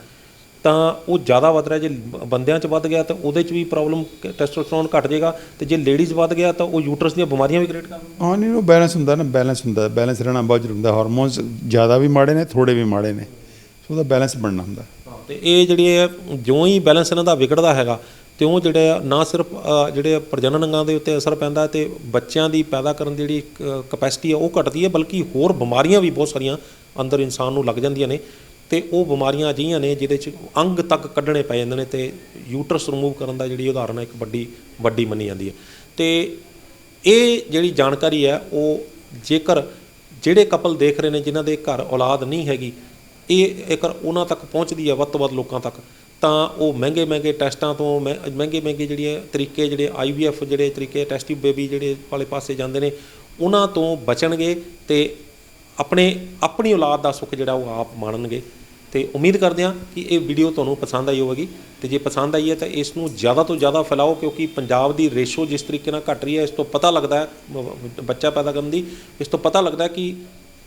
ਤਾਂ ਉਹ ਜ਼ਿਆਦਾ ਵੱਧ ਰਿਹਾ, ਜੇ ਬੰਦਿਆਂ 'ਚ ਵੱਧ ਗਿਆ ਤਾਂ ਉਹਦੇ 'ਚ ਵੀ ਪ੍ਰੋਬਲਮ, ਟੈਸਟੋਸਟੈਰੋਨ ਘਟ ਜਾਏਗਾ, ਤੇ ਜੇ ਲੇਡੀਜ਼ ਵੱਧ ਗਿਆ ਤਾਂ ਉਹ ਯੂਟਰਸ ਦੀਆਂ ਬਿਮਾਰੀਆਂ ਵੀ ਕ੍ਰੀਏਟ ਕਰ ਦਿੰਦੇ। ਹਾਂ ਨਹੀਂ, ਉਹ ਬੈਲੈਂਸ ਹੁੰਦਾ ਨਾ, ਬੈਲੈਂਸ ਰਹਿਣਾ ਬਹੁਤ ਜ਼ਰੂਰੀ ਹੁੰਦਾ। ਹਾਰਮੋਨਸ ਜ਼ਿਆਦਾ ਵੀ ਮਾੜੇ ਨੇ, ਥੋੜ੍ਹੇ ਵੀ ਮਾੜੇ ਨੇ, ਸੋ ਉਹਦਾ ਬੈਲੈਂਸ ਬਣਨਾ ਹੁੰਦਾ। ਤੇ ਇਹ ਜਿਹੜੀ ਹੈ ਜਿਉਂ ਹੀ ਬੈਲੈਂਸ ਇਹਨਾਂ ਦਾ ਵਿਗੜਦਾ ਹੈਗਾ ਤਿਉਂ ਜਿਹੜੇ ਨਾ ਸਿਰਫ ਜਿਹੜੇ ਪ੍ਰਜਨਨ ਅੰਗਾਂ ਦੇ ਉੱਤੇ ਅਸਰ ਪੈਂਦਾ ਤੇ ਬੱਚਿਆਂ ਦੀ ਪੈਦਾ ਕਰਨ ਦੀ ਜਿਹੜੀ ਕਪੈਸਿਟੀ ਹੈ ਉਹ ਘਟਦੀ ਹੈ, ਬਲਕਿ ਹੋਰ ਬਿਮਾਰੀਆਂ ਵੀ ਬਹੁਤ ਸਾਰੀਆਂ ਅੰਦਰ ਇਨਸਾਨ ਨੂੰ ਲੱਗ ਜਾਂਦੀਆਂ ਨੇ, ਤੇ ਉਹ ਬਿਮਾਰੀਆਂ ਅਜਿਹੀਆਂ ਨੇ ਜਿਹਦੇ 'ਚ ਅੰਗ ਤੱਕ ਕੱਢਣੇ ਪੈ ਜਾਂਦੇ ਨੇ, ਤੇ ਯੂਟਰਸ ਰਿਮੂਵ ਕਰਨ ਦਾ ਜਿਹੜੀ ਉਦਾਹਰਨ ਹੈ ਇੱਕ ਵੱਡੀ ਮੰਨੀ ਜਾਂਦੀ ਹੈ। ਤੇ ਇਹ ਜਿਹੜੀ ਜਾਣਕਾਰੀ ਹੈ ਉਹ ਜੇਕਰ ਜਿਹੜੇ ਕਪਲ ਦੇਖ ਰਹੇ ਨੇ ਜਿਨ੍ਹਾਂ ਦੇ ਘਰ ਔਲਾਦ ਨਹੀਂ ਹੈਗੀ, ਇਹ ਜੇਕਰ ਉਹਨਾਂ ਤੱਕ ਪਹੁੰਚਦੀ ਹੈ ਵੱਧ ਤੋਂ ਵੱਧ ਲੋਕਾਂ ਤੱਕ, ਤਾਂ ਉਹ ਮਹਿੰਗੇ ਟੈਸਟਾਂ ਤੋਂ ਮਹਿੰਗੇ ਜਿਹੜੀਆਂ ਤਰੀਕੇ, ਜਿਹੜੇ IVF ਜਿਹੜੇ ਤਰੀਕੇ, ਟੈਸਟ ਟਿਊਬ ਬੇਬੀ ਜਿਹੜੇ ਵਾਲੇ ਪਾਸੇ ਜਾਂਦੇ ਨੇ, ਉਹਨਾਂ ਤੋਂ ਬਚਣਗੇ ਤੇ ਆਪਣੀ ਔਲਾਦ ਦਾ ਸੁੱਖ ਜਿਹੜਾ ਉਹ ਆਪ ਮਾਣਨਗੇ। ਤੇ ਉਮੀਦ ਕਰਦੇ ਹਾਂ ਕਿ ਇਹ ਵੀਡੀਓ ਤੁਹਾਨੂੰ ਪਸੰਦ ਆਈ ਹੋਵੇਗੀ, ਤੇ ਜੇ ਪਸੰਦ ਆਈ ਹੈ ਤਾਂ ਇਸ ਨੂੰ ਜ਼ਿਆਦਾ ਤੋਂ ਜ਼ਿਆਦਾ ਫੈਲਾਓ, ਕਿਉਂਕਿ ਪੰਜਾਬ ਦੀ ਰੇਸ਼ੋ ਜਿਸ ਤਰੀਕੇ ਨਾਲ ਘਟ ਰਹੀ ਹੈ, ਇਸ ਤੋਂ ਪਤਾ ਲੱਗਦਾ ਹੈ ਬੱਚਾ ਪੈਦਾ ਕਰਨ ਦੀ, ਇਸ ਤੋਂ ਪਤਾ ਲੱਗਦਾ ਕਿ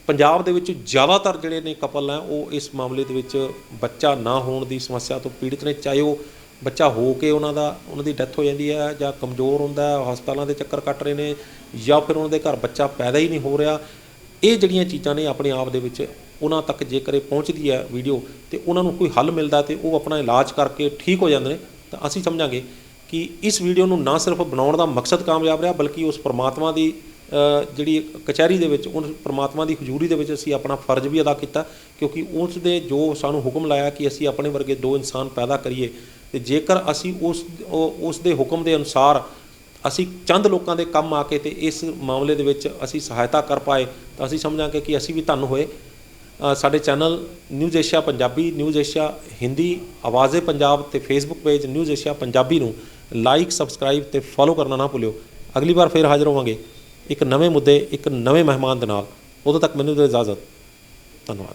ਪੰਜਾਬ ਦੇ ਵਿੱਚ ਜ਼ਿਆਦਾਤਰ ਜਿਹੜੇ ਨੇ ਕਪਲ ਹੈ ਉਹ ਇਸ ਮਾਮਲੇ ਦੇ ਵਿੱਚ ਬੱਚਾ ਨਾ ਹੋਣ ਦੀ ਸਮੱਸਿਆ ਤੋਂ ਪੀੜਿਤ ਨੇ, ਚਾਹੇ ਉਹ ਬੱਚਾ ਹੋ ਕੇ ਉਹਨਾਂ ਦੀ ਡੈਥ ਹੋ ਜਾਂਦੀ ਹੈ, ਜਾਂ ਕਮਜ਼ੋਰ ਹੁੰਦਾ ਹੈ, ਹਸਪਤਾਲਾਂ ਦੇ ਚੱਕਰ ਕੱਟ ਰਹੇ ਨੇ, ਜਾਂ ਫਿਰ ਉਹਨਾਂ ਦੇ ਘਰ ਬੱਚਾ ਪੈਦਾ ਹੀ ਨਹੀਂ ਹੋ ਰਿਹਾ। ਇਹ ਜਿਹੜੀਆਂ ਚੀਜ਼ਾਂ ਨੇ ਆਪਣੇ ਆਪ ਦੇ ਵਿੱਚ ਉਹਨਾਂ ਤੱਕ ਜੇਕਰ ਇਹ ਪਹੁੰਚਦੀ ਹੈ ਵੀਡੀਓ, ਤੇ ਉਹਨਾਂ ਨੂੰ ਕੋਈ ਹੱਲ ਮਿਲਦਾ ਤੇ ਉਹ ਆਪਣਾ ਇਲਾਜ ਕਰਕੇ ਠੀਕ ਹੋ ਜਾਂਦੇ ਨੇ, ਤਾਂ ਅਸੀਂ ਸਮਝਾਂਗੇ ਕਿ ਇਸ ਵੀਡੀਓ ਨੂੰ ਨਾ ਸਿਰਫ ਬਣਾਉਣ ਦਾ ਮਕਸਦ ਕਾਮਯਾਬ ਰਿਹਾ, ਬਲਕਿ ਉਸ ਪਰਮਾਤਮਾ ਦੀ ਜਿਹੜੀ ਕਚਹਿਰੀ ਦੇ ਵਿੱਚ, ਉਸ ਪਰਮਾਤਮਾ ਦੀ ਹਜ਼ੂਰੀ ਦੇ ਵਿੱਚ ਅਸੀਂ ਆਪਣਾ ਫਰਜ਼ ਵੀ ਅਦਾ ਕੀਤਾ, ਕਿਉਂਕਿ ਉਸ ਦੇ ਜੋ ਸਾਨੂੰ ਹੁਕਮ ਲਾਇਆ ਕਿ ਅਸੀਂ ਆਪਣੇ ਵਰਗੇ 2 ਇਨਸਾਨ ਪੈਦਾ ਕਰੀਏ, ਤੇ ਜੇਕਰ ਅਸੀਂ ਉਸ ਦੇ ਹੁਕਮ ਦੇ ਅਨੁਸਾਰ ਅਸੀਂ ਚੰਦ ਲੋਕਾਂ ਦੇ ਕੰਮ ਆ ਕੇ ਤੇ ਇਸ ਮਾਮਲੇ ਦੇ ਵਿੱਚ ਅਸੀਂ ਸਹਾਇਤਾ ਕਰ ਪਾਏ, ਤਾਂ ਅਸੀਂ ਸਮਝਾਂਗੇ ਕਿ ਅਸੀਂ ਵੀ ਧੰਨ ਹੋਏ। ਸਾਡੇ channel News Asia Punjabi, News Asia Hindi, Awaze Punjab ਤੇ Facebook page News Asia Punjabi ਨੂੰ ਲਾਈਕ, ਸਬਸਕ੍ਰਾਈਬ ਤੇ ਫੋਲੋ ਕਰਨਾ ਨਾ ਭੁੱਲਿਓ। ਅਗਲੀ ਵਾਰ ਫਿਰ ਹਾਜ਼ਰ ਹੋਵਾਂਗੇ ਇੱਕ ਨਵੇਂ ਮੁੱਦੇ, ਇੱਕ ਨਵੇਂ ਮਹਿਮਾਨ ਦੇ ਨਾਲ। ਉਦੋਂ ਤੱਕ ਮੈਨੂੰ ਦਿਓ ਇਜਾਜ਼ਤ। ਧੰਨਵਾਦ।